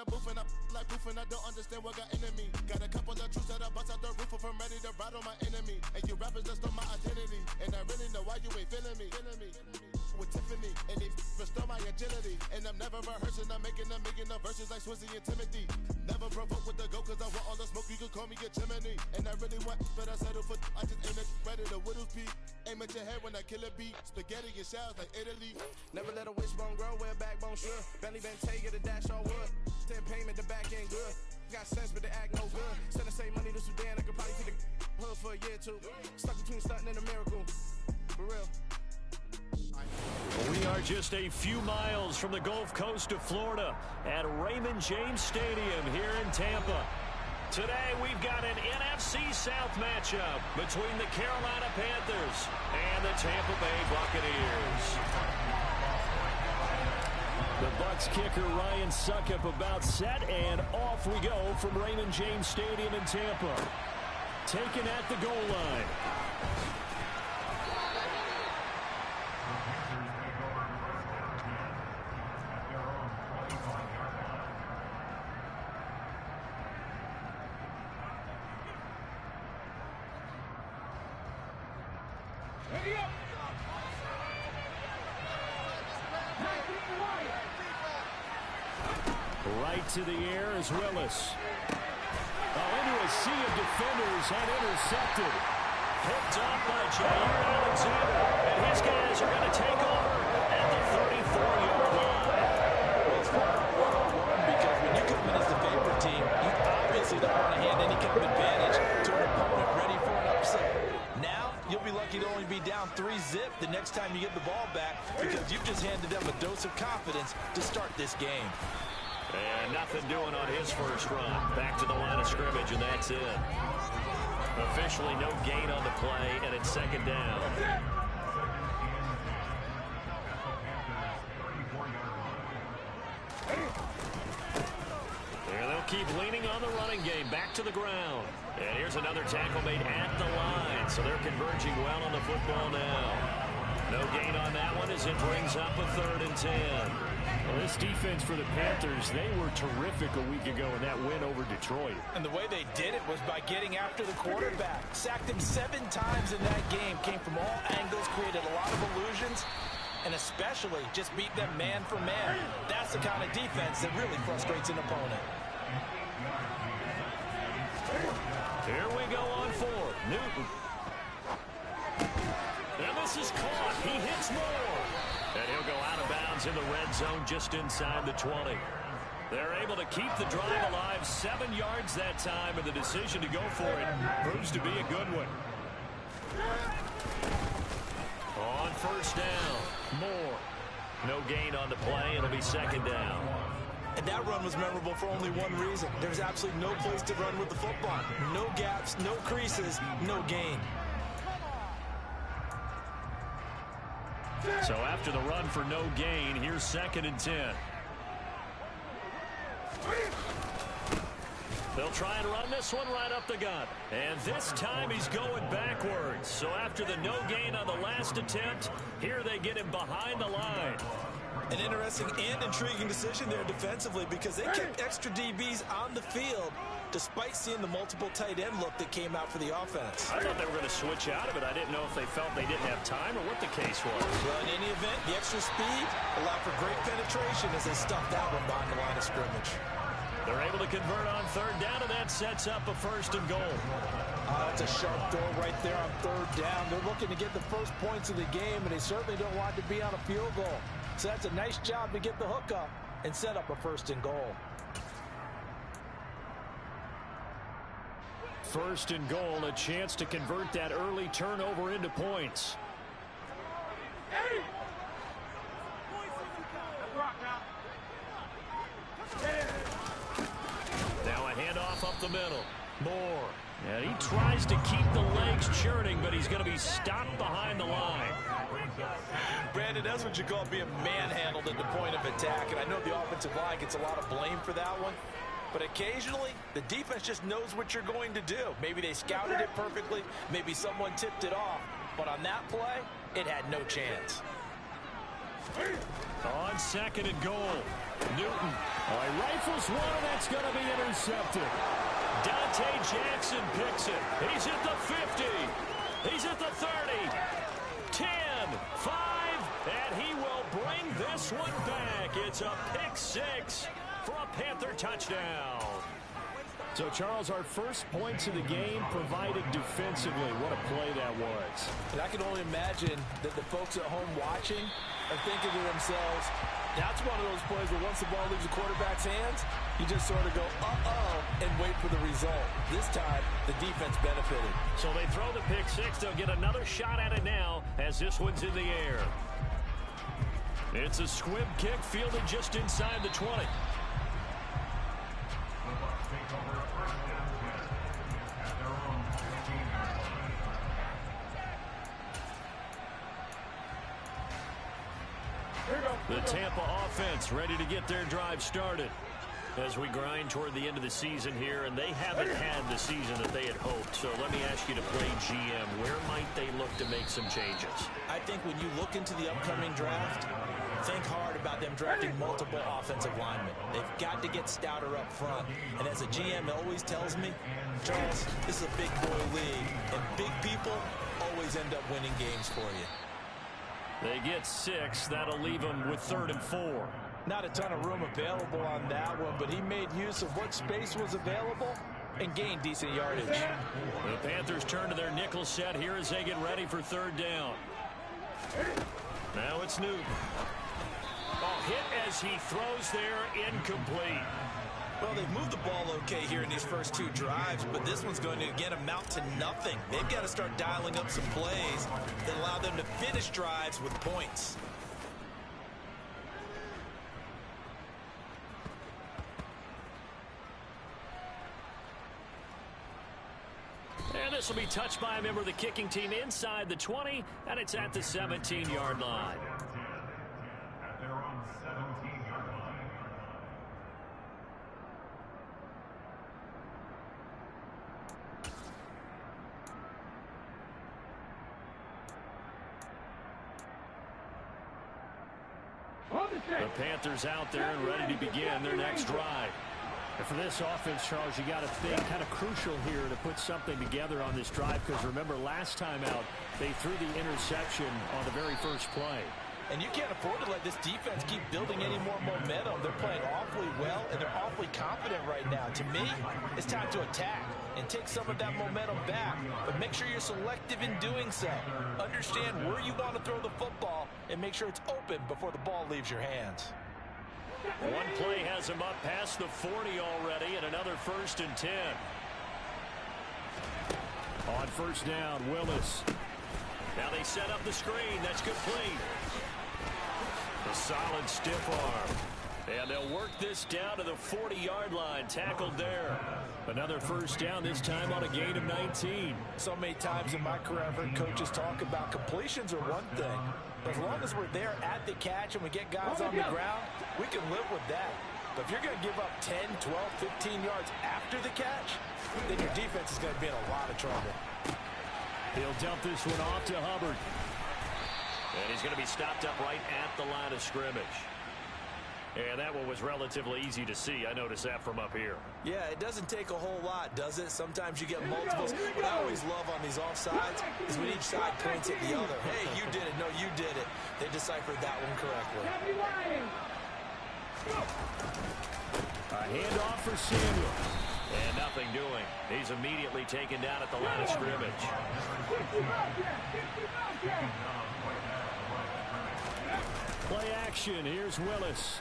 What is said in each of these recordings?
the booth and I like proof and I don't understand what got into me. Got a couple of truths that I bust out the roof if I'm ready to ride on my enemy. And you rappers just on my identity, and I really know why you ain't feeling me. With Tiffany, and they restore my agility. And I'm never rehearsing, I'm making the verses like Swizzy and Timothy. Never provoke with the go, cause I want all the smoke, you can call me a chimney. And I really want, but I settle for, I just aim at ready to whittles peak. Aim at your head when I kill a beat. Spaghetti and shells like Italy. Never let a wishbone grow where a backbone should. Belly been take it a dash all wood. 10 payment, the back ain't good. Got sense, but the act no good. Send the same money to Sudan, I could probably take the hood for a year or two. Stuck between stunting and a miracle. For real. We are just a few miles from the Gulf Coast of Florida at Raymond James Stadium here in Tampa. Today we've got an NFC South matchup between the Carolina Panthers and the Tampa Bay Buccaneers. The Bucs kicker Ryan Succop about set, and off we go from Raymond James Stadium in Tampa. Taken at the goal line. Right to the air is Willis. Into a sea of defenders and intercepted. Picked up by Jair Alexander. And his guys are going to take over at the 34-yard line. Well, it's football 101 because when you come in as the favorite team, you obviously don't want to hand any kind of advantage to an opponent ready for an upset. Now, you'll be lucky to only be down 3-zip the next time you get the ball back because you've just handed them a dose of confidence to start this game. And nothing doing on his first run. Back to the line of scrimmage, and that's it. Officially no gain on the play, and it's second down. There they'll keep leaning on the running game. Back to the ground. And here's another tackle made at the line. So they're converging well on the football now. No gain on that one as it brings up a 3rd and 10. Well, this defense for the Panthers, they were terrific a week ago in that win over Detroit. And the way they did it was by getting after the quarterback. Sacked him 7 times in that game. Came from all angles, created a lot of illusions, and especially just beat them man for man. That's the kind of defense that really frustrates an opponent. Here we go on 4th. Newton. And this is caught. He hits more. And he'll go out of bounds in the red zone just inside the 20. They're able to keep the drive alive 7 yards that time, and the decision to go for it proves to be a good one. On 1st down, Moore. No gain on the play. It'll be 2nd down. And that run was memorable for only one reason. There's absolutely no place to run with the football. No gaps, no creases, no gain. So after the run for no gain, here's 2nd and 10. They'll try and run this one right up the gut. And this time he's going backwards. So after the no gain on the last attempt, here they get him behind the line. An interesting and intriguing decision there defensively because they kept extra DBs on the field despite seeing the multiple tight end look that came out for the offense. I thought they were going to switch out of it. I didn't know if they felt they didn't have time or what the case was. Well, in any event, the extra speed allowed for great penetration as they stuffed that one behind the line of scrimmage. They're able to convert on 3rd down, and that sets up a 1st and goal. That's a sharp throw right there on 3rd down. They're looking to get the first points of the game, and they certainly don't want to be on a field goal. So that's a nice job to get the hook up and set up a 1st and goal. 1st and goal, a chance to convert that early turnover into points. Now a handoff up the middle. Moore. And he tries to keep the legs churning, but he's going to be stopped behind the line. Brandon, that's what you call being manhandled at the point of attack. And I know the offensive line gets a lot of blame for that one. But occasionally, the defense just knows what you're going to do. Maybe they scouted it perfectly. Maybe someone tipped it off. But on that play, it had no chance. On 2nd and goal. Newton. Oh, he rifles one, and that's going to be intercepted. Dante Jackson picks it. He's at the 50. He's at the 30. 10, 5, and he will bring this one back. It's a pick six for a Panther touchdown. So, Charles, our first points of the game provided defensively. What a play that was. And I can only imagine that the folks at home watching are thinking to themselves, that's one of those plays where once the ball leaves the quarterback's hands, you just sort of go, uh-oh, and wait for the result. This time, the defense benefited. So they throw the pick six. They'll get another shot at it now as this one's in the air. It's a squib kick fielded just inside the 20. The Tampa offense ready to get their drive started as we grind toward the end of the season here, and they haven't had the season that they had hoped. So let me ask you to play GM. Where might they look to make some changes? I think when you look into the upcoming draft, think hard about them drafting multiple offensive linemen. They've got to get stouter up front. And as a GM always tells me, Charles, this is a big boy league, and big people always end up winning games for you. They get 6. That'll leave them with 3rd and 4. Not a ton of room available on that one, but he made use of what space was available and gained decent yardage. The Panthers turn to their nickel set here as they get ready for 3rd down. Now it's Newton. Oh, hit as he throws there, incomplete. Well, they've moved the ball okay here in these first 2 drives, but this one's going to, again, amount to nothing. They've got to start dialing up some plays that allow them to finish drives with points. And this will be touched by a member of the kicking team inside the 20, and it's at the 17-yard line. The Panthers out there and ready to begin their next drive. And for this offense, Charles, you got to think kind of crucial here to put something together on this drive, because remember last time out they threw the interception on the very first play. And you can't afford to let this defense keep building any more momentum. They're playing awfully well, and they're awfully confident right now. To me, it's time to attack and take some of that momentum back. But make sure you're selective in doing so. Understand where you want to throw the football and make sure it's open before the ball leaves your hands. One play has him up past the 40 already, and another 1st and 10. On 1st down, Willis. Now they set up the screen. That's complete. A solid stiff arm. And they'll work this down to the 40-yard line. Tackled there. Another 1st down, this time on a gain of 19. So many times in my career, I've heard coaches talk about completions are one thing. As long as we're there at the catch and we get guys on the ground, we can live with that. But if you're going to give up 10, 12, 15 yards after the catch, then your defense is going to be in a lot of trouble. He'll dump this one off to Hubbard. And he's going to be stopped up right at the line of scrimmage. And that one was relatively easy to see. I noticed that from up here. Yeah, it doesn't take a whole lot, does it? Sometimes you get multiples. What I always love on these offsides is when each side points at the other. Hey, you did it. No, you did it. They deciphered that one correctly. A handoff for Samuel. And nothing doing. He's immediately taken down at the line of scrimmage. Play action. Here's Willis.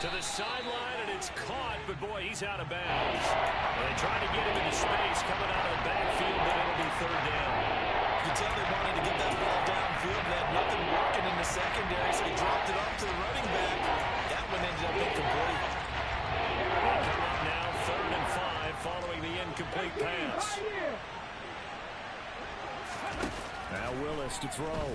To the sideline, and it's caught, but boy, he's out of bounds. And they try to get him into space coming out of the backfield, but it'll be 3rd down. You can tell they wanted to get that ball downfield. They had nothing working in the secondary, so he dropped it off to the running back. That one ended up incomplete. They come up now 3rd and 5 following the incomplete pass. Now Willis to throw.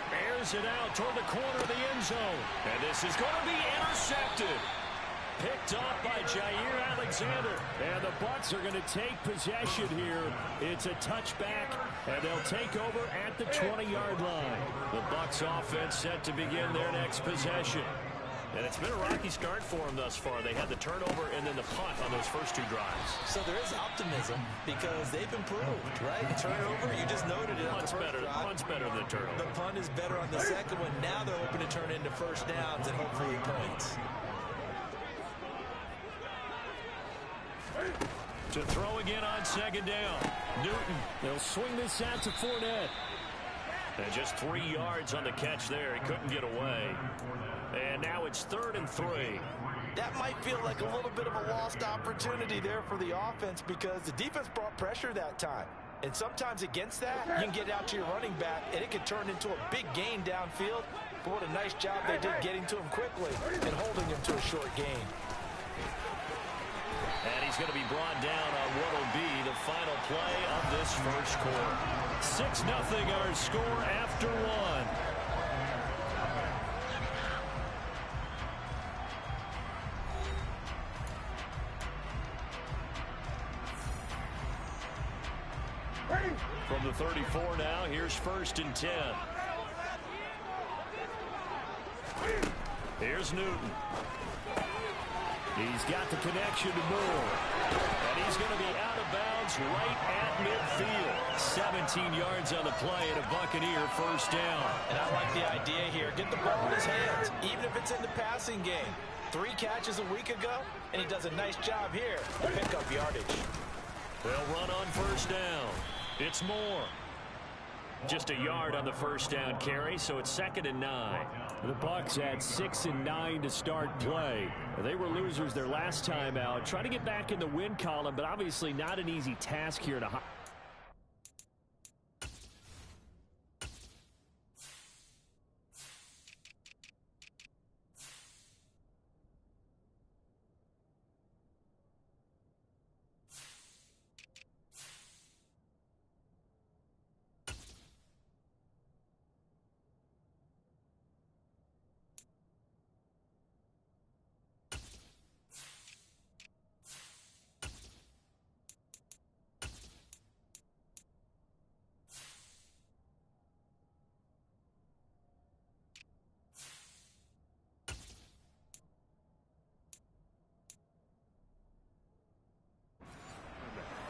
Airs it out toward the corner of the end zone. And this is going to be intercepted. Picked off by Jair Alexander. And the Bucs are going to take possession here. It's a touchback, and they'll take over at the 20-yard line. The Bucs offense set to begin their next possession. And it's been a rocky start for them thus far. They had the turnover and then the punt on those first two drives. So there is optimism because they've improved, right? Turnover, you just noted it. Punt's better than the turnover. The punt is better on the second one. Now they're hoping to turn into first downs and hopefully points. To throw again on second down. Newton. They'll swing this out to Fournette. And just 3 yards on the catch there. He couldn't get away. And now it's 3rd and 3. That might feel like a little bit of a lost opportunity there for the offense because the defense brought pressure that time. And sometimes against that, you can get out to your running back, and it can turn into a big gain downfield. But what a nice job they did getting to him quickly and holding him to a short gain. And he's going to be brought down on what will be the final play of this first quarter. 6-0 our score after 1. From the 34 now, here's 1st and 10. Here's Newton. He's got the connection to Moore. And he's going to be out of bounds right at midfield. 17 yards on the play and a Buccaneer first down. And I like the idea here. Get the ball in his hands, even if it's in the passing game. 3 catches a week ago, and he does a nice job here to pick up yardage. They'll run on first down. It's Moore. Just a yard on the first down carry, so it's 2nd and 9. The Bucs had 6 and 9 to start play. They were losers their last time out. Trying to get back in the win column, but obviously not an easy task here to...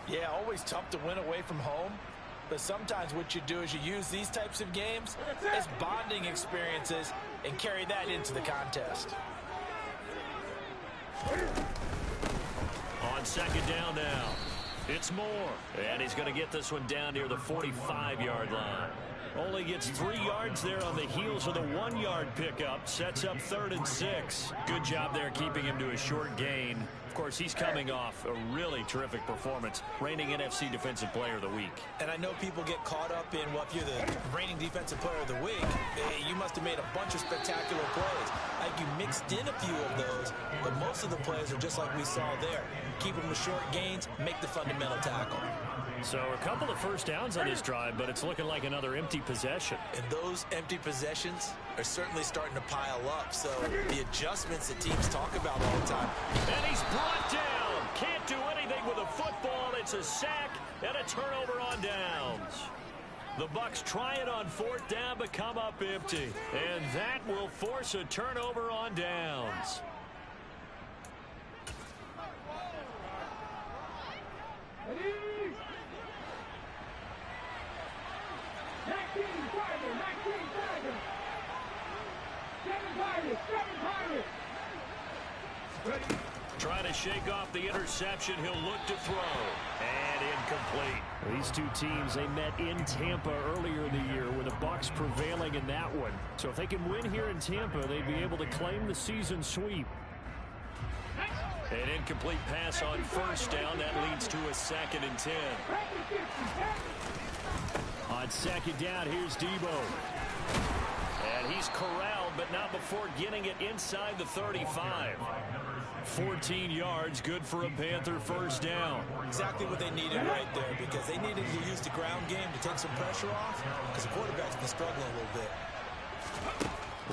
Yeah, always tough to win away from home. But sometimes what you do is you use these types of games as bonding experiences and carry that into the contest. On second down now, it's Moore. And he's going to get this one down near the 45-yard line. Only gets 3 yards there on the heels of the 1-yard pickup. Sets up 3rd and 6. Good job there keeping him to a short gain. Of course, he's coming off a really terrific performance, reigning NFC Defensive Player of the Week. And I know people get caught up in, well, if you're the reigning Defensive Player of the Week, you must have made a bunch of spectacular plays. Like you mixed in a few of those, but most of the plays are just like we saw there. Keep them with short gains, make the fundamental tackle. So a couple of first downs on this drive, but it's looking like another empty possession. And those empty possessions are certainly starting to pile up. So the adjustments that teams talk about all the time. And he's brought down. Can't do anything with a football. It's a sack and a turnover on downs. The Bucs try it on 4th down, but come up empty. And that will force a turnover on downs. Trying to shake off the interception. He'll look to throw. And incomplete. These two teams, they met in Tampa earlier in the year with the Bucs prevailing in that one. So if they can win here in Tampa, they'd be able to claim the season sweep. An incomplete pass on first down. That leads to a 2nd and 10. On second down, here's Debo. And he's corralled, but not before getting it inside the 35. 14 yards, good for a Panther first down. Exactly what they needed right there, because they needed to use the ground game to take some pressure off, because the quarterback's been struggling a little bit.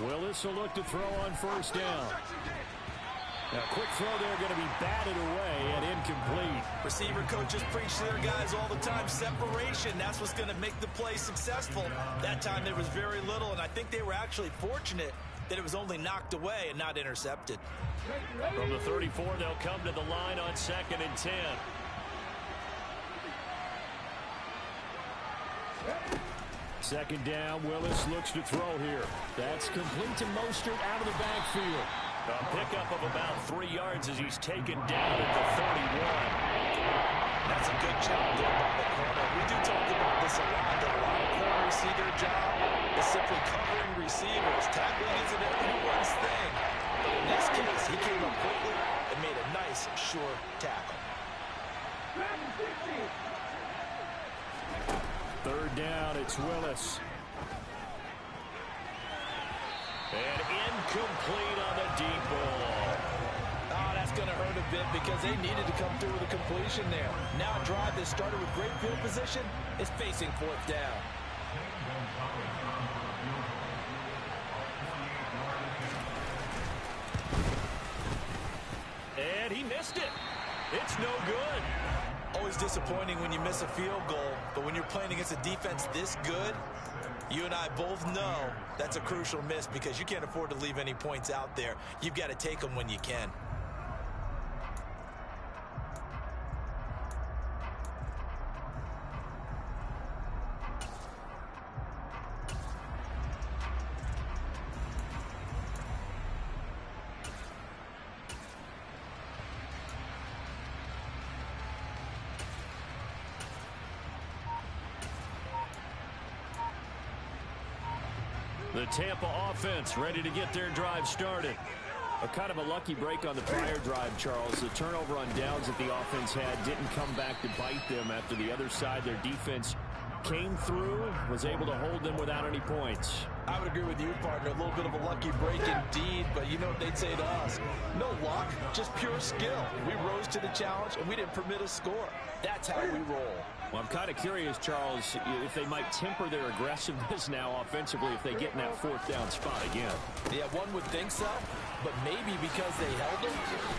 Willis will look to throw on first down. Now, quick throw there going to be batted away and incomplete. Receiver coaches preach to their guys all the time. Separation, that's what's going to make the play successful. That time there was very little, and I think they were actually fortunate that it was only knocked away and not intercepted. From the 34, they'll come to the line on 2nd and 10. Second down, Willis looks to throw here. That's complete to Mostert out of the backfield. A pickup of about 3 yards as he's taken down at the 31. That's a good job there by the corner. We do talk about this a lot, that a lot of corners see their job is simply covering receivers. Tackling isn't everyone's thing. But in this case, he came up quickly and made a nice, sure tackle. Third down, it's Willis. And incomplete on the deep ball. Oh, that's going to hurt a bit because they needed to come through with a completion there. Now a drive that started with great field position is facing 4th down. And he missed it. It's no good. Always disappointing when you miss a field goal, but when you're playing against a defense this good, you and I both know that's a crucial miss because you can't afford to leave any points out there. You've got to take them when you can. The Tampa offense ready to get their drive started. A kind of a lucky break on the prior drive, Charles. The turnover on downs that the offense had didn't come back to bite them after the other side. Their defense came through, was able to hold them without any points. I would agree with you, partner. A little bit of a lucky break indeed, but you know what they'd say to us. No luck, just pure skill. We rose to the challenge, and we didn't permit a score. That's how we roll. Well, I'm kind of curious, Charles, if they might temper their aggressiveness now offensively if they get in that 4th down spot again. Yeah, one would think so, but maybe because they held them,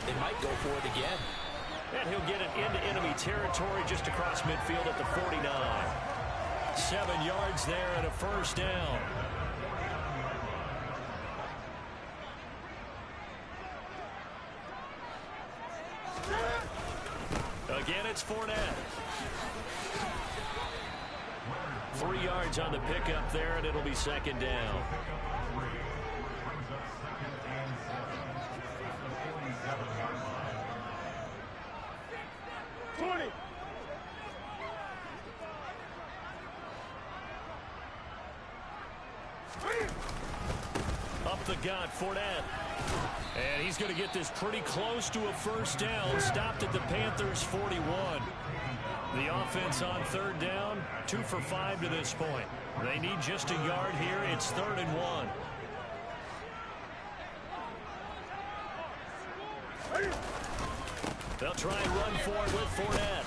they might go for it again. And he'll get it into enemy territory just across midfield at the 49. 7 yards there and a 1st down. Again, it's Fournette. 3 yards on the pickup there, and it'll be 2nd down. Up the gut, Fournette. And he's going to get this pretty close to a 1st down. Stopped at the Panthers' 41. The offense on 3rd down, 2 for 5 to this point. They need just a yard here. It's 3rd and 1. They'll try and run for it with Fournette.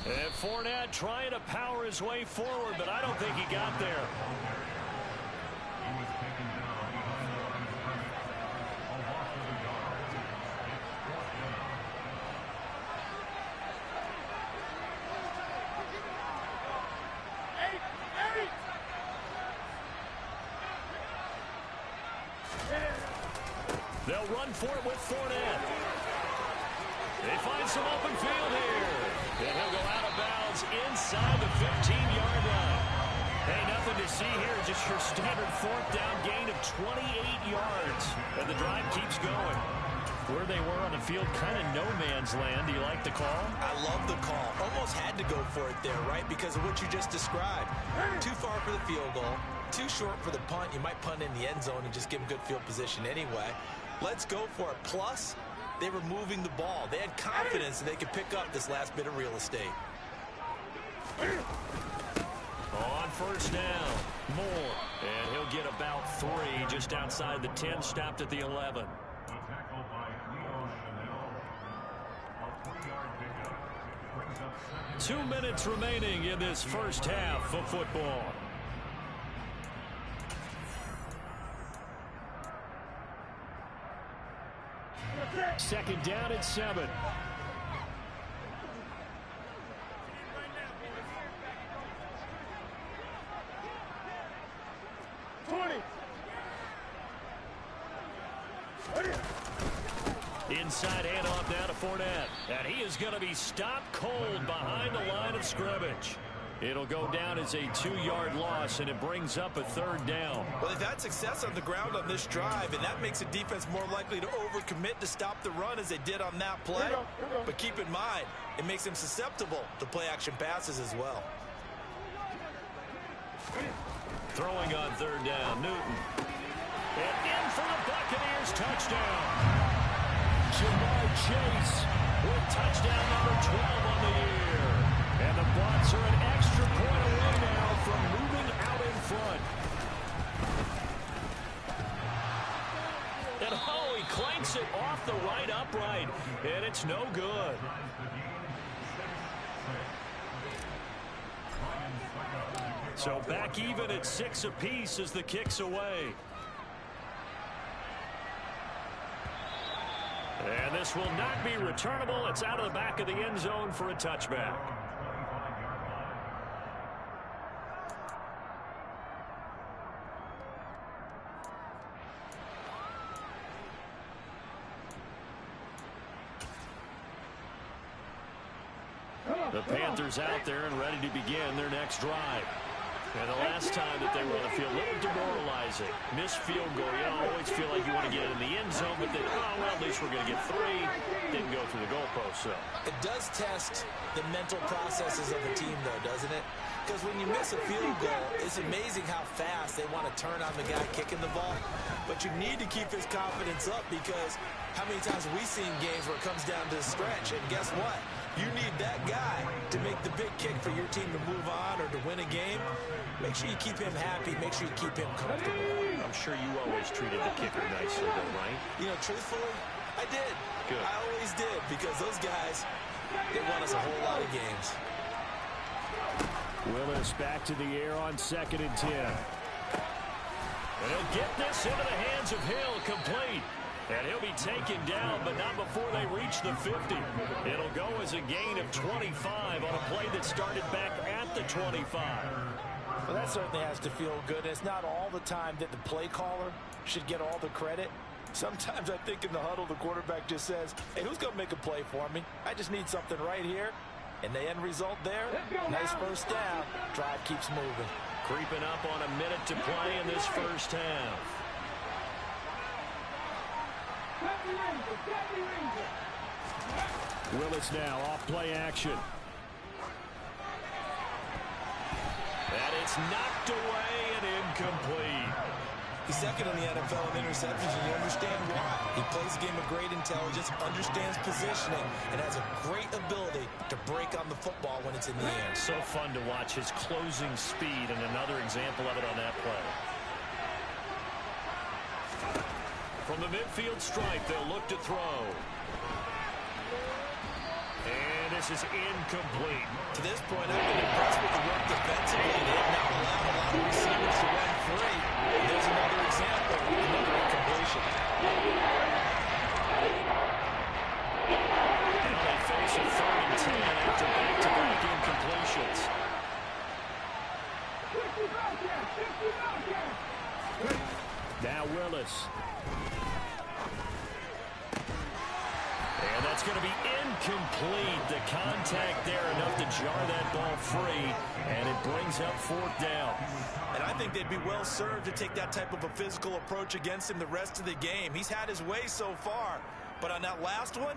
And Fournette trying to power his way forward, but I don't think he got there. They'll run for it with Fournette. They find some open field here. And he'll go out of bounds inside the 15-yard line. Hey, nothing to see here. Just your standard 4th down gain of 28 yards. And the drive keeps going. Where they were on the field, kind of no man's land. Do you like the call? I love the call. Almost had to go for it there, right? Because of what you just described. Too far for the field goal. Too short for the punt. You might punt in the end zone and just give them good field position anyway. Let's go for it. Plus, they were moving the ball. They had confidence that they could pick up this last bit of real estate. On 1st down, Moore. And he'll get about 3 just outside the 10, stopped at the 11. 2 minutes remaining in this first half of football. second down and 7. Inside handoff now to Fournette. And he is going to be stopped cold behind the line of scrimmage. It'll go down as a 2-yard loss, and it brings up a 3rd down. Well, they've had success on the ground on this drive, and that makes the defense more likely to overcommit to stop the run as they did on that play. But keep in mind, it makes them susceptible to play-action passes as well. Throwing on 3rd down, Newton. And in for the Buccaneers, touchdown. Jamar Chase with touchdown number 12 on the year. And the Bucs are an extra point away now from moving out in front. And oh, he clanks it off the right upright, and it's no good. So back even at 6 apiece as the kick's away. And this will not be returnable. It's out of the back of the end zone for a touchback. The Panthers out there and ready to begin their next drive. And the last time that they were on the field, a little demoralizing. Missed field goal. You always feel like you want to get it in the end zone, but then, oh, well, at least we're going to get 3. Didn't go through the goalpost, so. It does test the mental processes of a team, though, doesn't it? Because when you miss a field goal, it's amazing how fast they want to turn on the guy kicking the ball. But you need to keep his confidence up, because how many times have we seen games where it comes down to the stretch, and guess what? You need that guy to make the big kick for your team to move on or to win a game. Make sure you keep him happy. Make sure you keep him comfortable. I'm sure you always treated the kicker nicely, though, right? You know, truthfully, I did. Good. I always did, because those guys, they won us a whole lot of games. Willis back to the air on 2nd and 10. And he'll get this into the hands of Hill, complete. And he'll be taken down, but not before they reach the 50. It'll go as a gain of 25 on a play that started back at the 25. Well, that certainly has to feel good. It's not all the time that the play caller should get all the credit. Sometimes I think in the huddle, the quarterback just says, hey, who's going to make a play for me? I just need something right here. And the end result there, nice first down. Drive keeps moving. Creeping up on a minute to play in this first half. Willis now off play action. And it's knocked away and incomplete. He's second in the NFL in interceptions, and you understand why. He plays a game of great intelligence, understands positioning, and has a great ability to break on the football when it's in the air. So fun to watch his closing speed, and another example of it on that play. From the midfield stripe, they'll look to throw. And this is incomplete. To this point, I've been impressed with the work defensively. They have now allowed a lot of receivers to run free. And there's another example, another incompletion. Now they face a 3rd and 10 after back-to-back incompletions. Now Willis. And that's going to be incomplete. The contact there enough to jar that ball free, and it brings up 4th down. And I think they'd be well served to take that type of a physical approach against him the rest of the game. He's had his way so far, but on that last one,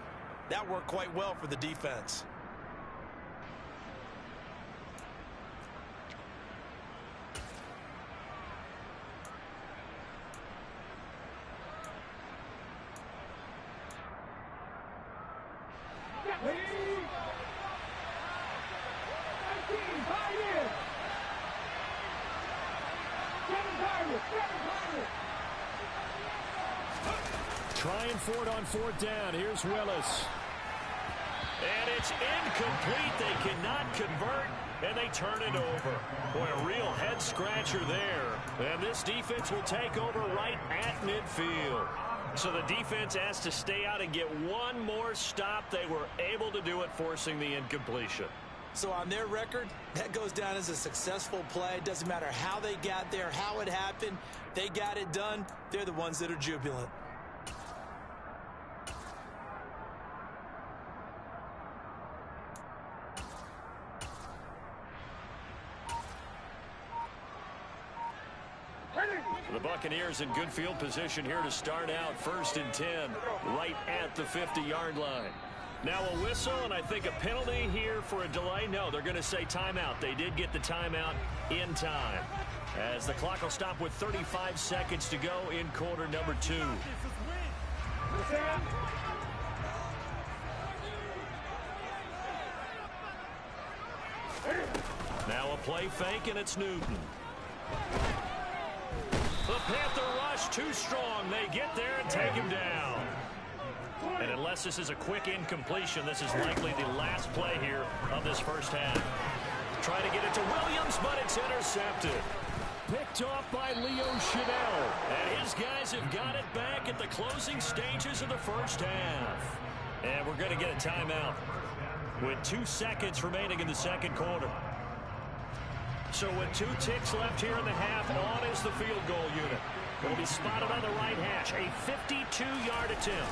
that worked quite well for the defense. Trying for it on 4th down. Here's Willis. And it's incomplete. They cannot convert, and they turn it over. Boy, a real head-scratcher there. And this defense will take over right at midfield. So the defense asked to stay out and get one more stop. They were able to do it, forcing the incompletion. So on their record, that goes down as a successful play. It doesn't matter how they got there, how it happened. They got it done. They're the ones that are jubilant. The Buccaneers in good field position here to start out. 1st and 10, right at the 50-yard line. Now a whistle, and I think a penalty here for a delay. No, they're going to say timeout. They did get the timeout in time, as the clock will stop with 35 seconds to go in quarter number 2. Now a play fake, and it's Newton. The Panther rush too strong. They get there and take him down. And unless this is a quick incompletion, this is likely the last play here of this first half. Trying to get it to Williams, but it's intercepted. Picked off by Leo Chanel. And his guys have got it back at the closing stages of the first half. And we're going to get a timeout with 2 seconds remaining in the second quarter. So with 2 ticks left here in the half, on is the field goal unit. Will be spotted on the right hash. A 52-yard attempt.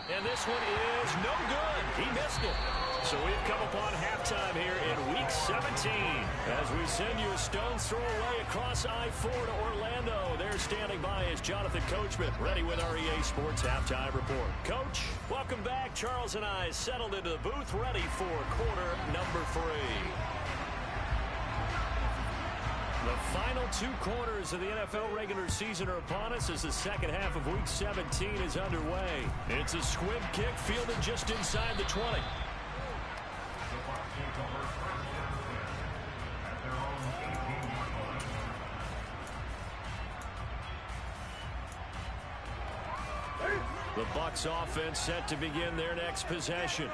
And this one is no good. He missed it. So we've come upon halftime here in Week 17. As we send you a stone's throw away across I-4 to Orlando. There standing by is Jonathan Coachman, ready with our EA Sports Halftime Report. Coach, welcome back. Charles and I settled into the booth, ready for quarter number 3. The final 2 quarters of the NFL regular season are upon us as the second half of Week 17 is underway. It's a squib kick fielded just inside the 20. The Bucs offense set to begin their next possession.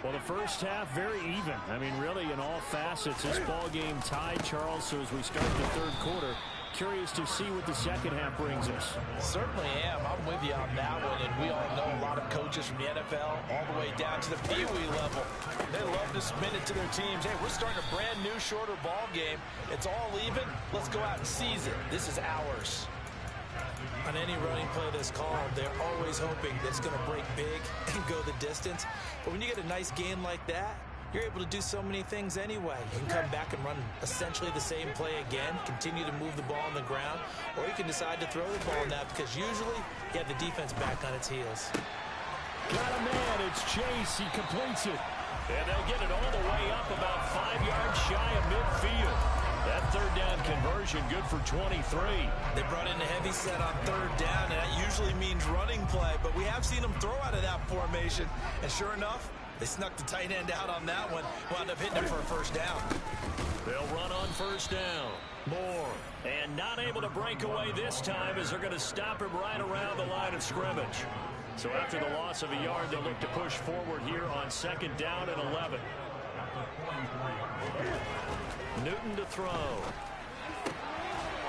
Well, the first half, very even. I mean, really, in all facets, this ball game tied, Charles. So as we start the third quarter, curious to see what the second half brings us. Certainly am. I'm with you on that one. And we all know a lot of coaches from the NFL all the way down to the Pee Wee level. They love to submit it to their teams. Hey, we're starting a brand new, shorter ball game. It's all even. Let's go out and seize it. This is ours. On any running play that's called, they're always hoping that it's going to break big and go the distance. But when you get a nice gain like that, you're able to do so many things anyway. You can come back and run essentially the same play again, continue to move the ball on the ground, or you can decide to throw the ball now because usually you have the defense back on its heels. Got a man. It's Chase. He completes it. And they'll get it all the way up about 5 yards shy of midfield. That third down conversion good for 23. They brought in a heavy set on third down, and that usually means running play. But we have seen them throw out of that formation. And sure enough, they snuck the tight end out on that one. Wound up hitting him for a first down. They'll run on first down. Moore. And not able to break away this time as they're going to stop him right around the line of scrimmage. So after the loss of a yard, they'll look to push forward here on second down and 11. Newton to throw.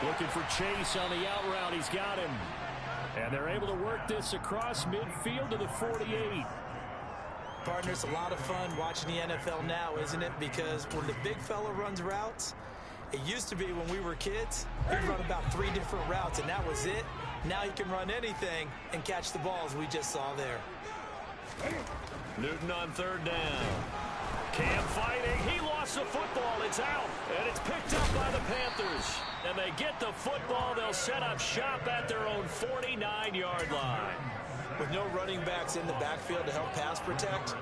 Looking for Chase on the out route. He's got him. And they're able to work this across midfield to the 48. Partner, it's a lot of fun watching the NFL now, isn't it? Because when the big fella runs routes, it used to be when we were kids, he'd run about 3 different routes, and that was it. Now he can run anything and catch the balls we just saw there. Newton on third down. Cam fighting. He lost the football. It's out. And it's picked up by the Panthers. And they get the football. They'll set up shop at their own 49-yard line. With no running backs in the backfield to help pass protect,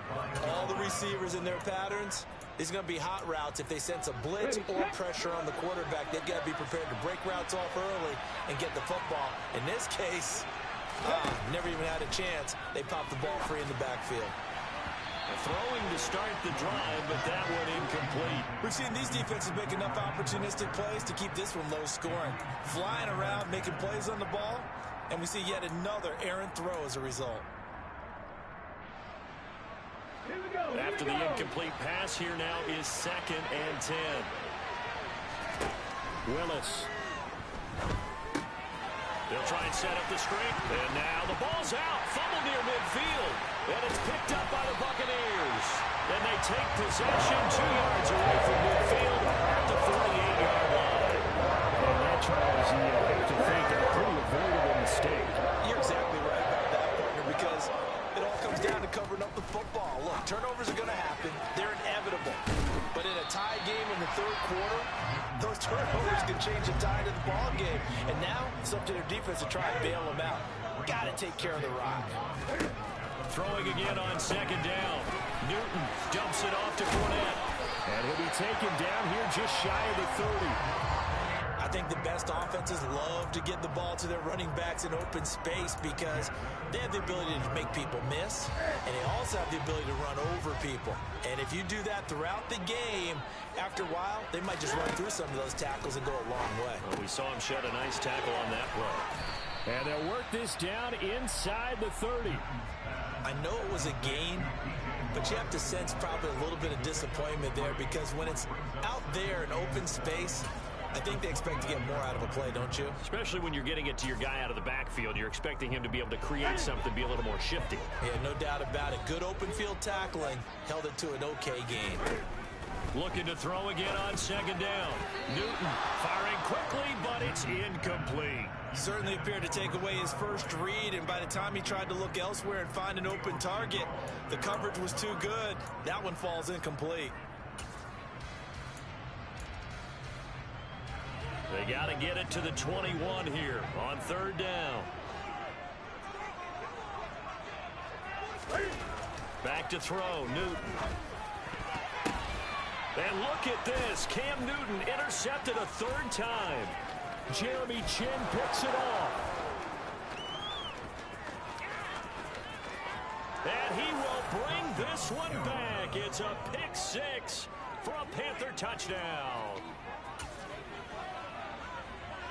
all the receivers in their patterns, these are going to be hot routes. If they sense a blitz or pressure on the quarterback, they've got to be prepared to break routes off early and get the football. In this case, never even had a chance. They popped the ball free in the backfield. Throwing to start the drive, but that one incomplete. We've seen these defenses make enough opportunistic plays to keep this one low scoring. Flying around, making plays on the ball, and we see yet another errant throw as a result. After the incomplete pass, here now is 2nd and 10. Willis. They'll try and set up the screen. And now the ball's out. Fumble near midfield. And it's picked up by the Buccaneers. And they take possession 2 yards away from midfield at the 48-yard line. And that, Charles, you have to think a pretty avoidable mistake. You're exactly right about that, partner, because it all comes down to covering up the football. Look, turnovers are going to happen. They're inevitable. But in a tie game in the third quarter, those turnovers can change the tide of the ball game. And now it's up to their defense to try and bail them out. Got to take care of the rock. Throwing again on second down. Newton dumps it off to Fournette. And he'll be taken down here just shy of the 30. I think the best offenses love to get the ball to their running backs in open space because they have the ability to make people miss, and they also have the ability to run over people. And if you do that throughout the game, after a while, they might just run through some of those tackles and go a long way. Well, we saw him shed a nice tackle on that play. And they'll work this down inside the 30. I know it was a gain, but you have to sense probably a little bit of disappointment there because when it's out there in open space, I think they expect to get more out of a play, don't you? Especially when you're getting it to your guy out of the backfield. You're expecting him to be able to create something, be a little more shifty. Yeah, no doubt about it. Good open field tackling held it to an okay gain. Looking to throw again on second down. Newton firing quickly, but it's incomplete. Certainly appeared to take away his first read, and by the time he tried to look elsewhere and find an open target, the coverage was too good. That one falls incomplete. They got to get it to the 21 here on third down. Back to throw, Newton. And look at this. Cam Newton intercepted a third time. Jeremy Chin picks it off. And he will bring this one back. It's a pick six for a Panther touchdown.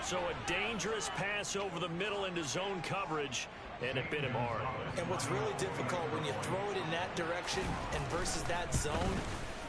So a dangerous pass over the middle into zone coverage, and it bit him hard. And what's really difficult when you throw it in that direction and versus that zone,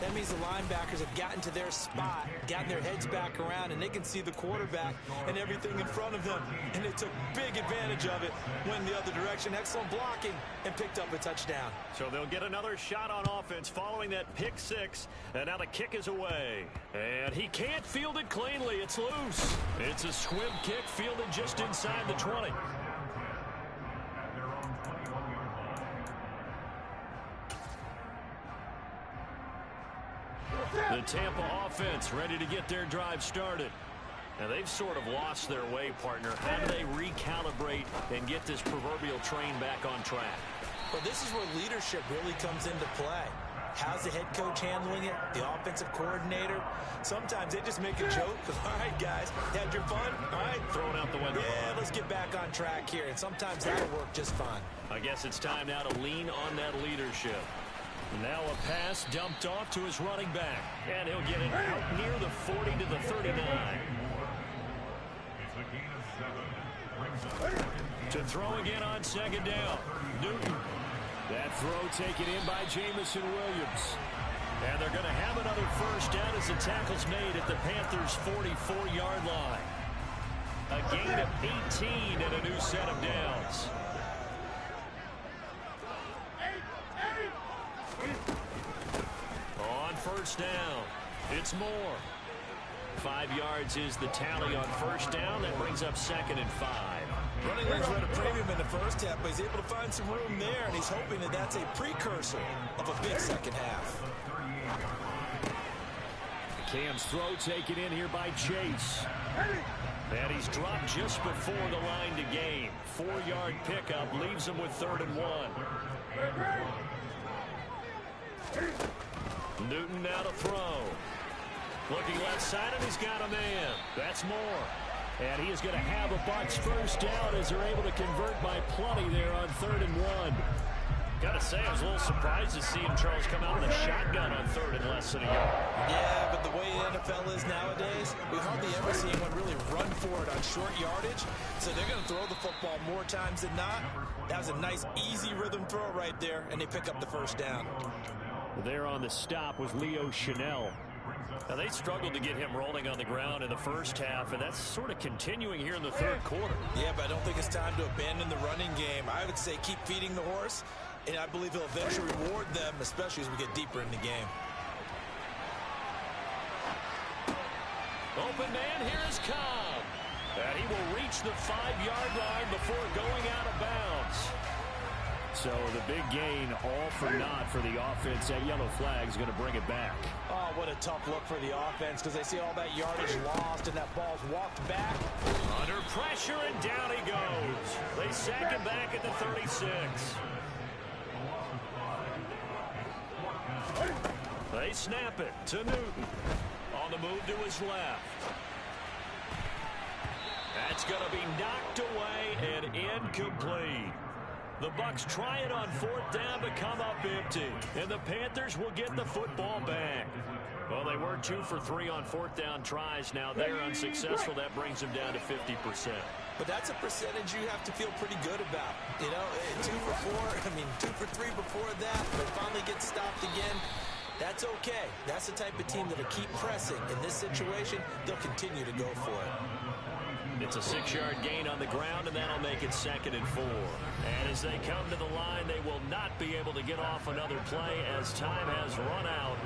that means the linebackers have gotten to their spot, gotten their heads back around, and they can see the quarterback and everything in front of them. And they took big advantage of it, went the other direction, excellent blocking, and picked up a touchdown. So they'll get another shot on offense following that pick six, and now the kick is away. And he can't field it cleanly. It's loose. It's a squib kick fielded just inside the 20. The Tampa offense ready to get their drive started. Now they've sort of lost their way, partner. How do they recalibrate and get this proverbial train back on track? Well, this is where leadership really comes into play. How's the head coach handling it? The offensive coordinator? Sometimes they just make a joke. All right, guys, had your fun? All right. Throwing out the window. Yeah, let's get back on track here. And sometimes that'll work just fine. I guess it's time now to lean on that leadership. Now a pass dumped off to his running back. And he'll get it out near the 40 to the 39. To throw again on second down. Newton. That throw taken in by Jamison Williams. And they're going to have another first down as the tackle's made at the Panthers' 44-yard line. A gain of 18 and a new set of downs. On first down, it's Moore. 5 yards is the tally on first down. That brings up 2nd and 5. Running lanes were at a premium in the first half, but he's able to find some room there, and he's hoping that that's a precursor of a big second half. Cam's throw taken in here by Chase. And he's dropped just before the line to gain. 4-yard pickup leaves him with 3rd and 1. Newton now to throw. Looking left side, and he's got a man. That's Moore. And he is going to have a Bucs first down as they're able to convert by plenty there on 3rd and 1. Got to say, I was a little surprised to see him, Charles, come out with a shotgun on 3rd and less than a yard. Yeah, but the way the NFL is nowadays, we hardly ever see anyone really run for it on short yardage. So they're going to throw the football more times than not. That was a nice, easy rhythm throw right there, and they pick up the first down. There on the stop was Leo Chanel. Now, they struggled to get him rolling on the ground in the first half, and that's sort of continuing here in the third quarter. Yeah, but I don't think it's time to abandon the running game. I would say keep feeding the horse, and I believe he'll eventually reward them, especially as we get deeper in the game. Open man, here is Cobb. And he will reach the 5-yard line before going out of bounds. So the big gain, all for naught for the offense. That yellow flag is going to bring it back. Oh, what a tough look for the offense because they see all that yardage lost and that ball's walked back. Under pressure, and down he goes. They sack him back at the 36. They snap it to Newton. On the move to his left. That's going to be knocked away and incomplete. The Bucs try it on 4th down to come up empty. And the Panthers will get the football back. Well, they were 2 for 3 on 4th down tries. Now they're unsuccessful. That brings them down to 50%. But that's a percentage you have to feel pretty good about. You know, 2 for 2 for 3 before that. But finally get stopped again. That's okay. That's the type of team that'll keep pressing. In this situation, they'll continue to go for it. It's a 6-yard gain on the ground, and that'll make it 2nd and 4. And as they come to the line, they will not be able to get off another play as time has run out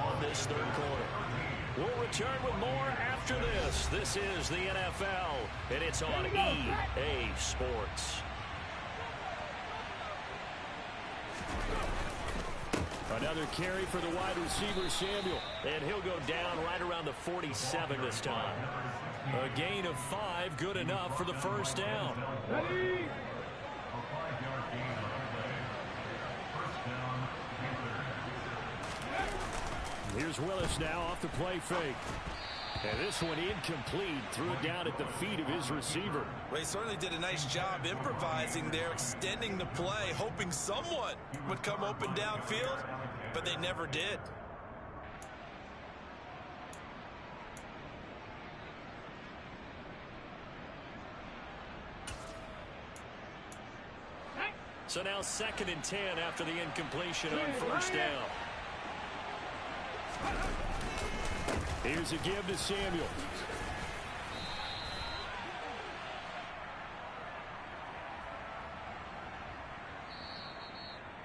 on this third quarter. We'll return with more after this. This is the NFL, and it's on EA Sports. Another carry for the wide receiver, Samuel. And he'll go down right around the 47 this time. A gain of 5, good enough for the first down. Here's Willis now off the play fake. And this one incomplete. Threw it down at the feet of his receiver. Well, he certainly did a nice job improvising there, extending the play, hoping someone would come open downfield, but they never did. So now 2nd and 10 after the incompletion on first down. Here's a give to Samuel.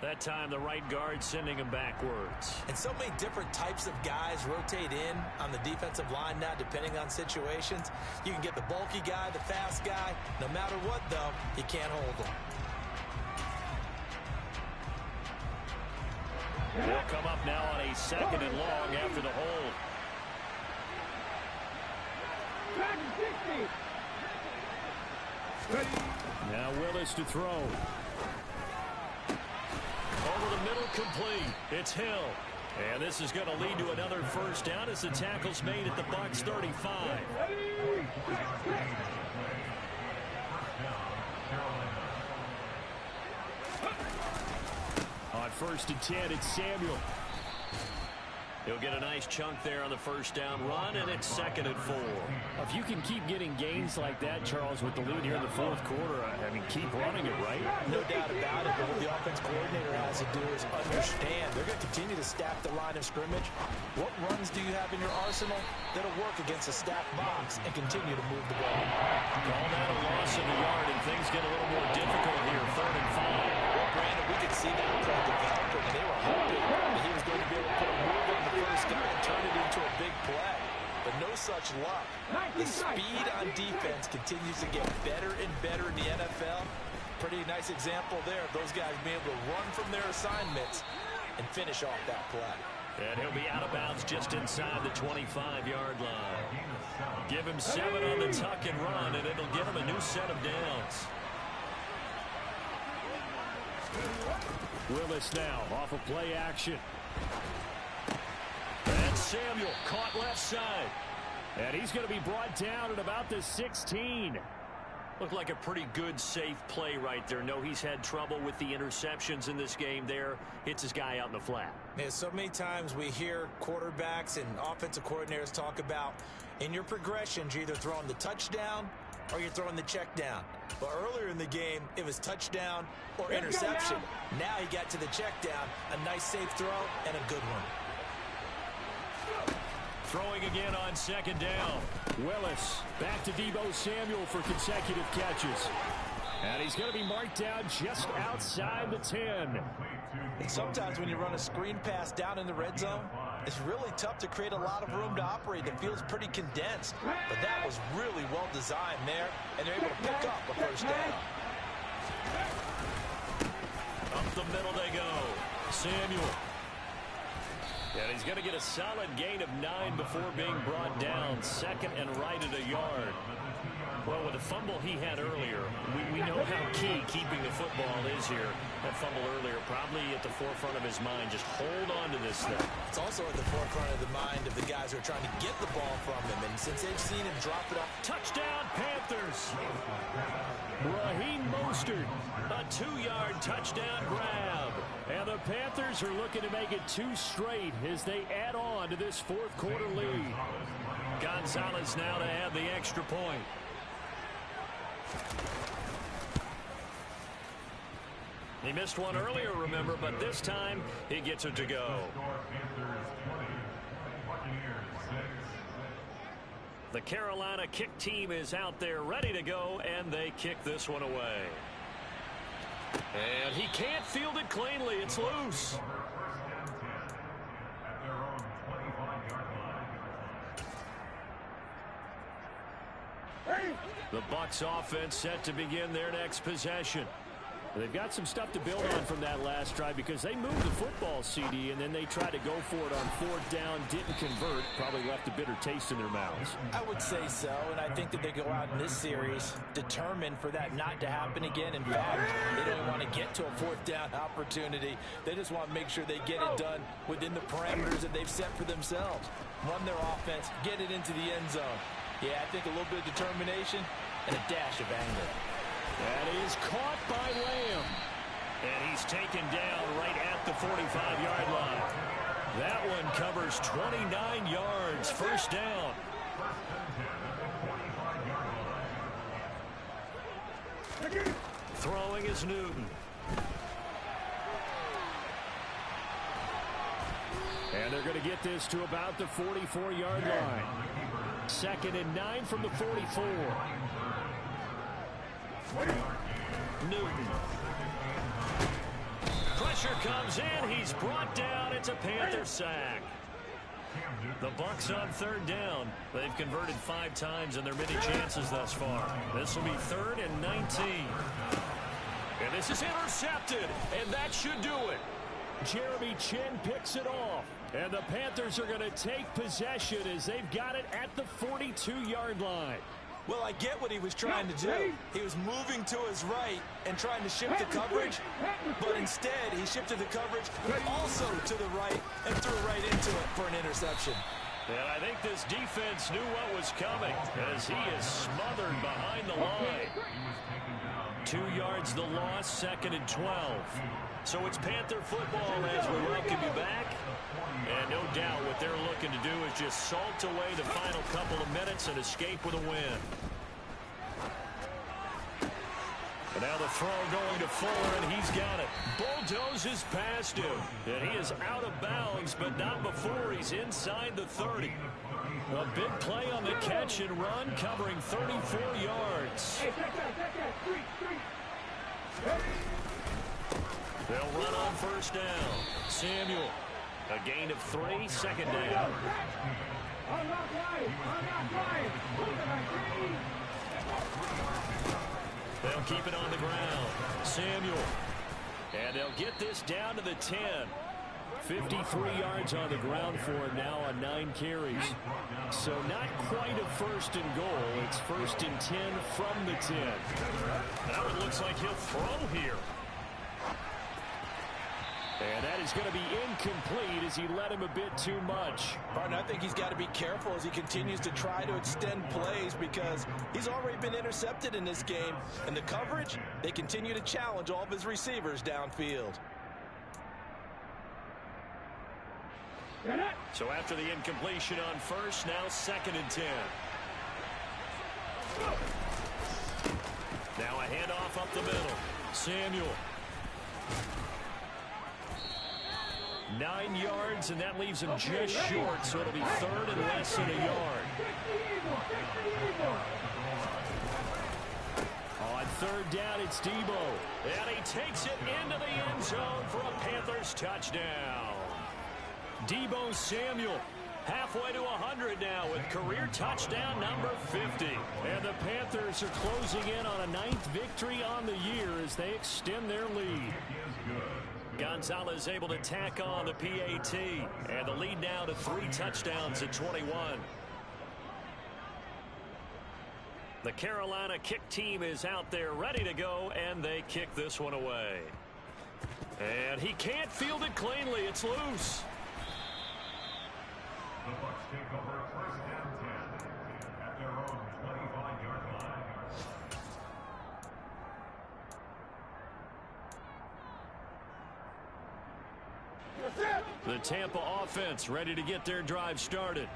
That time the right guard sending him backwards. And so many different types of guys rotate in on the defensive line now depending on situations. You can get the bulky guy, the fast guy. No matter what, though, you can't hold them. Will come up now on a 2nd and long after the hold. Now Willis to throw. Over the middle, complete. It's Hill. And this is going to lead to another first down as the tackle's made at the Bucs 35. On 1st and 10, it's Samuel. He'll get a nice chunk there on the first down run, and it's 2nd and 4. If you can keep getting gains like that, Charles, with the lead here in the fourth quarter, I mean, keep running it, right? No doubt about it, but what the offense coordinator has to do is understand. They're going to continue to stack the line of scrimmage. What runs do you have in your arsenal that'll work against a stacked box and continue to move the ball? Call that a loss in the yard, and things get a little more difficult here, 3rd and 5. Well, Brandon, we could see that play developing, and they were hoping that he was going to be able to put a move on the first guy and turn it into a big play. But no such luck. The speed on defense continues to get better and better in the NFL. Pretty nice example there of those guys being able to run from their assignments and finish off that play. And he'll be out of bounds just inside the 25-yard line. Give him 7 on the tuck and run, and it'll give him a new set of downs. Willis now off of play action. And Samuel caught left side. And he's going to be brought down at about the 16. Looked like a pretty good, safe play right there. No, he's had trouble with the interceptions in this game there. Hits his guy out in the flat. Yeah, so many times we hear quarterbacks and offensive coordinators talk about in your progressions, you're either throwing the touchdown or you're throwing the check down. But earlier in the game, it was touchdown or interception. Now he got to the check down, a nice safe throw and a good one. Throwing again on second down. Willis back to Deebo Samuel for consecutive catches. And he's going to be marked down just outside the 10. And sometimes when you run a screen pass down in the red zone, it's really tough to create a lot of room to operate. The field's pretty condensed. But that was really well designed there, and they're able to pick up a first down. Up the middle they go. Samuel. And he's going to get a solid gain of 9 before being brought down. Second and right at a yard. Well, with the fumble he had earlier, we know how key keeping the football is here. That fumble earlier probably at the forefront of his mind. Just hold on to this thing. It's also at the forefront of the mind of the guys who are trying to get the ball from him. And since they've seen him drop it off. Touchdown, Panthers. Raheem Mostert, a 2-yard touchdown grab. And the Panthers are looking to make it 2 straight as they add on to this fourth quarter lead. Gonzalez now to add the extra point. He missed one earlier, remember, but this time he gets it to go. The Carolina kick team is out there ready to go, and they kick this one away. And he can't field it cleanly. It's loose. The Bucs offense set to begin their next possession. They've got some stuff to build on from that last drive because they moved the football, CD, and then they tried to go for it on 4th down, didn't convert, probably left a bitter taste in their mouths. I would say so, and I think that they go out in this series determined for that not to happen again. In fact, they don't want to get to a 4th down opportunity. They just want to make sure they get it done within the parameters that they've set for themselves. Run their offense, get it into the end zone. Yeah, I think a little bit of determination and a dash of anger. That is caught by Lamb. And he's taken down right at the 45-yard line. That one covers 29 yards. First down. Throwing is Newton. And they're going to get this to about the 44-yard line. 2nd and 9 from the 44. Newton. Pressure comes in. He's brought down. It's a Panther sack. The Bucs on 3rd down. They've converted 5 times in their many chances thus far. This will be 3rd and 19. And this is intercepted. And that should do it. Jeremy Chin picks it off. And the Panthers are going to take possession as they've got it at the 42-yard line. Well, I get what he was trying to do. He was moving to his right and trying to shift the coverage, but instead he shifted the coverage also to the right and threw right into it for an interception. And I think this defense knew what was coming as he is smothered behind the line. 2 yards the loss, 2nd and 12. So it's Panther football as we welcome you back. And no doubt what they're looking to do is just salt away the final couple of minutes and escape with a win. And now the throw going to Fuller, and he's got it. Bulldozes past him. And he is out of bounds, but not before he's inside the 30. A big play on the catch and run, covering 34 yards. They'll run on 1st down. Samuel. A gain of 3, 2nd down. They'll keep it on the ground. Samuel. And they'll get this down to the 10. 53 yards on the ground for him now on 9 carries. So not quite a 1st and goal. It's 1st and 10 from the 10. Now it looks like he'll throw here. And that is going to be incomplete as he led him a bit too much. Partner, I think he's got to be careful as he continues to try to extend plays because he's already been intercepted in this game. And the coverage, they continue to challenge all of his receivers downfield. So after the incompletion on 1st, now 2nd and 10. Now a handoff up the middle. Samuel. 9 yards, and that leaves him just short, so it'll be third and less than a yard. On third down, it's Debo. And he takes it into the end zone for a Panthers touchdown. Debo Samuel, halfway to 100 now with career touchdown number 50. And the Panthers are closing in on a 9th victory on the year as they extend their lead. Gonzalez able to tack on the PAT, and the lead now to 3 touchdowns at 21. The Carolina kick team is out there ready to go, and they kick this one away. And he can't field it cleanly. It's loose. The Bucs take over first down 10 at their own 25-yard line. The Tampa offense ready to get their drive started.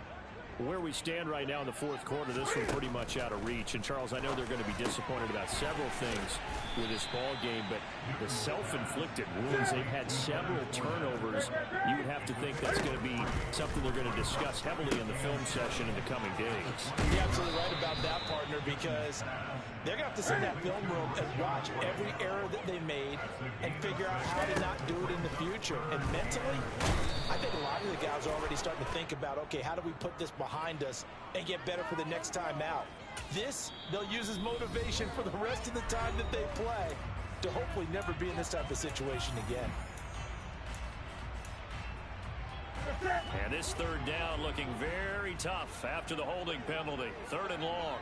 Where we stand right now in the fourth quarter, this one pretty much out of reach. And, Charles, I know they're going to be disappointed about several things with this ball game, but the self-inflicted wounds, they've had several turnovers. You would have to think that's going to be something they're going to discuss heavily in the film session in the coming days. You're absolutely right about that, partner, because they're going to have to sit in that film room and watch every error that they made and figure out how to not do it in the future. And mentally, I think a lot of the guys are already starting to think about, okay, how do we put this behind us and get better for the next time out? This, they'll use as motivation for the rest of the time that they play to hopefully never be in this type of situation again. And this third down looking very tough after the holding penalty. Third and long.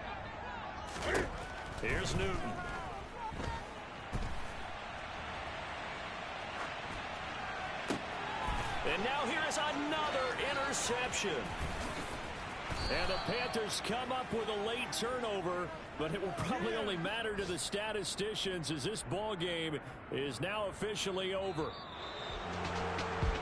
Here's Newton. And now here is another interception. And the Panthers come up with a late turnover, but it will probably only matter to the statisticians as this ball game is now officially over.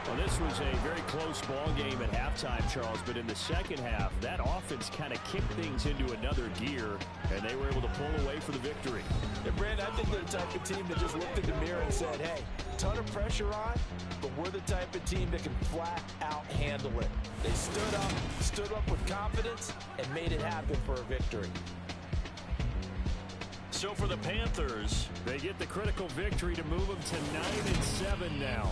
Well, this was a very close ball game at halftime, Charles, but in the second half, that offense kind of kicked things into another gear, and they were able to pull away for the victory. And, Brandon, I think they're the type of team that just looked in the mirror and said, hey, ton of pressure on, but we're the type of team that can flat out handle it. They stood up with confidence, and made it happen for a victory. So for the Panthers, They get the critical victory to move them to 9-7 now.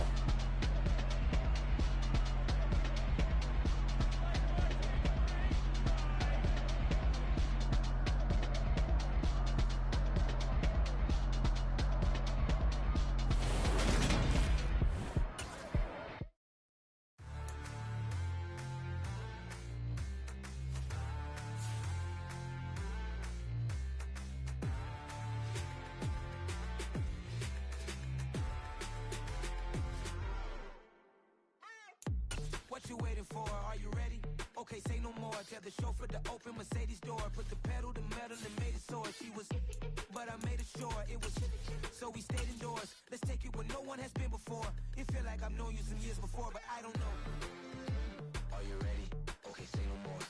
What you waiting for? Are you ready? Okay, say no more. Tell the chauffeur to open Mercedes door. Put the pedal to metal and made it soar. She was, but I made it sure it was. So we stayed indoors. Let's take it where no one has been before. It feel like I've known you some years before, but I don't know. Are you ready? Okay, say no more.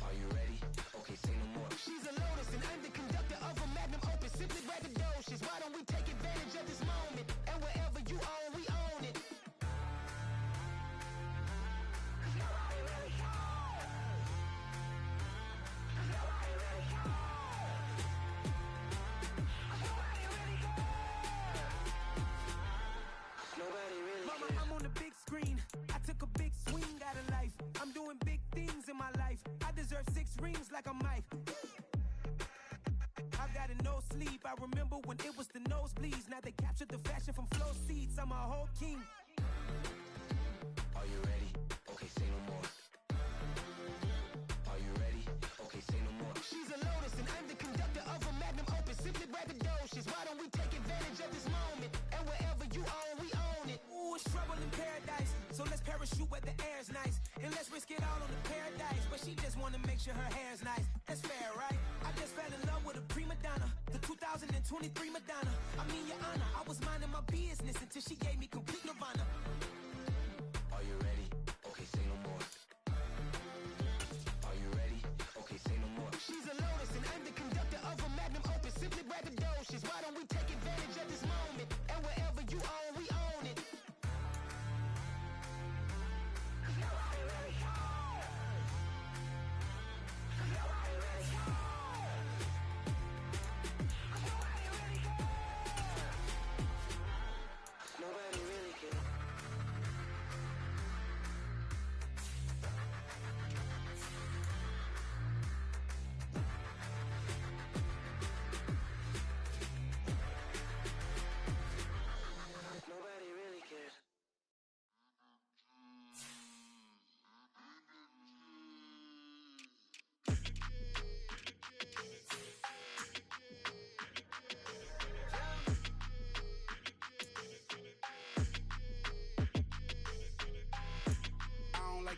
Are you ready? Okay, say no more. She's a Lotus and I'm the conductor of a Magnum Opus. Simply braggadocious. Why don't we take advantage of this moment? And wherever you own, we own it. Mama, I'm on the big screen. I took a big swing out of life. I'm doing big things in my life. I deserve 6 rings like a Mike. I've got no sleep. I remember when it was the nosebleeds. Now they captured the fashion from flow seats. I'm a whole king. Are you ready? Okay, say no more. Are you ready? Okay, say no more. She's a Lotus and I'm the conductor of a Magnum Opus. Simply braggadocious. Why don't we take advantage of this moment? And wherever you own, we own it. Ooh, it's trouble in paradise. So let's parachute where the air's nice. And let's risk it all on the paradise. But she just wanna make sure her hair's nice. That's fair, right? I just fell in love with a prima donna. The 2023 Madonna. I mean, your honor, I was minding my business until she gave me complete nirvana. Are you ready? Okay, say no more. Are you ready? Okay, say no more. She's a Lotus and I'm the conductor of a Magnum Opus. Simply braggadocious. Why don't we take advantage of this moment? And wherever you own, we own it.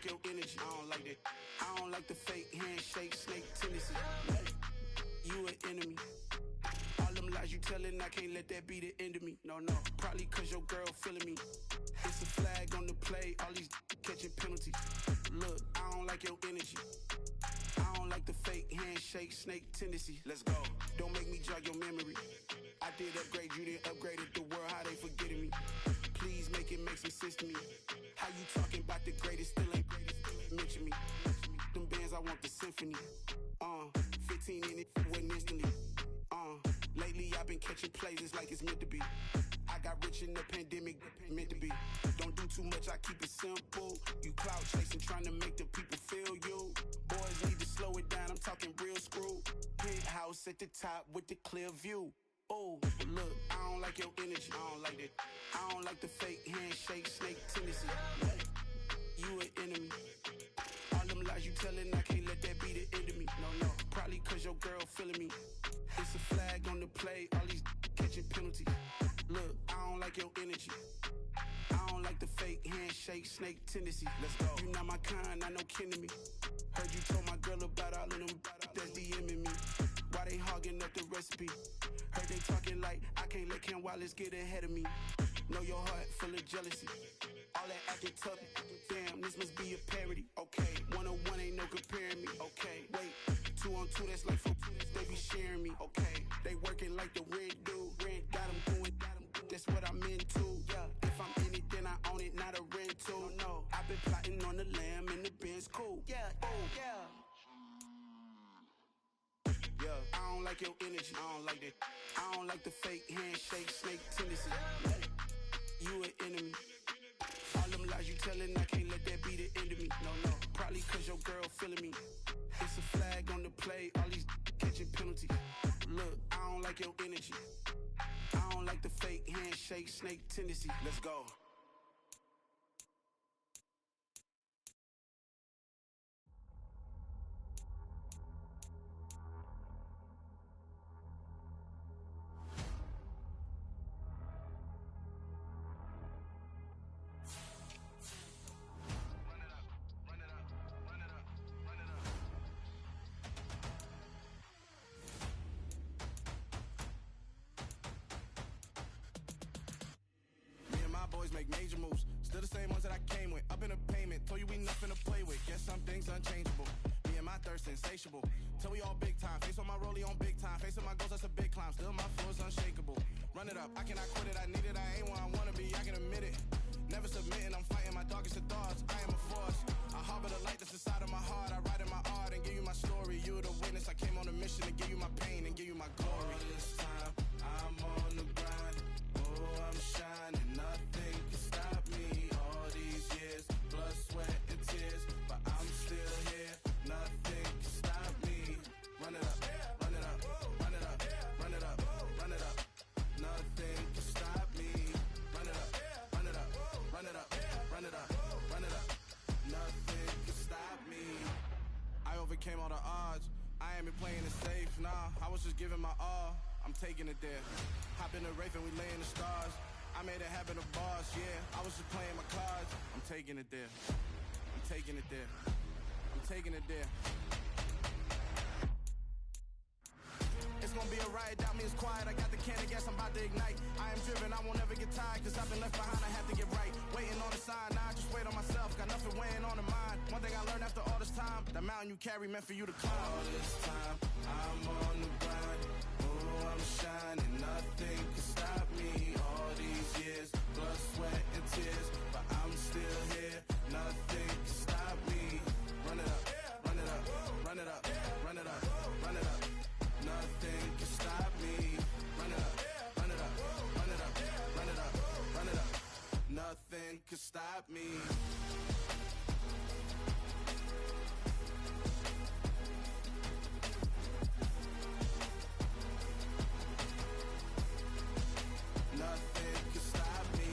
your energy. I don't like that. I don't like the fake handshake, snake tendency. You an enemy. All them lies you telling, I can't let that be the end of me. No, probably cause your girl feeling me. It's a flag on the play, all these catching penalties. Look, I don't like your energy. I don't like the fake handshake, snake tendency. Let's go. Don't make me jog your memory. I did upgrade, you didn't upgrade it. The world, how they forgetting me. Please make it make some sense to me. How you talking about the greatest, still ain't greatest, mention me. Them bands, I want the symphony. 15 in it, wasn't instantly. Lately I've been catching plays, it's like it's meant to be. I got rich in the pandemic, meant to be. Don't do too much, I keep it simple. You clout chasing, trying to make the people feel you. Boys need to slow it down, I'm talking real screw. Penthouse at the top with the clear view. Oh, look, I don't like your energy, I don't like that. I don't like the fake handshake, snake tendency. You an enemy. All them lies you telling, I can't let that be the end of me. No, probably cause your girl feeling me. It's a flag on the play, all these catching penalties. Look, I don't like your energy. I don't like the fake handshake, snake tendency. Let's go. You not my kind, I know kin to me. Heard you told my girl about all of them that's DMing me. Why they hogging up the recipe? Heard they talking like I can't let Ken Wallace get ahead of me. Know your heart full of jealousy. All that acting tough, damn, this must be a parody. Okay, 1-on-1 ain't no comparing me. Okay, wait, 2-on-2, that's like 4, they be sharing me. Okay, they working like the rent dude. Rent got them doing, that's what I'm into. Yeah, if I'm in it, then I own it, not a rental. No, I've been plotting on the lamb and the Benz cool. Yeah, oh, yeah. Yeah, I don't like your energy, I don't like that. I don't like the fake handshake, snake tendency. You an enemy. All them lies you telling, I can't let that be the end of me. No, probably cause your girl feeling me. It's a flag on the play, all these catching penalties. Look, I don't like your energy. I don't like the fake handshake, snake tendency. Let's go. Boys make major moves, still the same ones that I came with. Up in a payment, told you we nothing to play with. Guess some things unchangeable. Me and my thirst insatiable. Till we all big time, face on my rollie on big time. Facing my goals, that's a big climb. Still my floor's unshakable. Run it up, I cannot quit it. I need it, I ain't where I wanna be. I can admit it. Never submitting, I'm fighting my darkest of thoughts. I am a force. I harbor the light that's inside of my heart. I write in my art and give you my story. You the witness. I came on a mission to give you my pain and give you my glory. All this time, I'm on the grind. Oh, I'm shining, nothing can stop me. All these years, blood, sweat, and tears, but I'm still here. Nothing can stop me. Run it up, run it up, run it up, run it up, run it up. Nothing can stop me. Run it up, run it up, run it up, run it up, run it up. Nothing can stop me. I overcame all the odds. I ain't been playing it safe, nah. I was just giving my all. I'm taking it there. Hop in the Wraith and we lay in the stars. I made it happen, a boss, yeah. I was just playing my cards. I'm taking it there. I'm taking it there. I'm taking it there. It's gonna be a riot, doubt me, it's quiet. I got the can of gas, I'm about to ignite. I am driven, I won't ever get tired, cause I've been left behind, I have to get right. Waiting on the sign, now I just wait on myself. Got nothing weighing on the mind. One thing I learned after all this time, the mountain you carry meant for you to climb. All this time, I'm on the grind. Oh, I'm shining, nothing can stop me. All these years, blood, sweat, and tears, but I'm still here. Nothing can stop me. Run it up, run it up, run it up, run it up, run it up. Nothing can stop me. Run it up, run it up, run it up, run it up, run it up. Nothing can stop me. Nothing can stop me.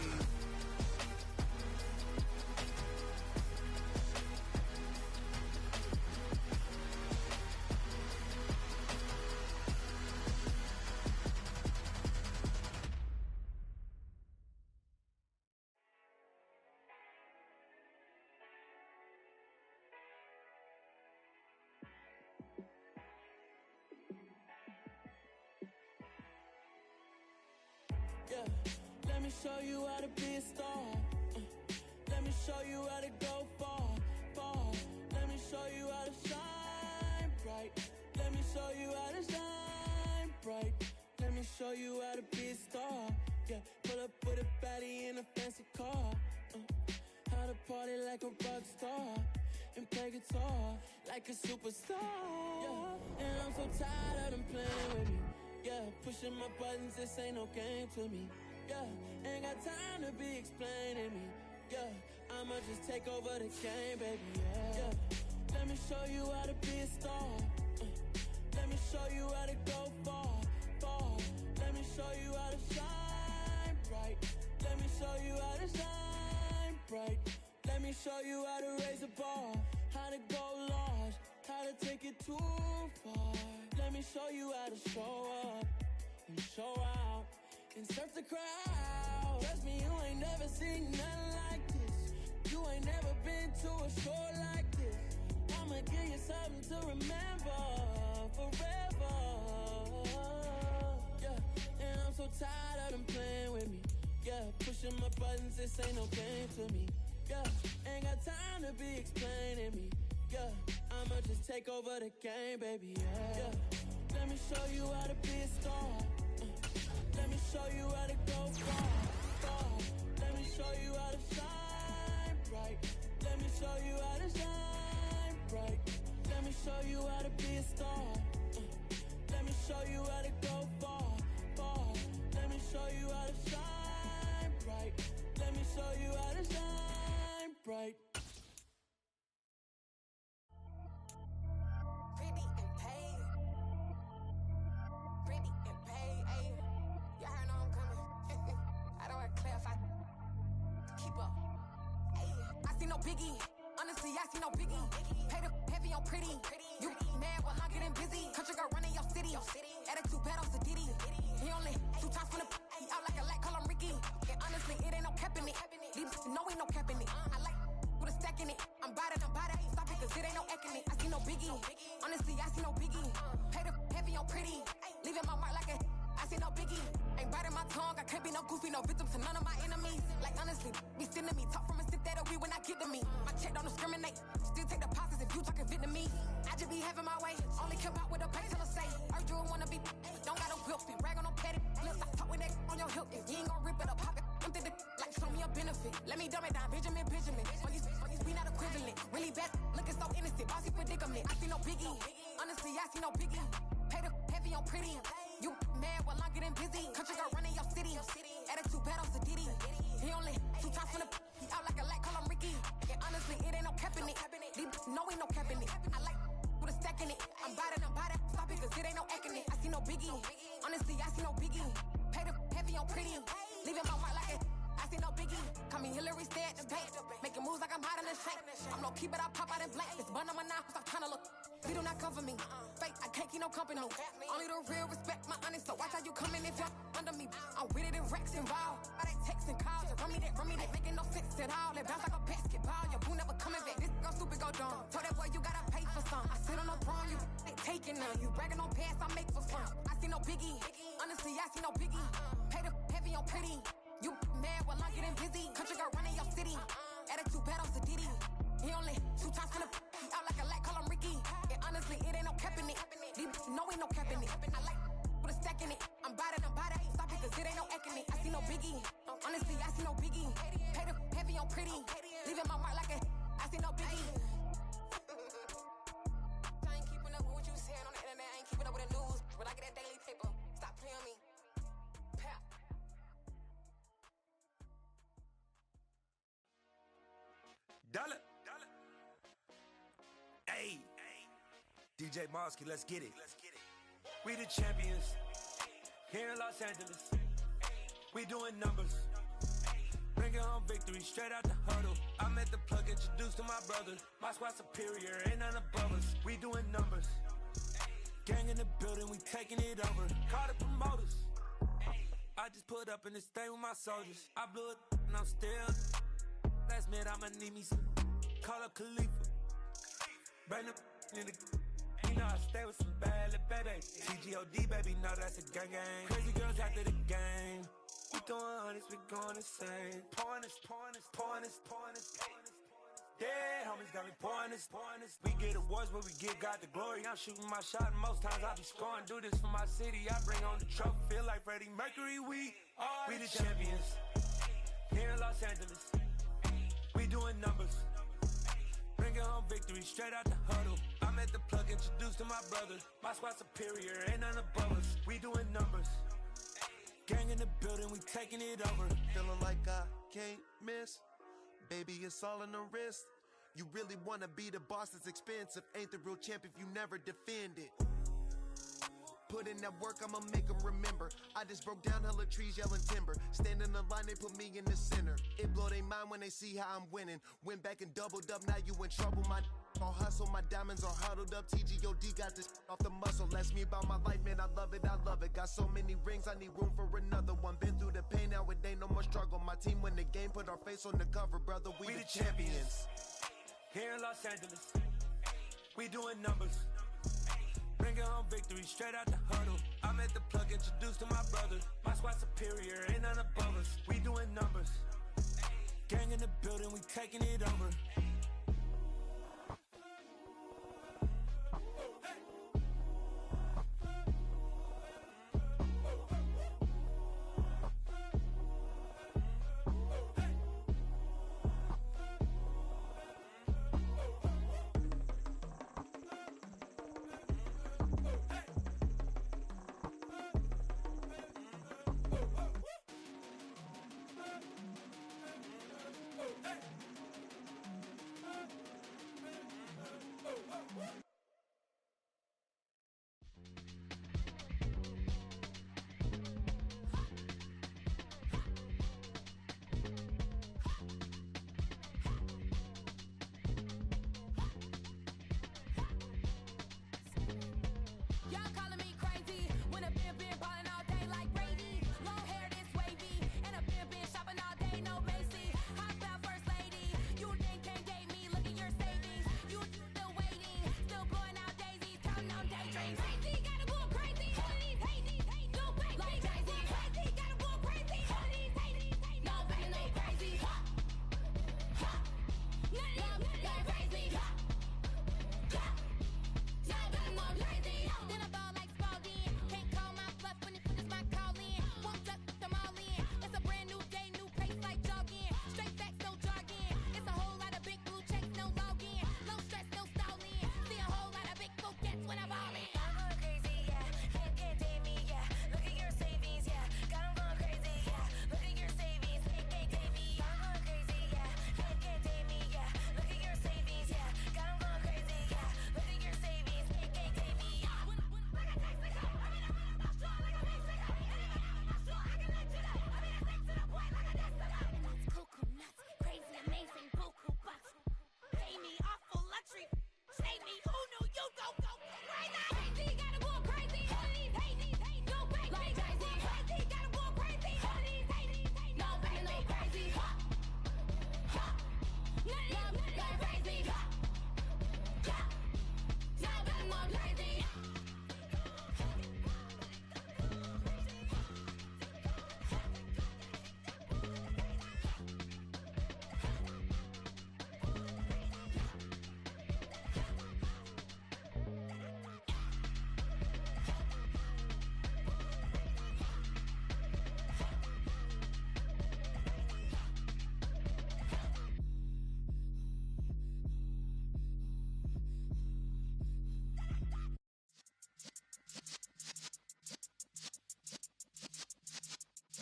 Yeah, let me show you how to be a star. Let me show you how to go far, far. Let me show you how to shine bright. Let me show you how to shine bright. Let me show you how to be a star. Yeah, pull up with a baddie in a fancy car. How to party like a rock star and play guitar like a superstar. Yeah, and I'm so tired of them playing with me. Yeah, pushing my buttons, this ain't no game to me. Yeah, ain't got time to be explaining me. Yeah, I'ma just take over the game, baby. Yeah, let me show you how to be a star. Let me show you how to go far, far. Let me show you how to shine bright. Let me show you how to shine bright. Let me show you how to raise a bar, how to go large, how to take it too far. Let me show you how to show up and show out and surf the crowd. Trust me, you ain't never seen nothing like this. You ain't never been to a show like this. I'ma give you something to remember forever. Yeah, and I'm so tired of them playing with me. Yeah, pushing my buttons, this ain't no game to me. Yeah, ain't got time to be explaining me. Yeah, I'ma just take over the game, baby. Yeah, let me show you how to be a star. Let me show you how to go far, far. Let me show you how to shine bright. Let me show you how to shine bright. Let me show you how to be a star. Let me show you how to go far, far. Let me show you how to shine bright. Let me show you how to shine bright. Pretty and paid. Pretty and paid, ayy. Y'all heard know I'm coming. I don't want to clarify. Keep up. Ayy. I see no biggie. Honestly, I see no biggie. Pay the heavy on pretty. You mad while I'm getting busy. Country girl running your city. Attitude bad on Diddy. He only 2 times from the he out like a light, call him Ricky. And honestly, it ain't no cap in it. These no ain't no cap in it. I like with a stack in it. I'm bout it. Stop it, cause it ain't no acting it. I see no biggie. Honestly, I see no biggie. Pay the heavy on pretty. Leaving my mark like a I see no biggie. Ain't biting my tongue. I can't be no goofy, no victim to none of my enemies. Like honestly, be sending me talk from a sip that'll be when I get to me. My check don't discriminate. Still take deposits if you talking Vietnamese. I just be having my way. Only care about what the pay teller say. Urge you wanna be. Don't got no whip and rag on no petty. Lips I talk with that on your hip. If you ain't gon' rip it up, pop it. Empty the like show me a benefit. Let me dumb it down, Benjamin. We not equivalent. Really bad, looking so innocent. Bossy predicament. I see no biggie. Honestly, I see no biggie. Pay the heavy on pretty. You mad while I'm getting busy. Country girl running your city. Attitude bad on Diddy. He only 2 times from the he out like a light, call him Ricky. And honestly, it ain't no cap in it. These no ain't no cap in it. I like with a stack in it. I'm bout it. Stop it, cause it ain't no acting it. I see no biggie. Honestly, I see no biggie. Pay the heavy on pretty. Leaving my mark like a I see no biggie. Call me Hillary, stay at the bank. Making moves like I'm hot in the shank. I'm low key, but I pop out in blank. It's bun on my knife, stop trying to look. They do not come for me. Fake, I can't keep no company. Only the real respect my honest. So watch how you coming if you're under me. I'm with it in racks involved. I they texting calls. Run me that. Making no sense at all. They bounce like a basketball. Your boo never coming back. This go stupid, go dumb. Told that boy you gotta pay for some. I sit on no throne, you ain't taking none. You bragging on pants, I make for fun. I see no biggie. Honestly, I see no biggie. Pay the heavy on pretty. You mad while I'm getting busy. Country girl running your city. Attitude bad on Diddy. He only 2 times from the he out like a light, call him Ricky. And honestly, it ain't no cap in it. These no ain't no cap in it. I like with a stack in it. I'm bout it. Stop it, cause it ain't no acting it. I see no biggie. Honestly, I see no biggie. Pay the heavy on pretty. Leaving my mark like a I see no biggie. I ain't keeping up with what you saying on the internet. I ain't keeping up with the news. But I get that daily paper. Stop playing me. Pap. Dollar. Hey. DJ Mosky, let's get it. We the champions. Here in Los Angeles. We doing numbers. Bringing home victory straight out the huddle. I met the plug, introduced to my brother. My squad superior, ain't none above us. We doing numbers. Gang in the building, we taking it over. Call the promoters. I just put up in this thing with my soldiers. I blew it and I'm still. Last minute I'ma need me some. Call up Khalifa. Bring the in the. He You know I stay with some bad little baby. TGOD, baby, know that's a gang gang. Crazy girls after the game. We throwing hundreds, we going insane. Pouring this. Yeah, homies got me pouring this. We get awards, but we give God the glory. I'm shooting my shot, and most times I be scoring. Do this for my city, I bring on the trophy. Feel like Freddie Mercury, we the champions. Here in Los Angeles, we doing numbers. Bringing home victory straight out the huddle. I'm at the plug, introduced to my brother. My squad superior, ain't none above us. We doing numbers. Gang in the building, we taking it over. Feeling like I can't miss. Baby, it's all in the wrist. You really wanna be the boss, it's expensive. Ain't the real champ if you never defend it. Put in that work, I'ma make them remember. I just broke down hella trees, yelling timber. Stand in the line, they put me in the center. It blow their mind when they see how I'm winning. Went back and doubled up, now you in trouble. My all hustle, my diamonds are huddled up. TGOD got this off the muscle. Ask me about my life, man, I love it. Got so many rings, I need room for another one. Been through the pain, now it ain't no more struggle. My team win the game, put our face on the cover, brother. We the champions. Here in Los Angeles, we doing numbers. Bringing home victory straight out the huddle. I'm at the plug, introduced to my brother. My squad superior, ain't none above us. We doing numbers. Gang in the building, we taking it over.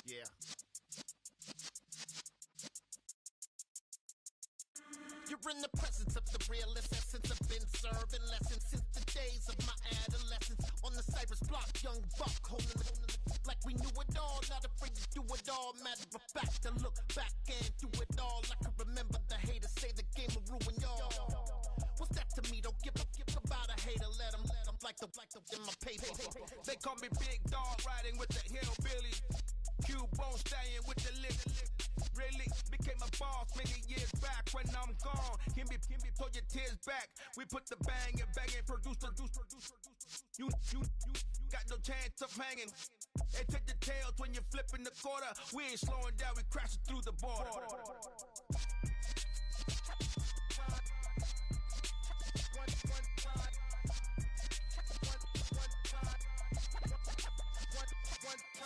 Yeah. You're in the presence of the realest essence. I've been serving lessons since the days of my adolescence. On the Cypress block, young buck holding it like we knew it all. Not afraid to do it all. Matter of fact, to look back and do it all. I can remember the haters say the game will ruin y'all. What's that to me? Don't give a about a hater. Let them like the in my paper. They call me Big Dog, riding with the hillbilly. Cubone staying with the lick. Really became a boss many years back when I'm gone. Can be throw your tears back. We put the bang and bang and produce. You got no chance of hanging. And take the tails when you're flipping the quarter. We ain't slowing down, we crashing through the border.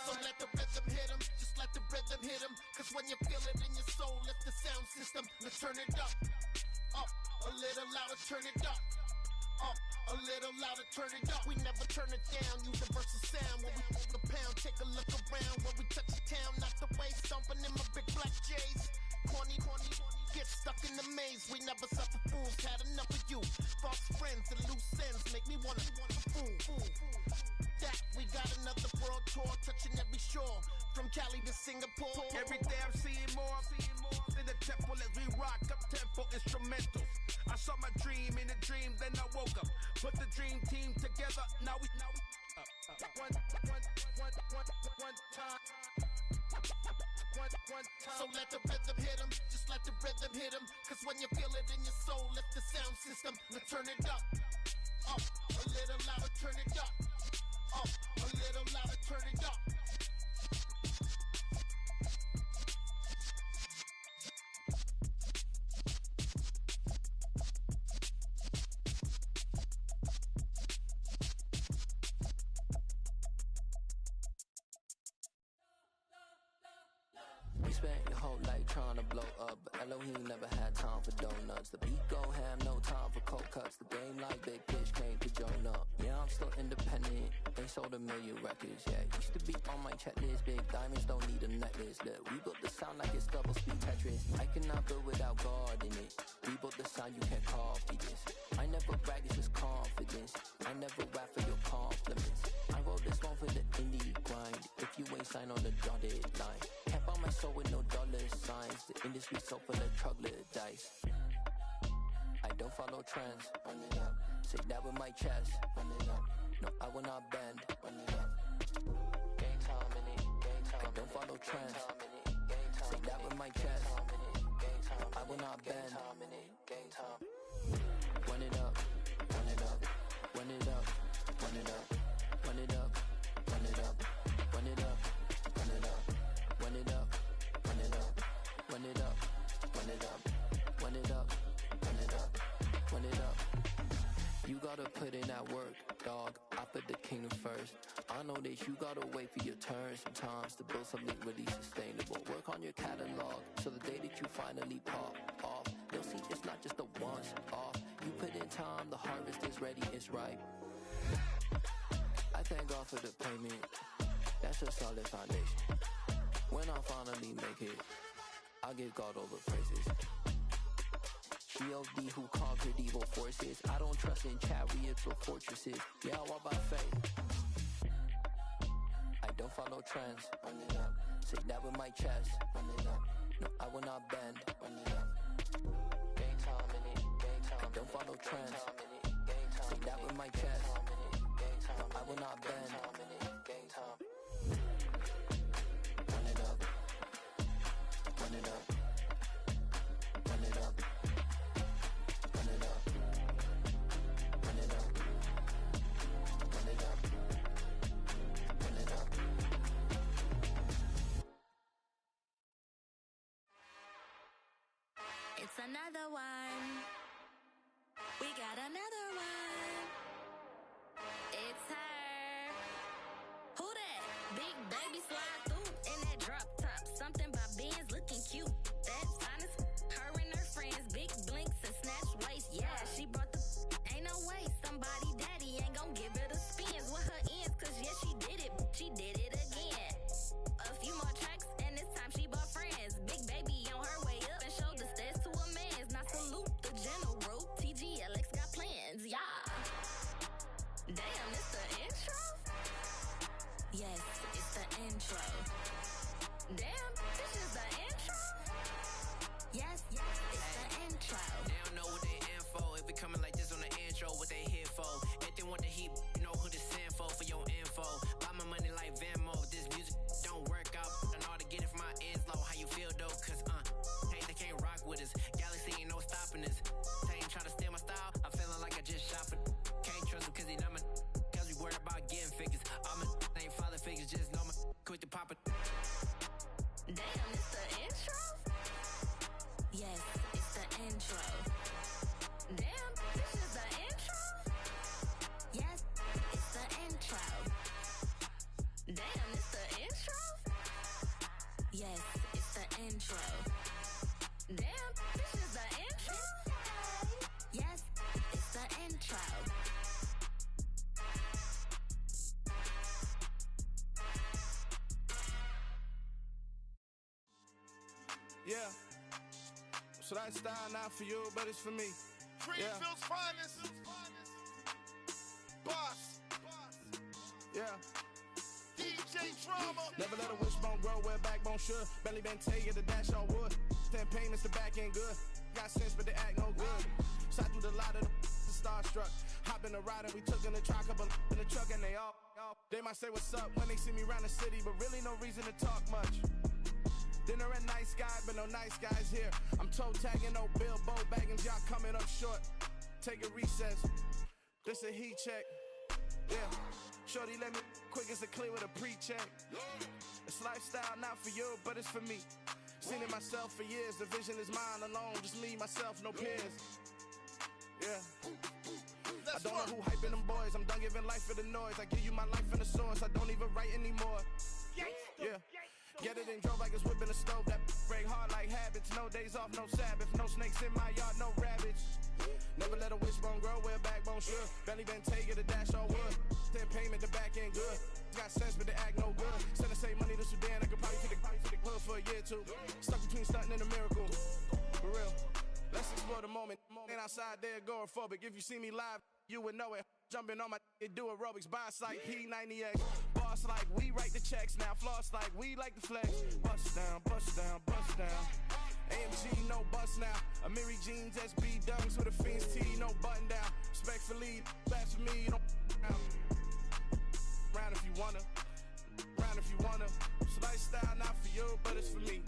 So let the rhythm hit him, just let the rhythm hit him. Cause when you feel it in your soul, lift the sound system. Let's turn it up, a little louder, turn it up, a little louder, turn it up. We never turn it down, universal sound. When we move the pound, take a look around. When we touch the town, knock the way, stomping in my big black J's. Corny, get stuck in the maze. We never suffer fools, had enough of you. False friends and loose ends make me wanna fool. That we got another world tour, touching every shore, from Cali to Singapore. Every day I'm seeing more in the temple as we rock up tempo instrumentals. I saw my dream in a dream, then I woke up. Put the dream team together. Now we one time. So let the rhythm hit him, just let the rhythm hit him. Cause when you feel it in your soul, lift the sound system. Let's turn it up, a little louder, turn it up, a little louder, turn it up. We spent your whole life trying to blow up, but Elohim never had time for donuts. The beat go ham, no time for cold cuts. The game like Big Pitch came to Jonah. Yeah, I'm still independent, they sold 1 million records. Yeah, used to be on my checklist. Big diamonds don't need a necklace. Look, we built the sound like it's double speed Tetris. I cannot build without God in it. We built the sound, you can't copy this. I never brag, it's just confidence. I never rap for your compliments. I wrote this one for the indie grind. If you ain't signed on the dotted line, can't buy my soul with no dollar signs. The industry so full of troglodytes. I don't follow trends. Run it up. Say that with my chest. Run it up. No, I will not bend. Run it up. Game time in it. Game time. I don't follow trends. Say that with my chest. I will not bend. Game time. Run it up. Run it up. Run it up. Run it up. Run it up. Run it up. Run it up. Run it up. Run it up. Run it up. Run it up. Run it up. Run it up. Run it up. Run it up. You gotta put in that work, dog. I put the kingdom first. I know that you gotta wait for your turn sometimes to build something really sustainable. Work on your catalog so the day that you finally pop off, they'll see it's not just a once off. You put in time, the harvest is ready, it's ripe. I thank God for the payment. That's a solid foundation. When I finally make it, I'll give God all the praises. G.O.D. who conquered evil forces. I don't trust in chariots or fortresses. Yeah, I walk by faith. I don't follow trends. Run it up. Say that with my chest. Run it up. No, I will not bend. Run it up. Game time in it. Game time. I don't follow trends. Say that with my chest. No, I will not bend. Game time. Run it up. Run it up. Run it up. Run it up. Run it up. Run it up. Run it up. It's another one. We got another one. It's her. Who that? Big baby slide through in that drop top. Something by Benz looking cute. That's honest. Her and her friends, big blinks and snatch waist. Yeah, she brought the. Ain't no way somebody daddy ain't gon' give it a spins with her ends. Cause yeah, she did it. She did it again. A few more tracks and this time she bought friends. Big baby on her way up and showed the stairs to a man's. Now salute the general. TGLX got plans. Yeah. Damn, it's the intro? Yes, it's the intro. Damn, this is the intro? Yes, it's the intro. Yeah. So that style not for you, but it's for me. Greenfield's finest. Boss. Yeah. DJ Drama. Never let a wishbone grow where a backbone should. Belly been take it, the dash all wood. 10 payments, the back end good. Got sense, but they act no good. Shot through the lot of the starstruck. Hop in the ride and we took in the truck, couple in the truck, and they all. They might say what's up when they see me around the city, but really no reason to talk much. Dinner at nice guy, but no nice guys here. I'm toe tagging, no Bilbo bagging, y'all coming up short. Take a recess. This a heat check. Yeah. Shorty let me quick as a clear with a pre-check. It's lifestyle not for you, but it's for me. Seen it myself for years. The vision is mine alone. Just me, myself, no peers. Yeah. I don't know who hyping them boys. I'm done giving life for the noise. I give you my life in the source. I don't even write anymore. Yeah. Get it and drove like it's whipping a stove. That break hard like habits. No days off, no Sabbath. No snakes in my yard, no rabbits. Never let a wishbone grow where a backbone should. Belly been take it, a dash all wood. 10 payment, the back end good. Got sense, but they act no good. Send the same money to Sudan. I could probably take the club for a year or two. Stuck between stunting and a miracle. For real. Let's explore the moment. Ain't outside there agoraphobic. If you see me live, you would know it. Jumping on my do aerobics. Boss like P90X. Boss like we write the checks now. Floss like we like the flex. Bust down, bust down, bust down. AMG, no bust now. Amiri jeans, SB dunks with a Fiends tee, no button down. Respectfully, that's for me, you don't round if you wanna. Round if you wanna. So lifestyle not for you, but it's for me.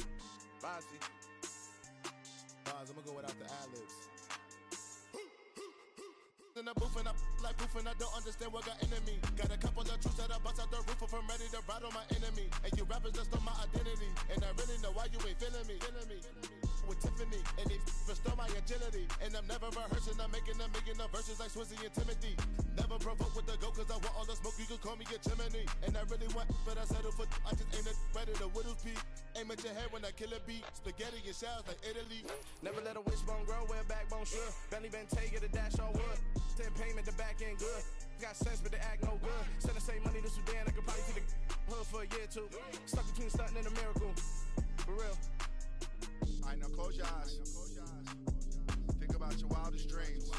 Bossy. Bars, I'ma go without the ad-libs. In the booth and I like proof and I don't understand what got into me. Got a couple of truths that I bust out the roof if I'm ready to ride on my enemy. And you rappers just on my identity. And I really know why you ain't feeling me. With Tiffany, and they restore my agility. And I'm never rehearsing, I'm making the verses like Swizzy and Timothy. Never provoke with the go, cause I want all the smoke, you can call me a chimney. And I really want, but I settle for, I just aim it better the Whittles peak. Aim at your head when I kill a beat. Spaghetti and shells like Italy. Never let a wishbone grow where a backbone should. Belly been take it, a dash all wood. 10 payment, the back end good. Got sense, but they act no good. Send the same money to Sudan, I could probably take the hood for a year or two. Stuck between stunting and a miracle. For real. Alright, now close your eyes. Think about your wildest dreams.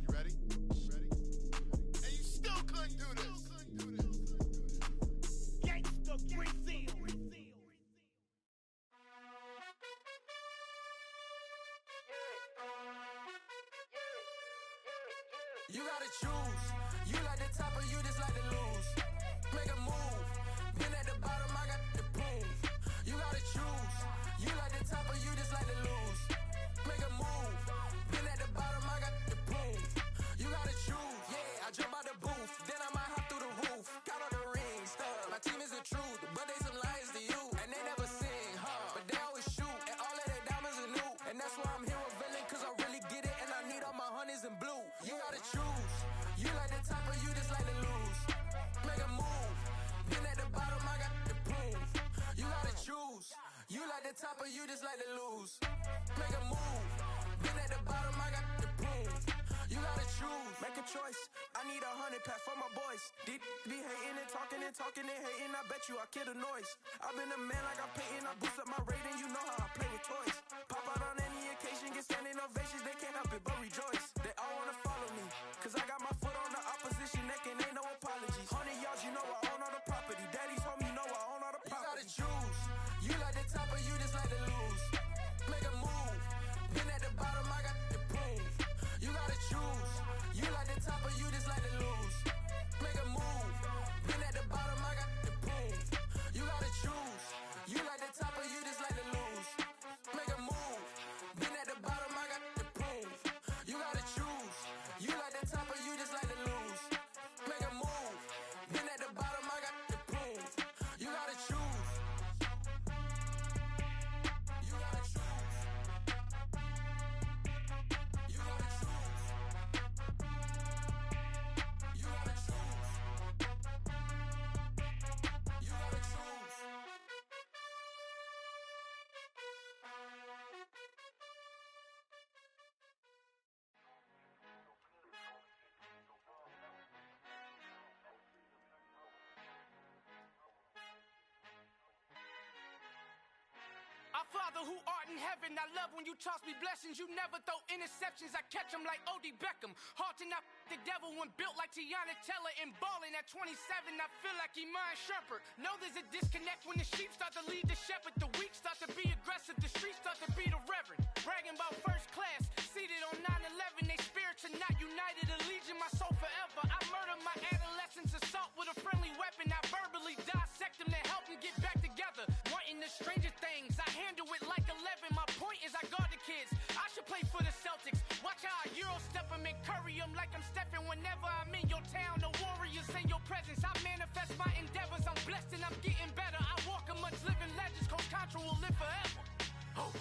You ready? And you still couldn't do this. Gangsta Brazil. You gotta choose. You like the top or you just like to lose. Make a move. Been at the bottom, I got the proof. You gotta choose. You like the top or you just like to lose. Make a move. Been at the bottom, I got the proof. You gotta choose. Yeah, I jump out the booth. Then I might hop through the roof. Got all the rings. My team is the truth, but they some liars to you. And they never sing, but they always shoot. And all of their diamonds are new. And that's why I'm here with villain, cause I really get it. And I need all my honeys in blue. You gotta choose. You like the top or you just like to lose. Make a move. Been at the bottom, I got the proof. You gotta choose. You like the top or you just like to lose. Make a move. Been at the bottom, I got the proof. You gotta choose. Make a choice. I need 100 pack for my boys. Be hating and talking and talking and hating. I bet you I kill the noise. I've been a man like I'm Peyton. I boost up my rating. You know how I play with toys. Pop out on any occasion, get standing ovations. They can't help it but rejoice. They all wanna follow me, cause I got my foot on the opposition neck and ain't no apologies. 100 yards, you know I own all the property. Daddy's home, you know I own all the property. You gotta choose. You like the top or you just like to lose. Make a move. Been at the bottom, I got the proof. You gotta choose. You like the top or you just like to lose. Make a move. Been at the bottom, I got the proof. You gotta choose. You like the top or you just like to lose. Make a move. Been at the bottom, I Father who art in heaven, I love when you toss me blessings. You never throw interceptions, I catch them like O.D. Beckham. Hard to not the devil when built like Tiana Teller and balling at 27. I feel like Iman Shumpert. Know there's a disconnect when the sheep start to lead the shepherd. The weak start to be aggressive, the streets start to be the reverend. Bragging about first class, seated on 9/11. They spirits are not united, a legion, my soul forever. I murder my adolescence, assault with a friendly weapon. I verbally dissect them to help them get back together. Wanting the stranger things, I handle it like 11. My point is I guard the kids. I should play for the Celtics. Watch how I Euro step them and curry them like I'm stepping. Whenever I'm in your town, the warriors in your presence. I manifest my endeavors. I'm blessed and I'm getting better. I walk amongst living legends. Coach Contra will live forever. Oh.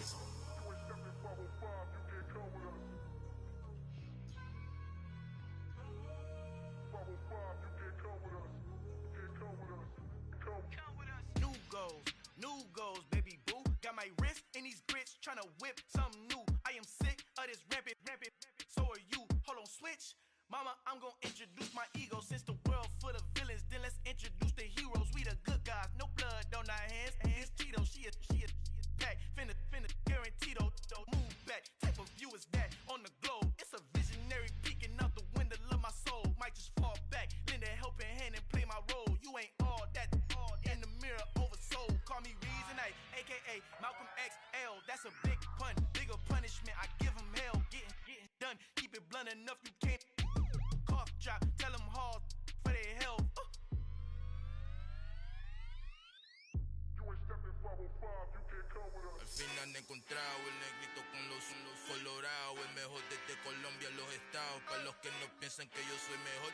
New goals, baby boo. Got my wrist in these grits, tryna whip something new. I am sick of this rampant. So are you. Hold on, switch. Mama, I'm gonna introduce my ego. Since the world full of villains, then let's introduce the heroes. We the good guys, no blood on our hands. It's Tito, she a pack. Finna, guaranteed, don't move back. Type of view is that on the globe? It's a visionary peeking out the window of my soul. Might just fall back, lend a helping hand and play my role. You ain't all that in the mirror oversold. Call me Reason A, aka Malcolm XL. That's a big pun, bigger punishment. I give him hell, getting done. Keep it blunt enough, you can't cough drop. Tell them hard for their health. Al fin han encontrado el negrito con los colorados, el mejor desde Colombia, los estados. Para los que no piensan que yo soy mejor,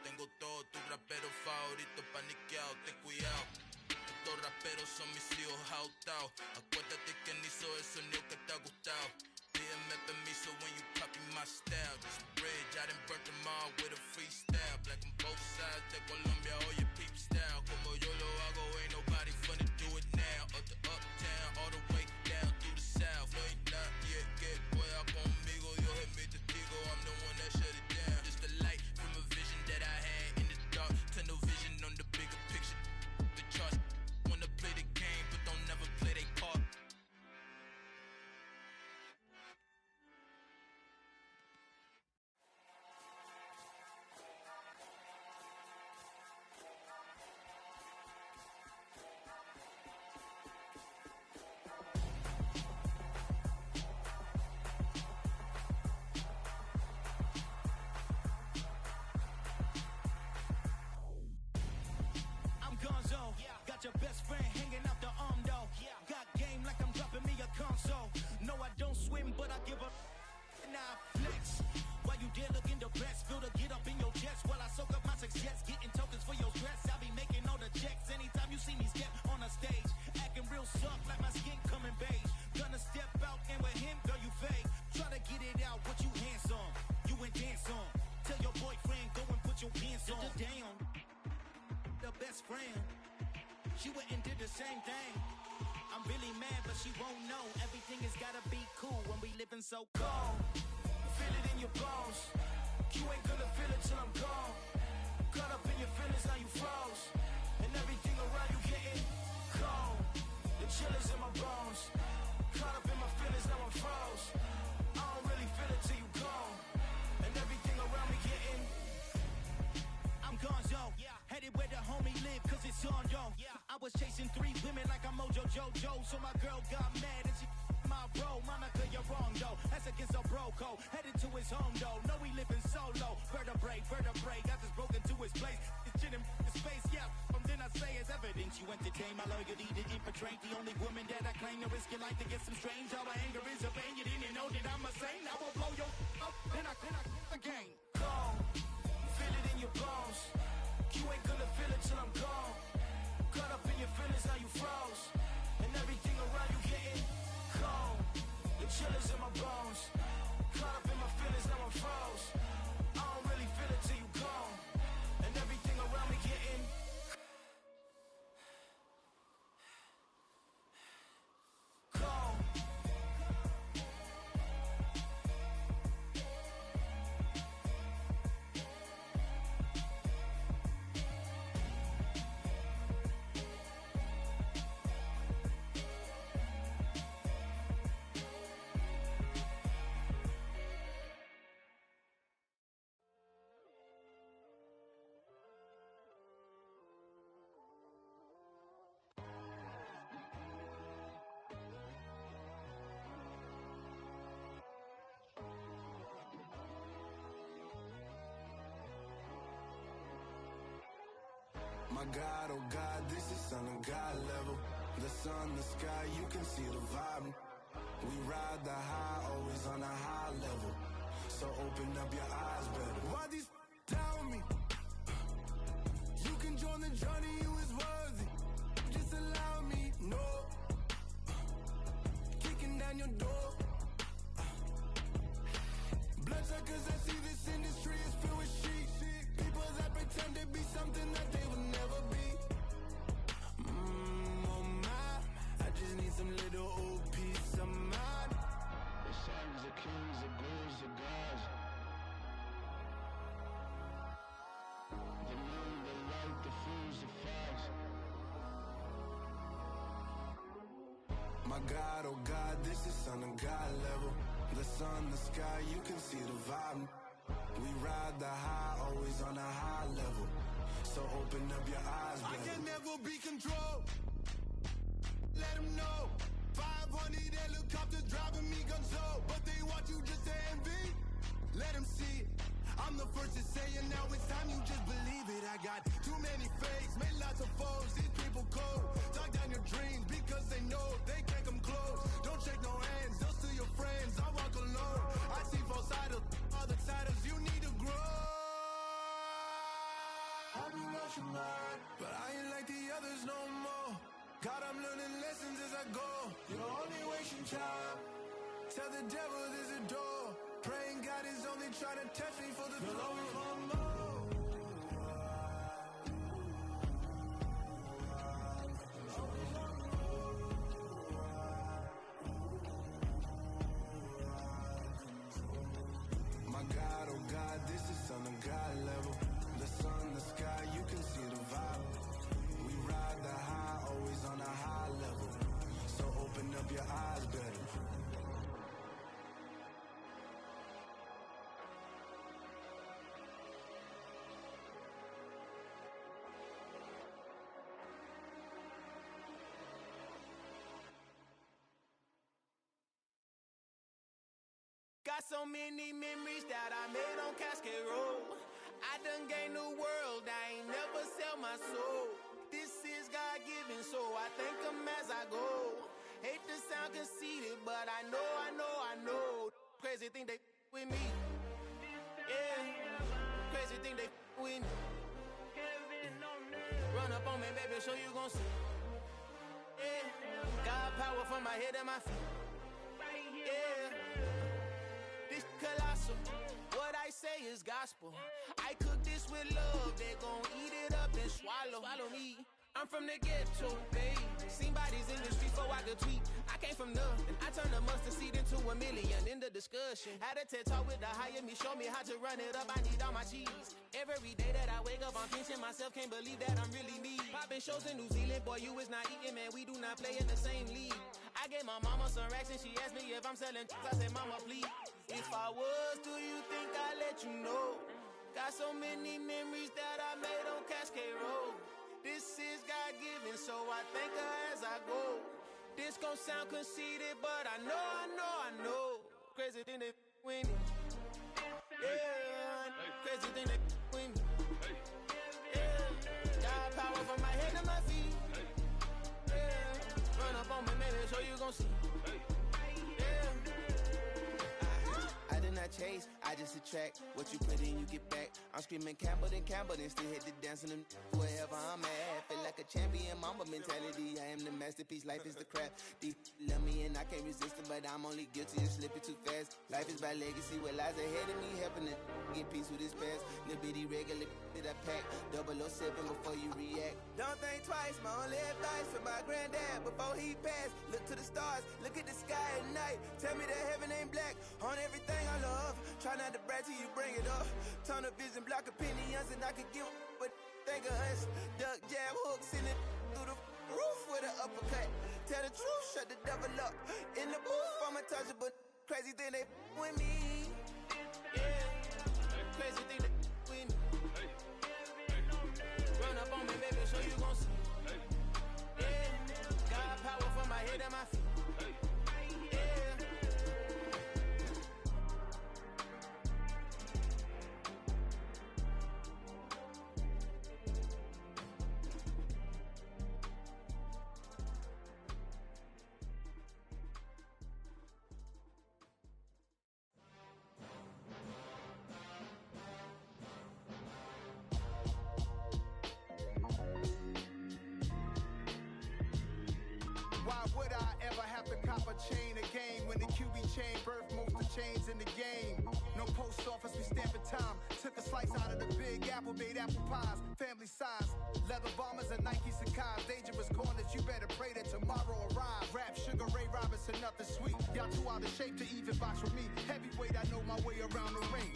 tengo todos tus raperos favoritos paniqueados, ten cuidado. Estos raperos son mis hijos jautados. Acuérdate que ni hizo el sonido que te ha gustado. Pídeme permiso when you copy my style. This bridge, I done burnt them all with a freestyle. Black on both sides de Colombia, oye peep style. Como yo lo hago, ain't nobody finna do it now. Up the uptown, all the way down through the south. No hay nadie que pueda conmigo, Dios es mi testigo. I'm the one that shut it down. Just the light from a vision that I had in the dark. Tunnel vision on the bigger picture. The charts wanna play the game, but don't never play their part. Got your best friend hanging out the arm though. Got game like I'm dropping me a console. No, I don't swim, but I give a now flex. While you there looking depressed, feel to get up in your chest while I soak up my success, getting tokens for your stress. I be making all the checks anytime you see me step on a stage, acting real soft like my skin coming beige. Gonna step out and with him, girl, you fake. Try to get it out, what you handsome, you ain't dance on. Tell your boyfriend go and put your pants on. Down, the best friend. She went and did the same thing. I'm really mad, but she won't know. Everything has gotta be cool when we living so cold. Feel it in your bones. You ain't gonna feel it till I'm gone. Caught up in your feelings, now you froze. And everything around you getting cold. The chill is in my bones. Caught up in my feelings, now I'm froze. I don't really feel it till you gone. And everything around me getting I'm gone, yo. Headed where the homie live, cause it's on, yo. I was chasing 3 women like I'm Mojo Jojo. So my girl got mad and she my bro. Monica, you're wrong, though. That's against a bro code. Headed to his home, though. No, we living solo. Vertebrae. Got this broken to his place. It's chin in his face, yeah. From then I say it's evidence. You entertain my loyalty to infiltrate. The only woman that I claim to risk your life to get some strange. All my anger is a pain. You didn't know that I'm a saint. I will blow your up. Then I again. Gone. Feel it in your bones. You ain't gonna feel it till I'm gone. Caught up in your feelings, now you froze. And everything around you getting cold. The chill is in my bones. Caught up in my feelings, now I'm froze. I don't really feel it till you gone. And everything around me getting cold. My God, oh God, this is on a God level. The sun, the sky, you can see the vibe. We ride the high, always on a high level. So open up your eyes, baby. Why these down with me? You can join the journey, you is worthy. Just allow me, no. Kicking down your door. Bloodsuckers, I see this industry is filled with shit. People that pretend to be something that they will never be. Oh my, I just need some little old peace of mind. The sons, the kings, the gurus, the gods. The moon, the light, the fools, the facts. My God, oh God, this is on a God level. The sun, the sky, you can see the vibe. We ride the high, always on a high level. So open up your eyes, baby. I can never be controlled. Let them know. 500 helicopters driving me gonzo. But they want you just to envy. Let them see it. I'm the first to say it, now it's time you just believe it. I got too many fakes, made lots of foes. These people cold. Talk down your dreams because they know they can't come close. Don't shake no hands, those to your friends. I walk alone. I see false idols, other titles. You need to grow. I've been rushing hard, but I ain't like the others no more. God, I'm learning lessons as I go. You're only wasting time. Tell the devil there's a door. Praying God is only trying to test me for the glory for more. My God, oh God, this is on a God level. The sun, the sky, you can see the vibe. We ride the high, always on a high level. So open up your eyes, baby. Got so many memories that I made on Cascade Road. I done gained the world, I ain't never sell my soul. This is God-given, so I thank him as I go. Hate to sound conceited, but I know. Crazy thing they with me. Yeah, crazy thing they with me. Run up on me, baby, show you gon' see. Yeah, God power from my head and my feet. Yeah. This colossal, what I say is gospel. I cook this with love, they gon' eat it up and swallow me. I'm from the ghetto, babe. Seen bodies in the streets before I could tweet. I came from nothing, I turned a mustard seed into a million. In the discussion, had a TED talk with the higher me, show me how to run it up. I need all my cheese. Every day that I wake up, I'm pinching myself, can't believe that I'm really me. Popping shows in New Zealand, boy, you is not eating, man. We do not play in the same league. I gave my mama some racks and she asked me if I'm selling. I said, mama, please. If I was, do you think I'd let you know? Got so many memories that I made on Cascade Road. This is God-given, so I thank her as I go. This gon' sound conceited, but I know. Crazy thing they with me. Yeah, crazy thing they with me. Yeah, God power from my head to my feet. Yeah, run up on me, maybe so you gon' see. I did not chase, I just attract. What you put in, you get back. I'm screaming Campbell, then still hit the dancing and wherever I'm at. Feel like a champion, mamba mentality. I am the masterpiece, life is the craft. Deep love me and I can't resist it, but I'm only guilty of slipping too fast. Life is by legacy, what lies ahead of me, helping to get peace with this past. Little bitty regular that I pack, 007 before you react. Don't think twice, my only advice for my granddad before he passed. Look to the stars, look at the sky at night. Tell me that heaven ain't black on everything I love. Try not to brag till you bring it up. Tunnel vision, block opinions, and I could give but think of us. Duck, jab, hooks in it through the roof with an uppercut. Tell the truth, shut the devil up. In the booth, I'm untouchable. Crazy thing they with me. Yeah, crazy thing they with me. Run up on me, baby, so you gon' see. Yeah, God power from my head and my feet. chain birth, most of chains in the game. No post office, we stamping time. Took a slice out of the big apple, made apple pies. Family size, leather bombers and Nike Sacai's. Dangerous corners, you better pray that tomorrow arrives. Rap, Sugar Ray Robinson, nothing sweet. Y'all too out of shape to even box with me. Heavyweight, I know my way around the ring.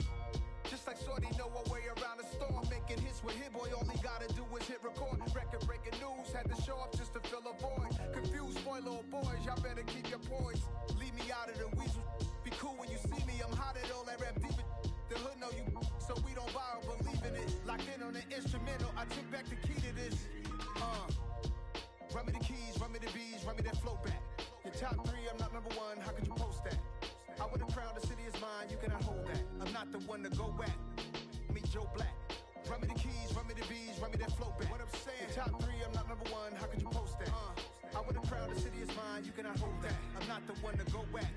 Just like Shorty know her way around the storm. Making hits with Hit Boy, all he gotta do is hit record. Record breaking news, had to show up just to fill a void. Confused, spoil little boys, y'all better keep your poise. Leave me out of the weasel. Be cool when you see me, I'm hot at all that rap deep. The hood know you, so we don't borrow, believe in it. Locked in on the instrumental, I took back the key to this. Run me the keys, run me the bees, run me that flow back. Your top 3, I'm not number 1, how could you post that? I would've crowned the city is mine, you cannot hold that. I'm not the one to go back. Meet Joe Black. Run me the keys, run me the bees, run me that flow back. What I'm saying, your top 3, I'm not number 1, how could you post that? I would've crowned the city is mine, you cannot hold that. I'm not the one to go back.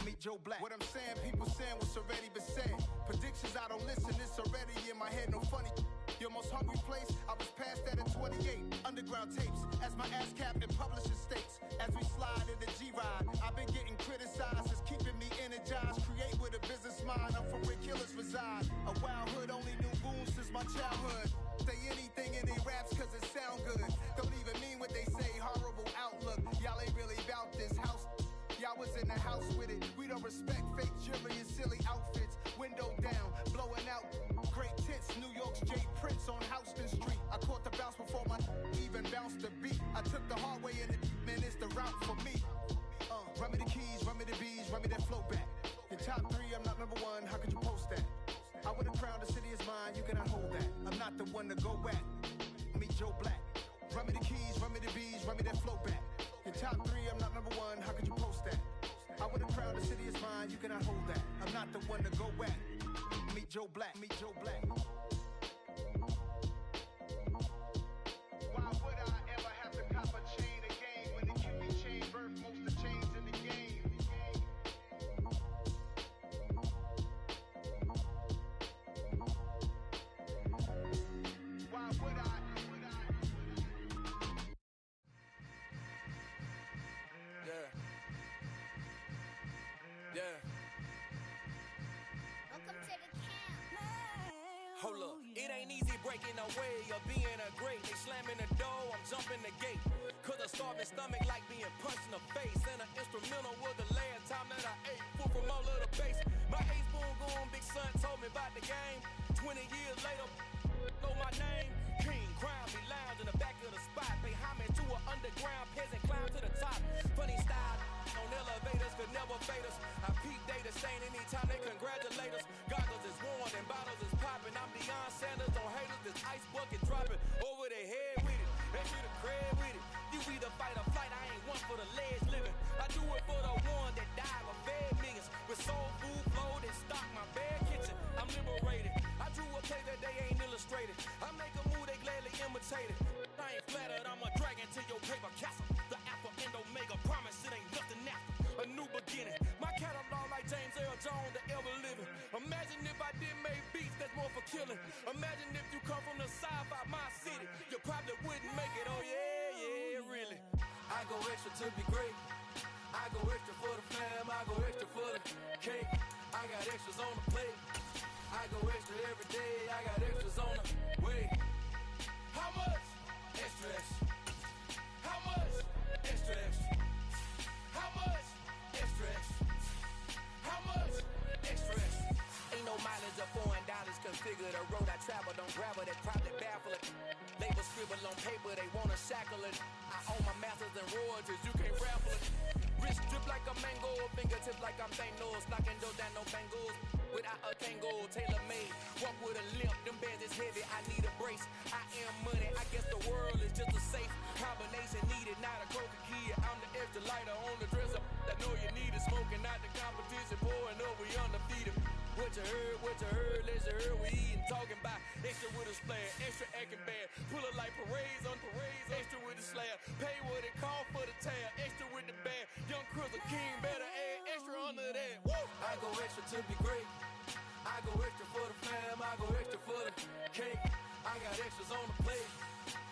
Meet Joe Black. What I'm saying, people saying what's already been said. Predictions, I don't listen, it's already in my head, no funny. Your most hungry place, I was past that at 28. Underground tapes, as my ass cap in publishing states. As we slide in the G-Ride, I've been getting criticized, it's keeping me energized. Create with a business mind, I'm from where killers reside. A wild hood, only knew goons since my childhood. Say anything in they raps cause it sound good. Don't even mean what they say, horrible outlook. Y'all ain't really about this house. Y'all was in the house with it. We don't respect fake jewelry and silly outfits. Window down, blowing out great tits. New York's J. Prince on Houston Street. I caught the bounce before my even bounced the beat. I took the hard way and it, man, it's the route for me. Run me the keys, run me the bees, run me that flow back. Your top 3, I'm not number 1, how could you post that? I would've crowned the city is mine, you cannot hold that. I'm not the one to go back. Meet Joe Black. Run me the keys, run me the bees, run me that flow back. Your top 3, I'm not number 1, how could you post that? I would've crowned the city is mine, you cannot hold that. I'm not the one to go back. Meet Joe Black, meet Joe Black. Why would I ever have to cop a chain again when the QB chain birth most of chains in the game? Why would I? Yeah. Welcome to the camp. Hold up, it ain't easy breaking away or being a great. They slamming the door, I'm jumping the gate. Cause a starving stomach like being punched in the face. And an instrumental was the last time that I ate. Food from all of the base. My ace boom goon, big son told me about the game. 20 years later, know my name. King, crown me lounge in the back of the spot. Pay homage to an underground peasant, climb to the top. Funny style on elevators could never fade us. I peep data stain anytime they congratulate us. Goggles is worn and bottles is popping. I'm Deion Sanders on haters, this ice bucket dropping over their head with it. They be the crib with it. You either fight or flight, I ain't one for the ledge living. I do it for the one that died or fed millions. With soul food, flowed and stock my bare kitchen. I'm liberated. I drew a play that they ain't illustrated. I make a move, they gladly imitate it. I ain't flattered, I'm a dragon to your paper castle. The Alpha and Omega, promise it ain't nothing after. A new beginning. My catalog like James Earl Jones, the ever living. Imagine if I did make beats that's more for killing. Imagine if you come from the south out my city. You probably wouldn't make it, oh yeah, really. I go extra to be great. I go extra for the fam, I go extra for the cake. I got extras on the plate. I go extra every day, I got extras on the way. How much? Extra, extra. How much? Extra, extra. How much? Extra, extra. How much? Extra, extra. Ain't no mileage of $4 configure the road I travel. Don't gravel, that probably baffle it. Label scribble on paper, they wanna shackle it. I own my masters and royalties, you can't raffle it. Wrist drip like a mango, fingertips like I'm Thanos. Knocking doors down, no bangles. Without a Kango, tailor-made. Walk with a limp, them bands is heavy, I need a brace. I am money, I guess the world is just a safe combination needed, not a coca key. I'm the extra lighter on the dresser. I know you need it, smoking out the competition, pouring up, we undefeated. What you heard, let's hear we eatin', talking about extra with a splash, extra acting bad. Pull it like parades on parades, extra with the slab. Pay what it call for the tab, extra with the band. Young Cruz, a king, better add extra under that. Woo! I go extra to be great. I go extra for the fam, I go extra for the cake. I got extras on the plate.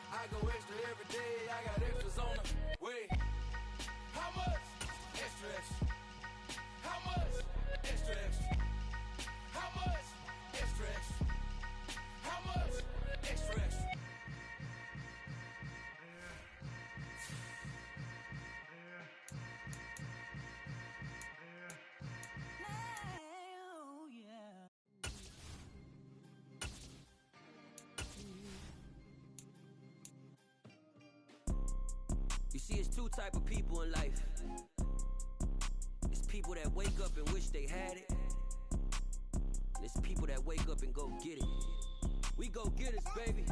I go extra every day, I got extras on the way. How much? Extra, extra. How two type of people in life. It's people that wake up and wish they had it. And it's people that wake up and go get it. We go get it, baby.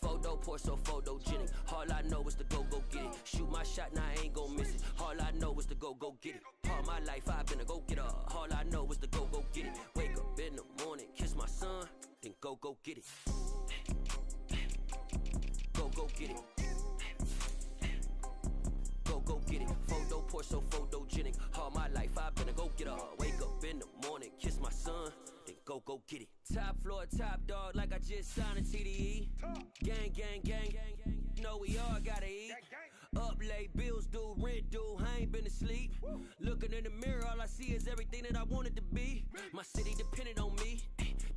Photo pour so photogenic. All I know is to go get it. Shoot my shot, now I ain't gon' miss it. All I know is to go get it. All my life I've been a go getter. All I know is to go get it. Wake up in the morning, kiss my son, then go get it. Go get it. Go get it. Photo pour so photogenic. All my life I've been a go getter. Wake up in the morning, kiss my son, then go get it. Top floor, top dog, like I just signed a TDE. Gang, you know we all gotta eat. Up late, bills due, rent due, I ain't been asleep. Looking in the mirror, all I see is everything that I wanted to be. My city depended on me,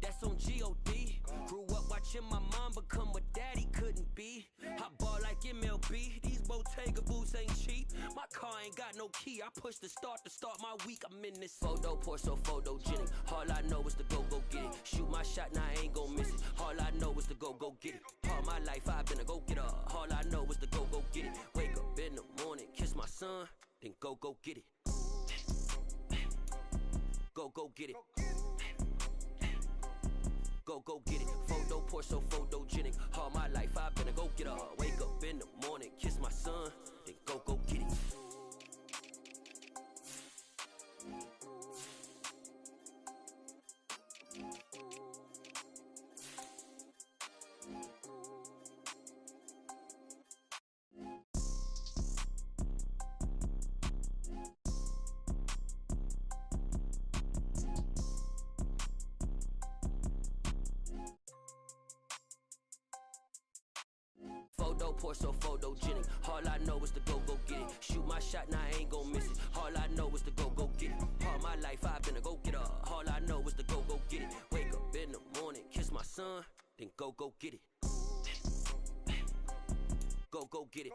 that's on G.O.D. Grew up watching my mom become what daddy couldn't be. I ball like MLB, these Bottega boots ain't cheap. My car ain't got no key, I push the start to start my week. I'm in this photo pour so photogenic. All I know is to go get it. Shoot my shot, now I ain't gon' miss it. All I know is to go get it. All my life I've been a go getter. All I know is to go get it. Wake up in the morning, kiss my son, then go get it. Go get it. Go get it. Photo pour so photogenic. All my life I've been a go getter. Wake up in the morning, kiss my son, then go get it. Photo pour so photogenic. All I know is to go get it. Shoot my shot, now I ain't gon' miss it. All I know is to go get it. All my life I've been a go getter. All I know is to go get it. Wake up in the morning, kiss my son, then go get it. Go get it.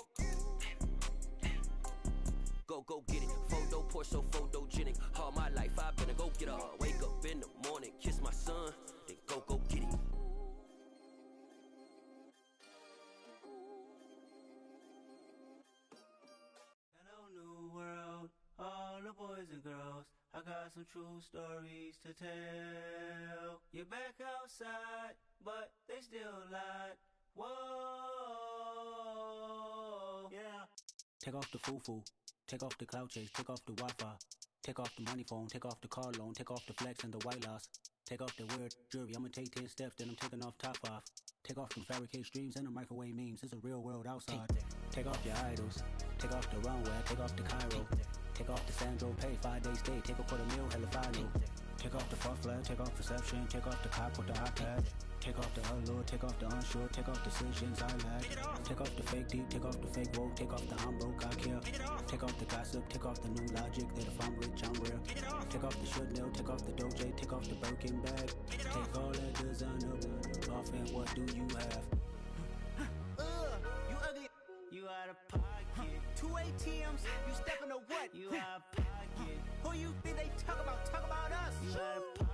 Go get it. Photo pour so photogenic. All my life I've been a go getter. Wake up in the morning, kiss my son, then go get it. All the boys and girls, I got some true stories to tell. You're back outside, but they still lied. Whoa, yeah. Take off the foo-foo, take off the cloud chase, take off the Wi-Fi, take off the money phone, take off the car loan, take off the flex and the white loss, take off the weird jewelry. I'ma take 10 steps, then I'm taking off top 5. Take off them fabricated streams and the microwave memes. It's a real world outside. Take off your idols, take off the runway, take off the Cairo. Take off the Sandro pay, 5 days stay, take a quarter meal, hella final. Take off the fuck flag, take off perception, take off the cop with the iPad. Take off the allure, take off the unsure, take off decisions I lack. Take off the fake deep, take off the fake woke, take off the I'm broke, I care. Take off the gossip, take off the new logic, that if I'm rich, I'm real. Take off the should know, take off the Doja, take off the Birkin bag. Take all that designer off and what do you have? You ugly, you out of pocket. 2 ATMs, you stepping to what? You out of pocket. Who you think they talk about us? You out of pocket.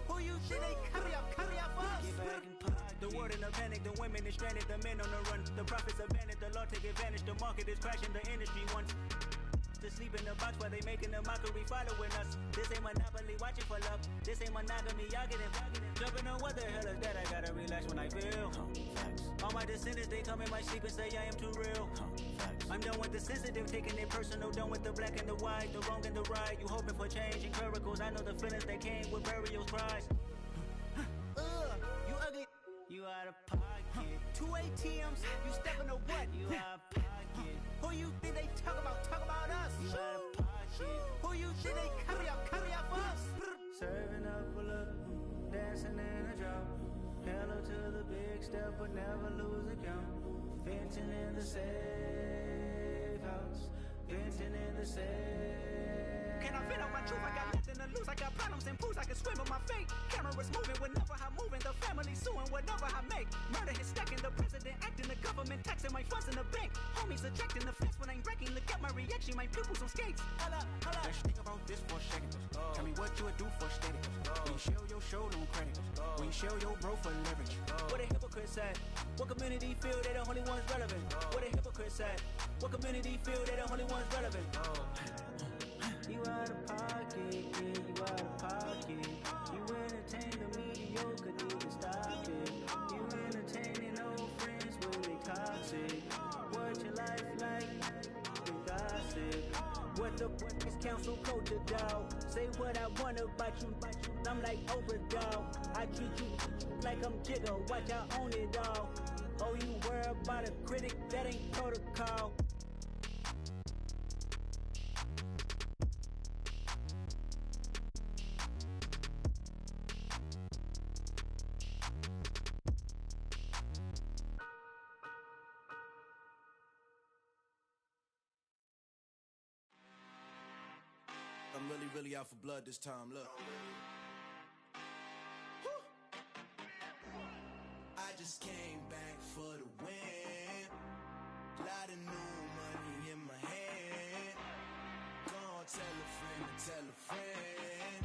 Who you think they carry up for us? Get back in pocket. The world in a panic, the women is stranded, the men on the run. The profits abandoned, the law take advantage, the market is crashing, the industry wants to sleep in the box while they making a mockery following us. This ain't monopoly, watching for love. This ain't monogamy, y'all getting jumping on what the hell is that? I gotta relax when I feel. All my descendants, they come in my sleep and say I am too real. I'm done with the sensitive, taking it personal. Done with the black and the white, the wrong and the right. You hoping for change and miracles. I know the feelings that came with burials, cries. You ugly, you out of pocket. 2 ATMs, you stepping to what? You out of pocket. Who you think they talk about us? You out of pocket. Who you think they carry up for us? Serving up a look, dancing in a drop. Hello to the big step, but never lose a count. Venting in the safe house. Venting in the safe. Can I vent out my truth? I got nothing to lose. I got problems and pools. I can swim with my fate. Cameras moving whenever I'm moving. The family suing whatever I make. Murder is stacking. The president acting. The government taxing my funds in the bank. Homies ejecting the fence when I'm breaking. Look at my reaction. My pupils on skates. Holla, holla. Let's think about this for a second. Tell me what you would do for a steady. When you show your show don't crack. When you show your bro for leverage. What a hypocrite at? What community feel they the only ones relevant? What a hypocrite at? What community feel they the only ones relevant? You out of pocket, yeah, you out of pocket. You entertain the mediocre, need to stop it. You entertaining old friends when they toxic. What your life like? The gossip. What the is council culture, dog? Say what I want about you. I'm like overdog. I treat you like I'm Jigga. Watch I own it all. Oh, you worry about a critic? That ain't protocol. I'm really out for blood this time, look. I just came back for the win. Lot of new money in my hand. Go on, tell a friend to tell a friend.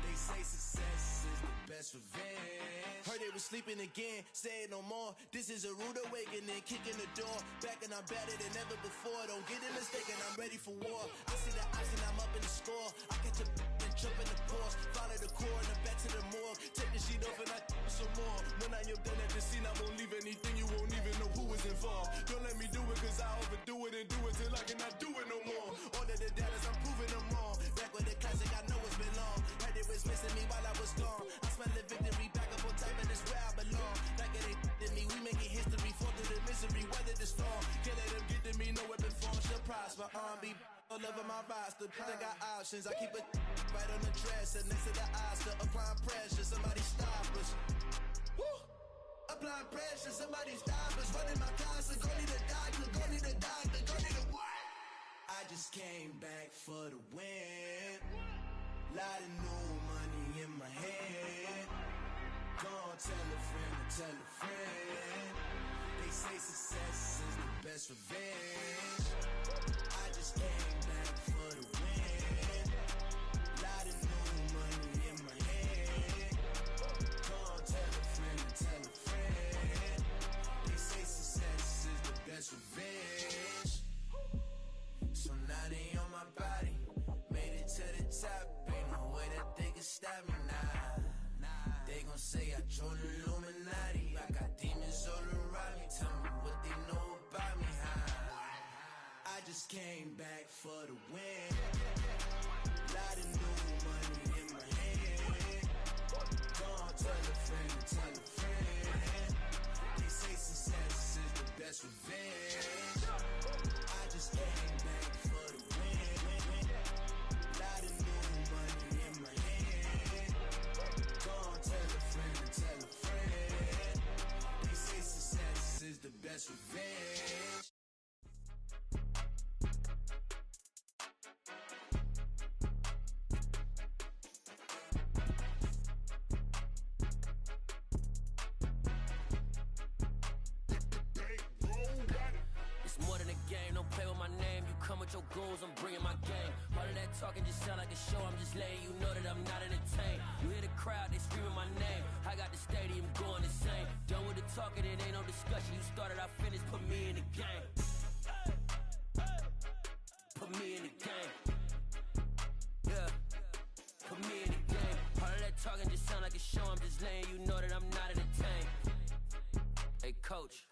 They say success is the best revenge. Heard they was sleeping again, say it no more. This is a rude awakening, kicking the door. Back and I'm better than ever before. Don't get it mistaken, I'm ready for war. I see the ops and I'm up in the score. I catch a and jump in the pause. Follow the core and back to the morgue. Take the sheet off and I some more. When I am done at the scene, I won't leave anything. You won't even know who is involved. Don't let me do it cause I overdo it and do it till I cannot do it no more. All of the dallas, I'm proving them wrong. Back with the classic, I know it's been long. Heard it was missing me while I was gone. I smell the victory, back up on time and it's where I belong. Like it ain't to me, we making history. Fall through the misery, weather the storm. Can't let them get to me, no weapon form shall prosper. R&B all over my roster, I got options. I keep it right on the dresser, next to the Oscar. Applying pressure, somebody stop us. Woo! Applying pressure, somebody stop us. Running my closet, go need a doctor, go need a doctor, go need a what? I just came back for the win. Lot of new money in my hand. Go on, tell a friend to tell a friend. They say success is the best revenge. I just came back for the win. Lot of new money in my hand. Go on, tell a friend to tell a friend. They say success is the best revenge. So now they on my body. Made it to the top. Ain't no way that they can stop me now. They gon' say I joined the Illuminati. I got demons all around me. Tell me what they know about me, huh? I just came back for the win. Lot of new money in my hand. Go on, tell a friend to tell a friend. They say success is the best revenge. I just came back for the win. Lot of new money in my hand. Go on, tell a friend to tell a friend. They say success is the best revenge. It's more than a game, don't play with my name. You come with your goons, I'm bringing my game. All of that talking just sound like a show, I'm just letting you know that I'm not entertained. You hear the crowd, they screaming my name. I got the stadium going insane. Done with the talking, it ain't no discussion. You started, I finished, put me in the game. Put me in the game. Yeah, put me in the game. All of that talking just sound like a show, I'm just letting you know that I'm not entertained. Hey coach,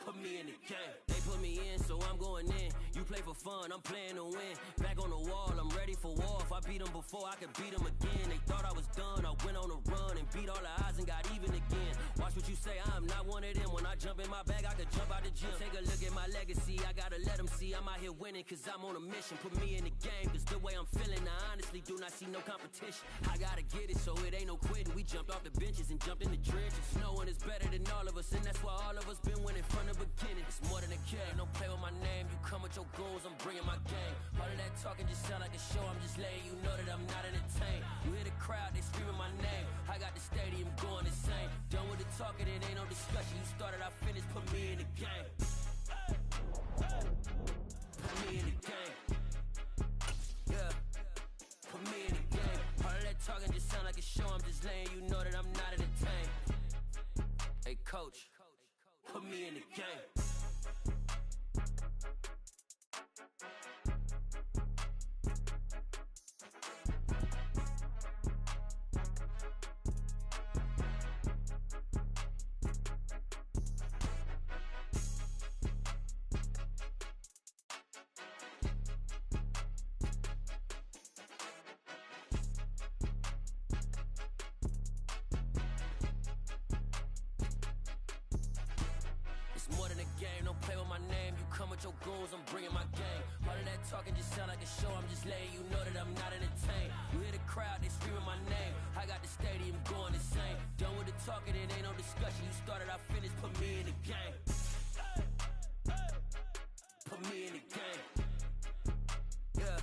put me in the game. They put me in, so I'm going in. You play for fun, I'm playing to win. Back on the wall, I'm ready for war. If I beat them before, I could beat them again. They thought I was done, I went on a run and beat all the odds and got even again. Watch what you say, I'm not one of them. When I jump in my bag, I could jump out the gym. Take a look at my legacy, I gotta let them see I'm out here winning, cause I'm on a mission. Put me in the game, cause the way I'm feeling, I honestly do not see no competition. I gotta get it, so it ain't no quitting. We jumped off the benches and jumped in the trenches. No one is better than all of us, and that's why all of us been winning from the beginning. It's more than a game, don't play with my name. You come with your goons, I'm bringing my game. All of that talking just sound like a show, I'm just letting you know that I'm not entertained. You hear the crowd, they screaming my name. I got the stadium going insane. Done with the talking, it ain't no discussion. You started, I finished, put me in the game. Put me in the game. Yeah, put me in the game. All of that talking just sound like a show, I'm just letting you know that I'm not entertained. Hey, coach, put me in the game. It's more than a game, don't play with my name. You come with your goons, I'm bringing my gang. All of that talking just sound like a show, I'm just letting you know that I'm not entertained. You hear the crowd, they screaming my name. I got the stadium going insane. Done with the talking, it ain't no discussion. You started, I finished, put me in the game. Put me in the game. Yeah,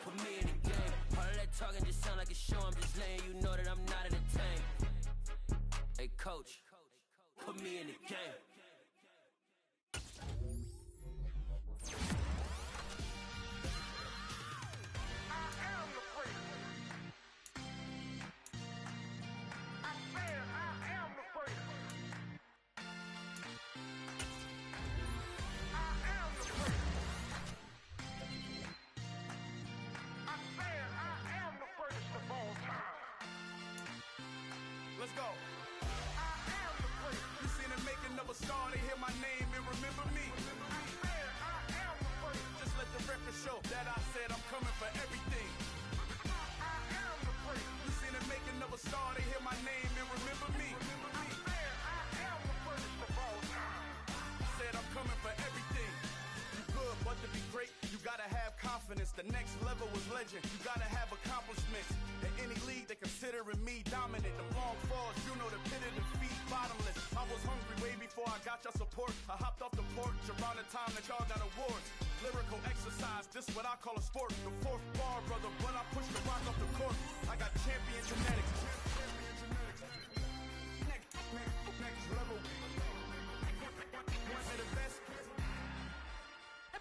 put me in the game. All of that talking just sound like a show, I'm just letting you know that I'm not entertained. Hey, coach, put me in the game. Let's go. You seen the making of a star, they hear my name and remember me. Just let the record show that I said I'm coming for everything. You seen the making of a star, they hear my name and remember me. Said I'm coming for everything. You good, but to be great, you gotta have confidence. The next level was legend. You gotta have accomplishments. In any league, they considering me dominant. The long falls, you know the pit of defeat, bottomless. I was hungry way before I got your support. I hopped off the porch around the time that y'all got awards. Lyrical exercise, this what I call a sport. The fourth bar, brother, when I push the rock off the court. I got champion genetics. Next level. One of the best.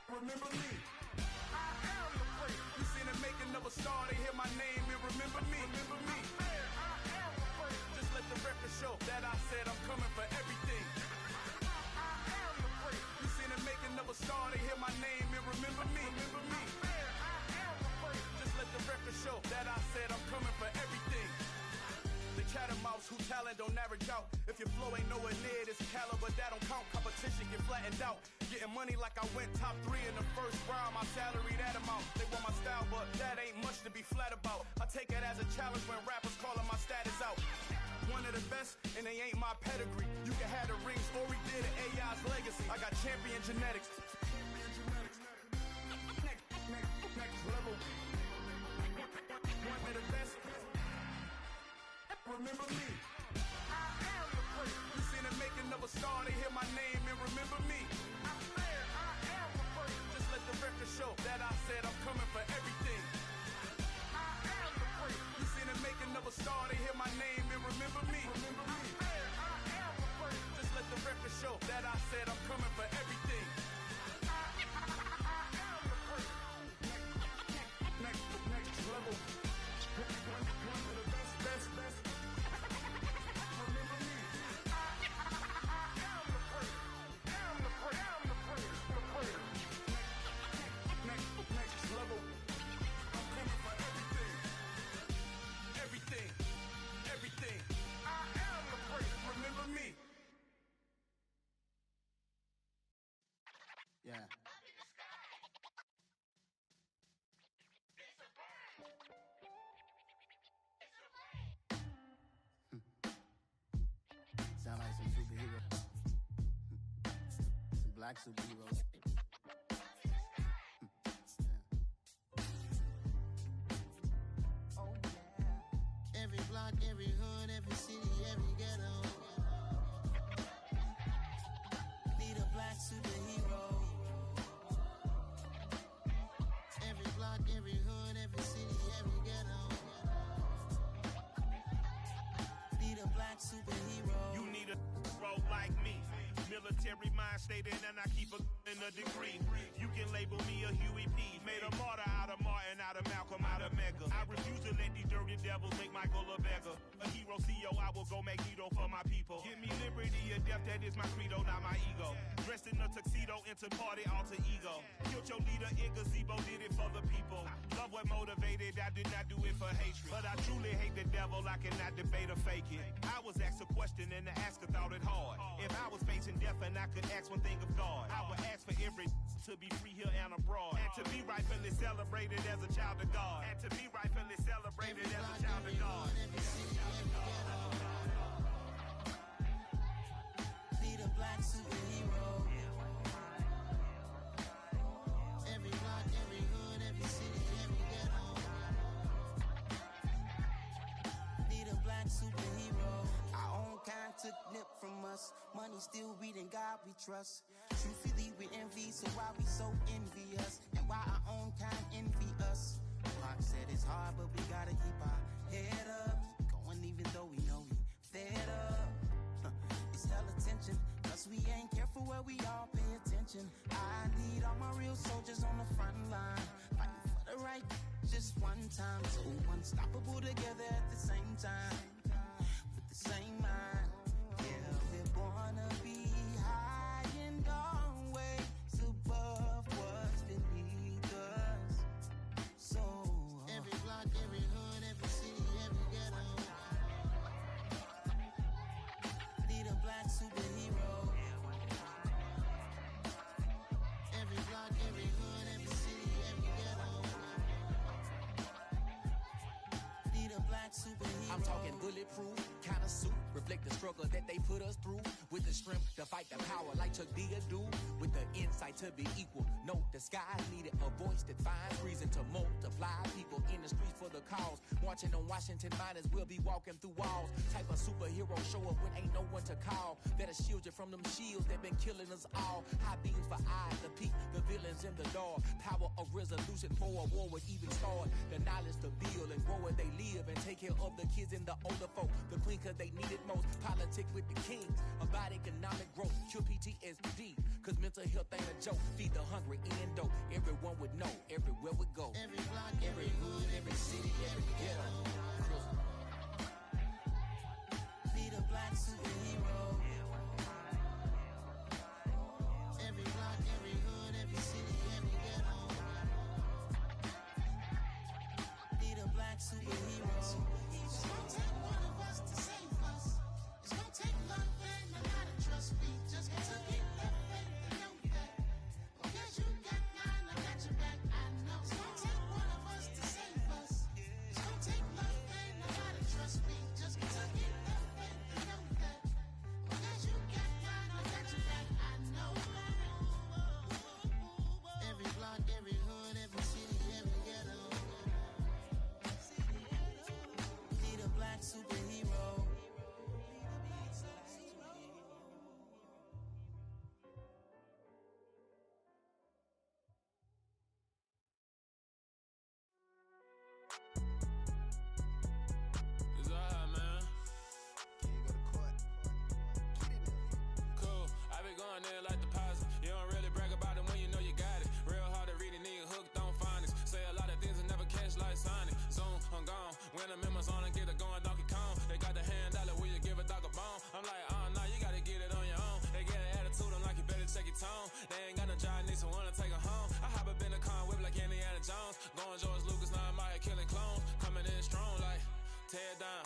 Remember me. You seen the making of a star, they hear my name and remember me. Just let the record show that I said I'm coming for everything. You seen the making of a star, they hear my name and remember me. Just let the record show that I said I'm coming for everything. The chattermouths who talent don't average out. If your flow ain't nowhere near this caliber, that don't count. Competition get flattened out. Getting money like I went top 3 in the first round. My salary that amount. They want my style, but that ain't much to be flat about. I take it as a challenge when rappers calling my status out. One of the best, and they ain't my pedigree. You can have the rings, or we did it, AI's legacy. I got champion genetics. Next level. One of the best. Remember me. You seen the making of a star, they hear my name and remember me. Just let the record show that I said I'm coming for everything. You seen the making of a star, they hear my name and remember me. Just let the record show that I said I'm coming for everything. Next level. One of the best. Everything. I am the great. Remember me. Yeah. Sound like some superheroes. Some black superheroes. Every block, every hood, every city, every ghetto. Need a black superhero. Every block, every hood, every city, every ghetto. Need a black superhero. You need a role like me. Military mind stated, and I keep in a degree. You can label me a Huey P. Made a martyr out of Martin, out of Malcolm, out of Mega. I refuse to let these dirty devils make Michael a beggar. A hero CEO, I will go Magneto for my people. Give me liberty or death, that is my credo, not my ego. Dressed in a tuxedo, into party alter ego. Killed your leader in gazebo, did it for the people. Love what motivated, I did not do it for hatred. But I truly hate the devil, I cannot debate or fake it. I was asked a question and the asker thought it hard. If I was facing death and I could ask one thing of God, I would ask for every to be free here and abroad, and to be rightfully celebrated as a child of God, and to be rightfully celebrated as a child of God. Be the black superhero. Every block, every hood, every city, every ghetto. Be the black superhero. Our own kind took nip from us. Money still reading God we trust. Truthfully we envy, so why we so envious? And why our own kind envy us? Pac said it's hard, but we gotta keep our head up. Going even though we know we fed up. It's hella tension, cause we ain't careful where we all pay attention. I need all my real soldiers on the front line, fighting for the right just one time. So unstoppable together at the same time, with the same mind. Yeah, we're born to be high and always above what's beneath us. So every block, every hood, every city, every ghetto. Need a black superhero. Every block, every hood, every city, every ghetto. Need a black superhero. I'm talking bulletproof kind of suit, reflect the struggle that they put us through. With the strength to fight the power like Chuck D do. With the insight to be equal. No disguise needed, a voice that finds reason to multiply. People in the streets for the cause. Marching on Washington miners will be walking through walls. Type of superhero show up when ain't no one to call. That'll shield you from them shields that been killing us all. High beams for eyes, the peak, the villains in the door. Power of resolution for a war would even start. The knowledge to build and grow where they live and take care of the kids and the older folk. The queen cause they need it most. Politic with the kings. About economic growth. Cure PTSD. Cause mental health ain't a joke. Feed the hungry and dope. Everyone would know. Everywhere we go. Every block, every hood, every city, every ghetto. Be the black superhero. Every block, every hood, every city, every ghetto. Be the black superhero. It's gonna take one of us to save us. It's gonna take love and a lot of trust. We just got to keep that faith and know that. Because you got mine, I got your back. I know. It's gonna take one of us to save us. It's gonna take love and a lot of trust. We just got to keep that faith and know that. Because you got mine, I got your back. I know. Every block, every hood, every city, every ghetto. Need a black superhero. It's alright, man. Cool. I be going there like deposit. You don't really brag about it when you know you got it. Real hard to read a nigga hooked on phonics. Say a lot of things and never catch like Sonic. Zoom, I'm gone. When I'm in my zone and get it going Donkey Kong. They got the hand dollar, will you give a dog a bone? I'm like, oh no, you gotta get it on your own. They get an attitude, I'm like, you better check your tone. They ain't got no job, need someone to take her home. I hop up in the car, whip like Indiana Jones. Going George Lucas, now I'm out here killing clones. Coming in strong like, tear down,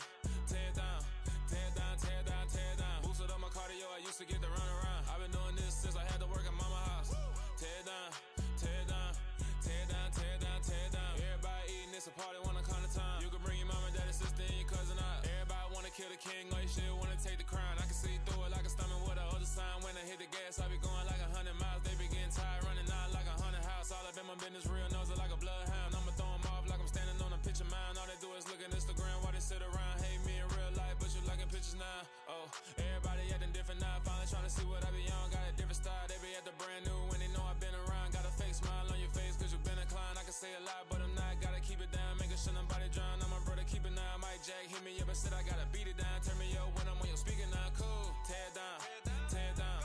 tear down, tear down, tear down, tear down. Boosted up my cardio, I used to get to run around. I've been doing this since I had to work at mama house. Tear down, tear down, tear down, tear down, tear down. Everybody eating, it's a party, wanna come to time. You can bring your mama, daddy, sister, and your cousin out. Everybody wanna kill the king, or you shit wanna take the crown. I can see through it like a stomach with a other sign. When I hit the gas, I be going like 100 miles. They be getting tired, running out like 100 house. All up in my business, real nose it like a bloodhound. I'ma throw 'em off like I'm standing on a picture mound. All they do is look at Instagram while they sit around. Hate me in real life, but you liking pictures now. Oh, everybody acting different now. Finally trying to see what I be on. Got a different style, they be at the brand new when they know I've been around. Got a fake smile on your face cause you been inclined. I can say a lot, but I'm not. Gotta keep it down, making sure nobody drown. I'm my brother, keep it now. Mike Jack hit me up and said I gotta beat it down. Turn me up when I'm on your speaker now. Cool, tear down, tear down,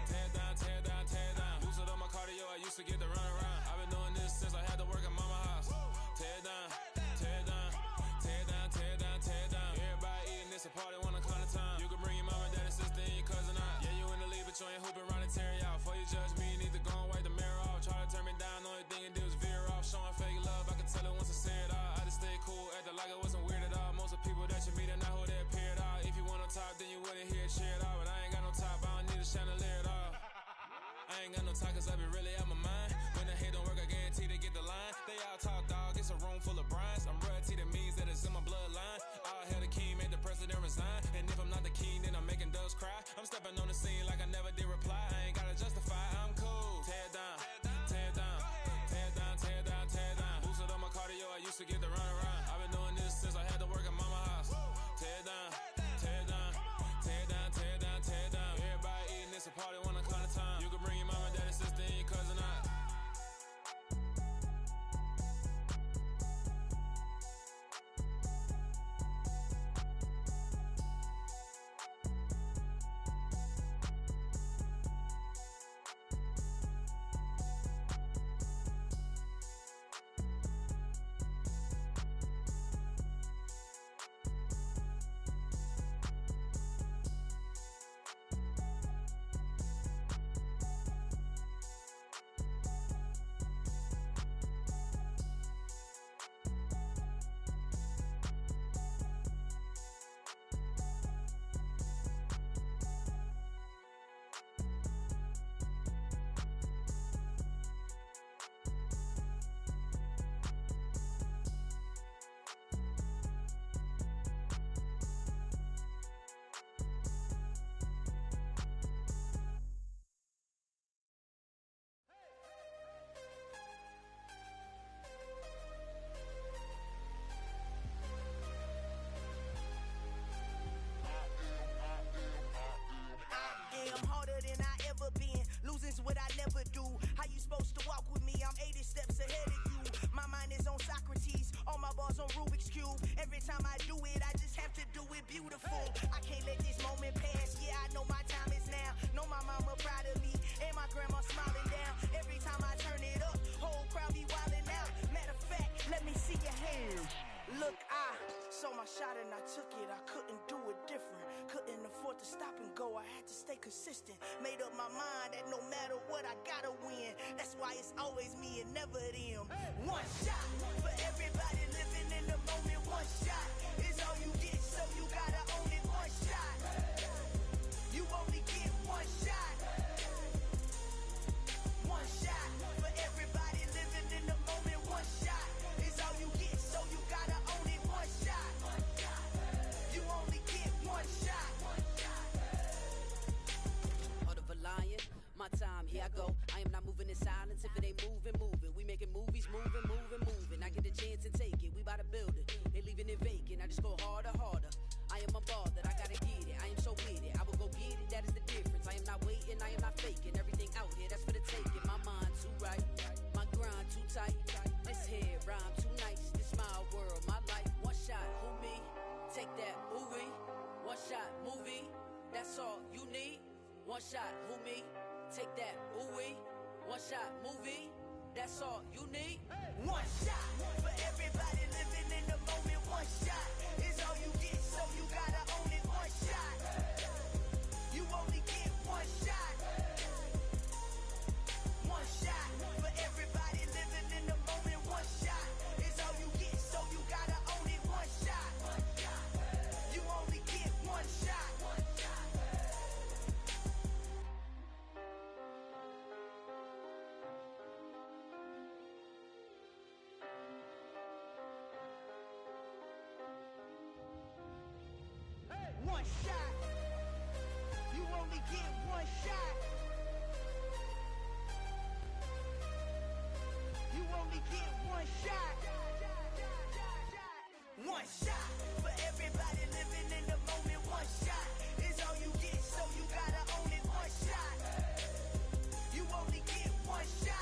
tear down, tear down, tear down. Boosted up my cardio, I used to get to run around. I've been doing this since I had to work at mama house. Tear down, tear down, tear down, tear down. ain't got no talkers, I be really out my mind. When the hate don't work, I guarantee they get the line. They all talk, dog, it's a room full of brines. I'm royalty, that means that it's in my bloodline. All hail the king, made the president resign. And if I'm not the king, then I'm making doves cry. I'm stepping on the scene like I never did reply. I ain't gotta justify, I'm cool. Tear down, tear down, tear down, tear down, tear down. Boosted on my cardio, I used to get the run around. I've been doing this since I had to work at mama house. Tear down, tear down, tear down, tear down, tear down. Everybody eating, it's a party when I come to time. You can bring your mama, daddy, sister, and your cousin out. Losing's what I never do. How you supposed to walk with me? I'm 80 steps ahead of you. My mind is on Socrates, all my bars on Rubik's Cube. Every time I do it, I just have to do it beautiful. I can't let this moment pass. Yeah, I know my time is now. Know my mama proud of me, and my grandma smiling down. Every time I turn it up, whole crowd be wildin' out. Matter of fact, let me see your hands. Look, I saw my shot and I took it. I couldn't do it different. Couldn't afford to stop and go. I had to stay consistent. Made up my mind that no matter what, I gotta win. That's why it's always me and never them. One shot for everybody living in the moment. One shot is all you get, so you gotta own it. One shot. You only get one shot. One shot for everybody living in the moment. One shot is all you get, so you gotta own it. One shot. You only get one shot. Heart of a lion, my time, here I go. I am not moving in silence. If it ain't moving, moving. We making movies, moving, moving, moving. I get a chance and take it. We bout to build it. They leaving it vacant. I just go harder, harder. I am a ball that I gotta get it. I am so with it. I will go get it. That is the difference. I am not waiting. I am not faking. Everything out here, that's for the taking. My mind too right. My grind too tight. This head rhyme too nice. This my world, my life. One shot, who me? Take that, ooh-wee. One shot, movie. That's all you need. One shot, who me? Take that, ooh-wee. One shot, movie. That's all you need. One shot for everybody living in the moment. One shot is all you get, so you gotta own it. One shot. You only get one shot. One shot for everybody living in the moment. One shot is all you get, so you gotta own it. One shot. You only get one shot. One shot. You only get one shot. You only get one shot. One shot for everybody living in the moment. One shot is all you get, so you gotta own it. One shot. You only get one shot.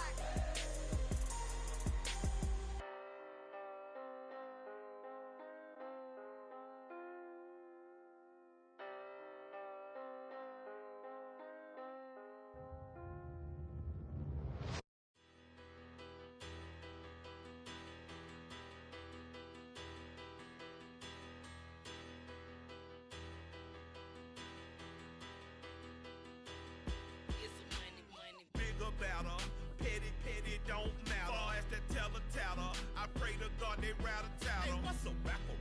Bigger, better, petty, petty, don't matter. Far as that teller, I pray to God they rattle tattle. Hey, what's a rapper?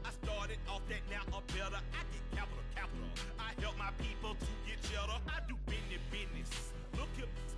I started off that, now I'm better. I get capital. I help my people to get cheddar. I do business. Look here,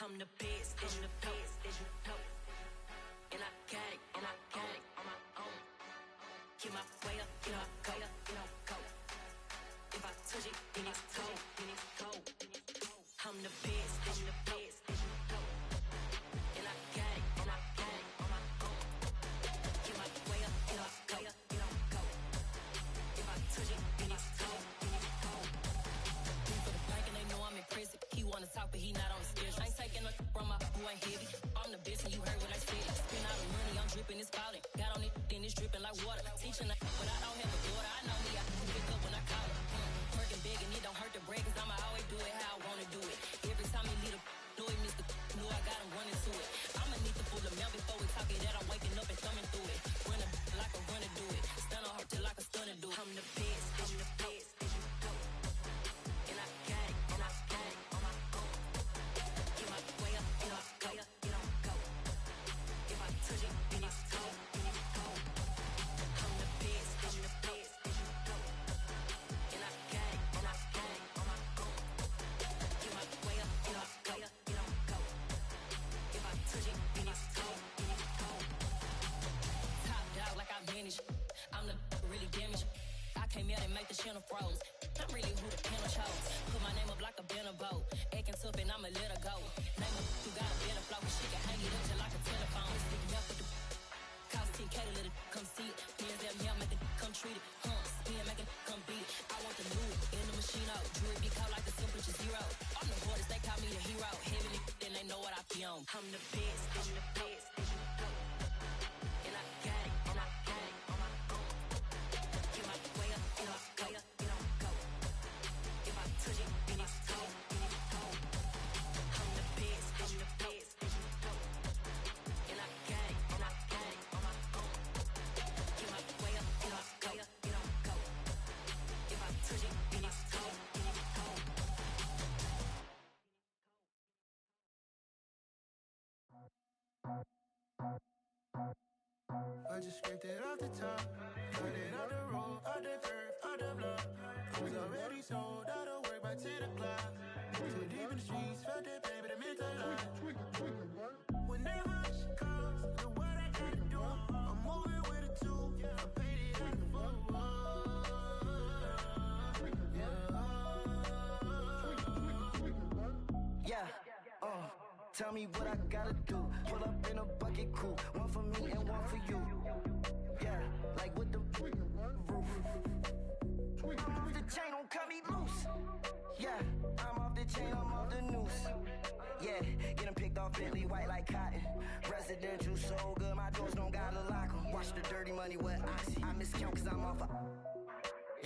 I'm the best, and the best, and you know. And I got it, and I got it on my own. Get my way up, get my go, go. If I touch it, then it's cold, then it's cold. I'm the best, and the best, and you know. And I got it, and I got it on my own. Get my way up, get my go. If I touch it, then it's cold, then it's cold. For the bank and they know I'm in prison. He wanna talk, but he not on the schedule. I ain't taking no from my who ain't heavy. I'm the best and you heard what I said. Spend all the money, I'm dripping, it's falling. Got on it, then it's dripping like water. Teaching like, but I don't have a daughter. I know me, I can pick up when I call her. Working big and it don't hurt to break, cause I'ma always do it how I wanna do it. Every time he lead a know it, Mr. Know I got him running to it. I'ma need to pull the mail before we talk it that I'm waking up and thumbing through it. Run a like a runner do it. Stun on her till like a stunner do. I'm the best, I'm the best, and you know. And I got it, and I got it on my own. Get my way up, get my go. If I touch it, then it's cold, then it's cold. I'm the best, and you know. And I got it, and I got it on my own. Get my way up, get my go. If I touch it, then it's cold, then it's cold. Top dog like I manage. I'm the really damaged. I came out and make the channel froze. I'm really who the panel chose. Put my name up like a banner boat. Acting tough and I'ma let her go. Name her who got a better flow. She can hang it up till like a telephone. Sticking up with the cost 10K to let it come see it. Hands down here, make it come treat it. Spin, make it come beat it. I want the new in the machine out. Jewelry be called like the temperature zero. I'm the hardest, they call me the hero. Heaven it, then they know what I be on. I'm the best, I'm the best, and you know. And I got it, and I got it on my own. Get my way up, get my go. If I touch it, then it's cold, then it's cold. I'm the best, I'm the best, and you know. And I got it, and I got it on my own. Get my way up, get my go. If I touch it, then it's cold, then it's cold. I just scraped it off the top, cut it off the road, off the curve, off the block. I was already sold out of work by 10 o'clock. Too deep in the streets, felt that pain, but it meant a lot. Whenever she calls, know what I gotta do. I'm moving with a two, I paid it out the full. Yeah, tell me what I gotta do. Pull up in a bucket crew, one for me and one for you. Yeah, like with the roof. I'm off the chain, don't cut me loose. Yeah, I'm off the chain, I'm off the noose. Yeah, getting picked off Bentley white like cotton. Residential so good, my doors don't gotta lock 'em. Watch the dirty money with Oxy. I miscount cause I'm off a.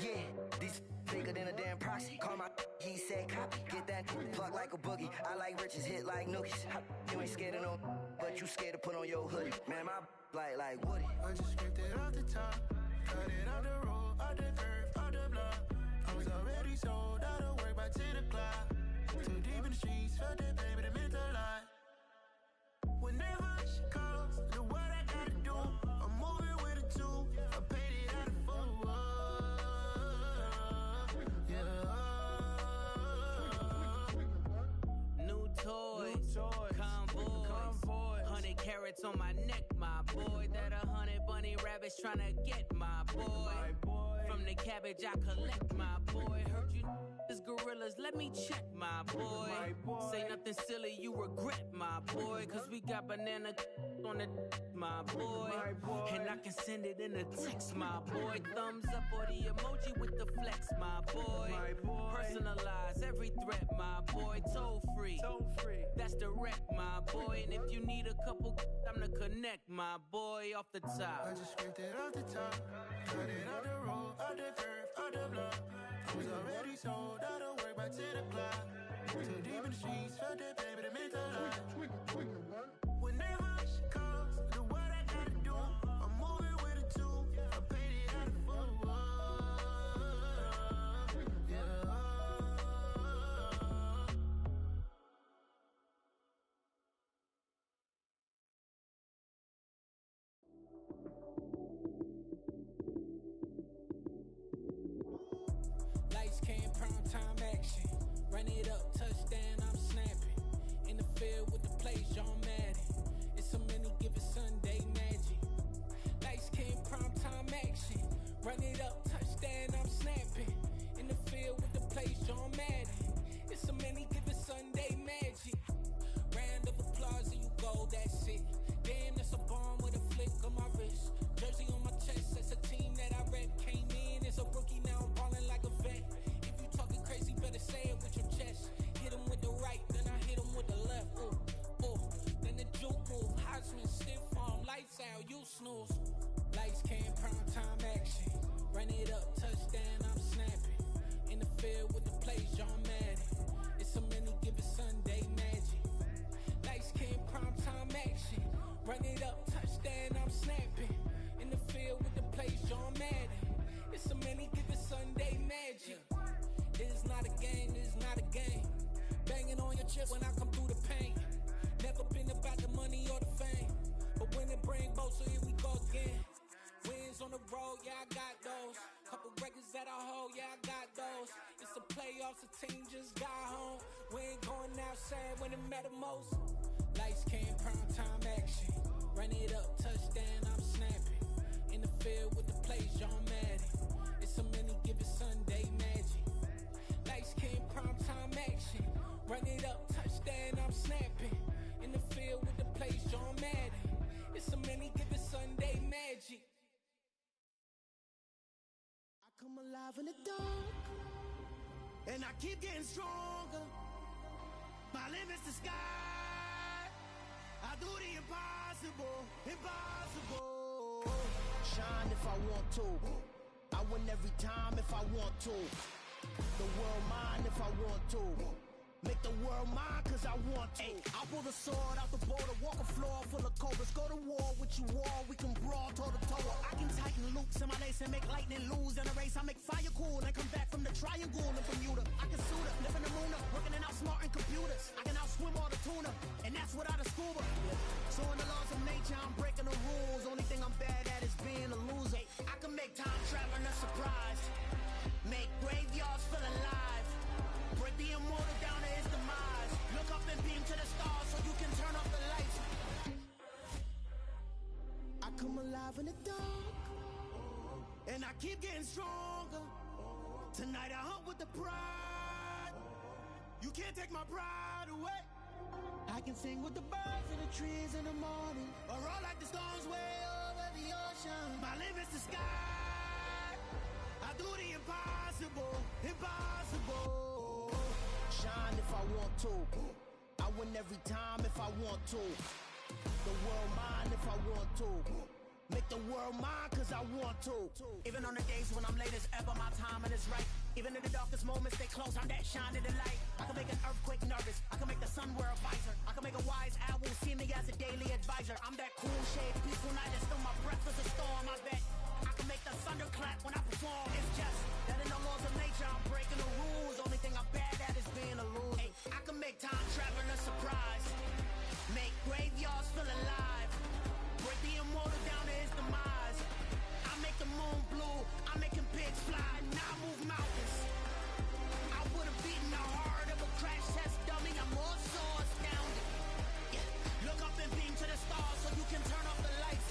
Yeah, these bigger than a damn proxy. Call my he said copy. Get that plug like a boogie. I like riches, hit like nookies. You ain't scared of no, but you scared to put on your hoodie. Man, my like Woody. I just scraped it off the top, cut it off the road, off the curve, off the block. I was already sold out of work by 10 o'clock. Too deep in the streets, felt that pain, but it meant a lot. Whenever she calls, know what I gotta do. I'm moving with a two, I paid it out of full. New toys, convoy, 100 carats on my neck, my boy. That 100 bunny rabbits tryna get my boy. From the cabbage I collect, my boy. Heard you is gorillas, let me check, my boy. Say nothing silly, you regret, my boy. Cause we got banana on the my boy. And I can send it in a text, my boy. Thumbs up or the emoji with the flex, my boy. Personalize every threat, my boy. Toll free, that's direct, my boy. And if you need a couple, I'm the connect, my boy. Off the top, I just scraped it off the top, cut it off the road, off the curve, off the block. I was already sold out of work by 10 o'clock. Too deep in the streets, felt that pain, but it meant a lot. Whenever she calls, know what I gotta do. I'm moving with a two, I paid it out of full. Lights came, prime time action. Run it up, touchdown, I'm snapping. In the field with the plays, John Madden. It's a many given Sunday magic. Lights came primetime action. Run it up, touchdown, I'm snapping. In the field with the plays, John Madden. It's a many given Sunday magic. Round of applause and you go, that's it. Damn, that's a bomb with a flick on my wrist. Jersey on my chest, that's a team that I rep. Came in as a rookie, now I'm ballin' like a vet. If you talking crazy, better say it with your chest. Hit him with the right, then I hit him with the left. Ooh, ooh, then the juke move. Heisman, stiff arm, lights out, you snooze. Lights came, prime time action. Run it up, touchdown, I'm snapping. In the field with the plays, John Madden. It's a many given Sunday magic. Lights came, prime time action. Run it up, touchdown, I'm snapping. In the field with the plays, John Madden. It's a many given Sunday magic. It is not a game, it is not a game. Banging on your chip when I come through the pain. Never been about the money or the fame. But when it bring both, so here we go again. Wins on the road, yeah, I got those. Couple records that I hold, yeah, I got those. It's the playoffs, the team just got home. We ain't going outside when it matter most. Lights came, prime time action. Run it up, touchdown, I'm snapping. In the field with the plays, John Madden. It's a many given Sunday magic. Lights came, prime time action. Run it up, touchdown, I'm snapping. In the field with the plays, John Madden. It's a many given Sunday magic. I come alive in the dark, and I keep getting stronger. My limit's the sky. I do the impossible, impossible. Shine if I want to. I win every time if I want to. The world mine if I want to. Make the world mine cause I want to. I'll pull the sword out the border, walk a floor full of cobras. Go to war with you all, we can brawl toe to toe. I can tighten loops in my lace and make lightning lose in a race. I make fire cool and come back from the triangle in Bermuda. I can suit up, live in the moon up, working and outsmarting computers. I can outswim all the tuna, and that's without a scuba. So in the laws of nature, I'm breaking the rules. Only thing I'm bad at is being a loser. I can make time traveling a surprise, make graveyards feel alive, break the immortal down to his demise. Look up and beam to the stars so you can turn off the lights. I come alive in the dark, and I keep getting stronger. Tonight I hunt with the pride. You can't take my pride away. I can sing with the birds in the trees in the morning, or roll like the storms way over the ocean. My limit's the sky. I do the impossible, impossible. Shine if I want to. I win every time if I want to. The world mine if I want to. Make the world mine cause I want to. Even on the days when I'm late as ever, my timing is right. Even in the darkest moments, stay close, I'm that shine in the light. I can make an earthquake nervous, I can make the sun wear a visor. I can make a wise owl see me as a daily advisor. I'm that cool shade, peaceful night, and still my breath is a storm. I bet I can make the thunder clap when I perform. It's just that in the laws of nature, I'm breaking the rules. Only thing I'm bad at is being a loser. I can make time traveling a surprise, make graveyards feel alive, break the immortal down to his demise. I make the moon blue, I'm making pigs fly, now I move mountains. I would've beaten the heart of a crash test dummy, I'm more so astounded. Yeah. Look up and beam to the stars so you can turn off the lights.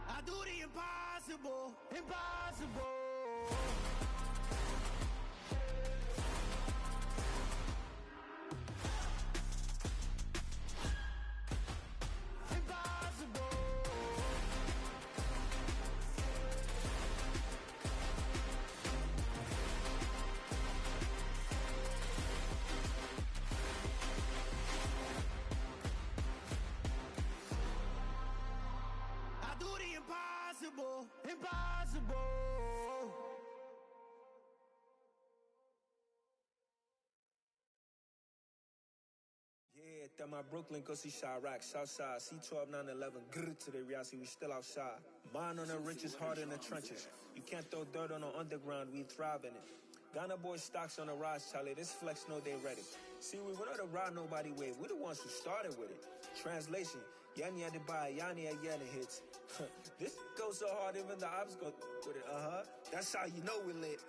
I do the impossible, impossible. Impossible, impossible. Yeah, that my Brooklyn, go see Chirac, Southside, C12, 911, grrr to the reality, we still outside. Mine on the riches, hard in the trenches. You can't throw dirt on the underground, we thrive in it. Ghana boys stocks on the rise, Charlie. This flex know they ready. See, we were not to ride nobody wave. We're the ones who started with it. Translation, Yani had to buy, Yani had yelling hits. This goes so hard, even the ops go with it. That's how you know we lit.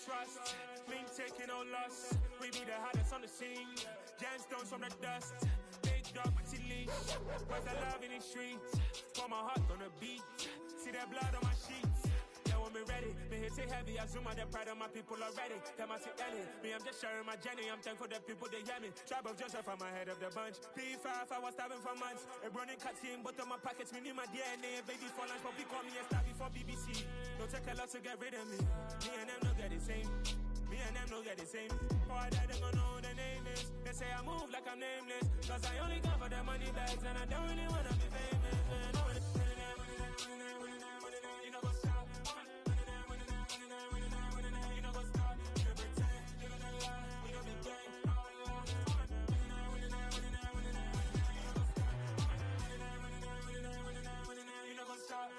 Trust, me taking no loss. We be the hottest on the scene. Gemstones from the dust. Big dog, pretty leash. Where's the love in the streets? Pour my heart on the beat. See that blood on my sheets. Yeah, when me ready, me hit it heavy. I zoom out the pride of my people already. Them I see Ellie. Me, I'm just sharing my journey. I'm thankful that people they hear me. Tribe of Joseph, I'm ahead of the bunch. P5, I was starving for months. A running cut team, but on my pockets, me need my DNA. Baby for lunch, but we call me a star before BBC. Don't take a lot to get rid of me. Me and them don't get the same. Me and them don't get the same. Boy, that they gonna know who the name is. They say I move like I'm nameless. Cause I only come for the money bags and I don't really wanna be famous. You know what's up? You know what's up? You pretend, living a lie. You know be gang. You know what's up?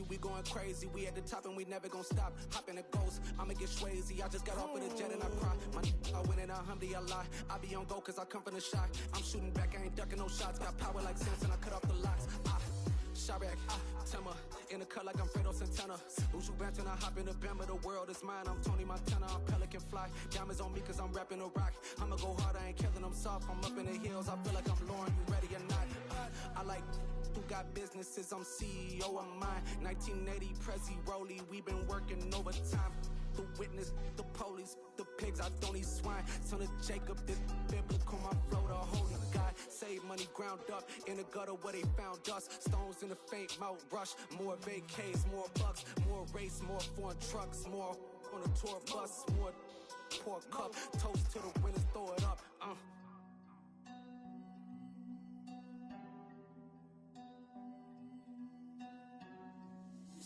We going crazy, we at the top and we never gonna stop. Hop in a ghost, I'ma get swayzy. I just got off of the jet and I cry. My I win in a Humvee, I lie. I be on go cause I come from the shot. I'm shooting back, I ain't ducking no shots. Got power like Samson, I cut off the locks. Chirac, Timmer, in the cut like I'm Fredo Santana. Uju Banton, I hop in the Bama, the world is mine. I'm Tony Montana, I'm Pelican Fly. Diamonds on me cause I'm rapping a rock. I'ma go hard, I ain't killing them soft. I'm up in the hills, I feel like I'm Lauren, you ready or not? I like who got businesses, I'm CEO of mine. 1980, Prezi Rolly, we been working overtime. The witness, the police, the pigs, I don't eat swine. Son of Jacob, this biblical, my flow, the holy God. Save money ground up in the gutter where they found dust. Stones in the faint mouth rush. More vacays, more bucks, more race, more foreign trucks, more on a tour bus, more pour cup. Toast to the winners, throw it up.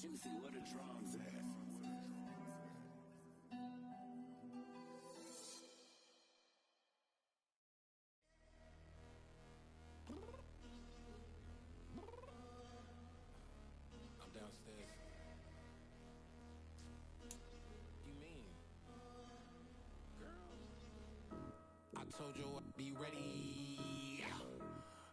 Juicy, where the drums at? I'm downstairs. You mean? Girl, I told you I'd be ready.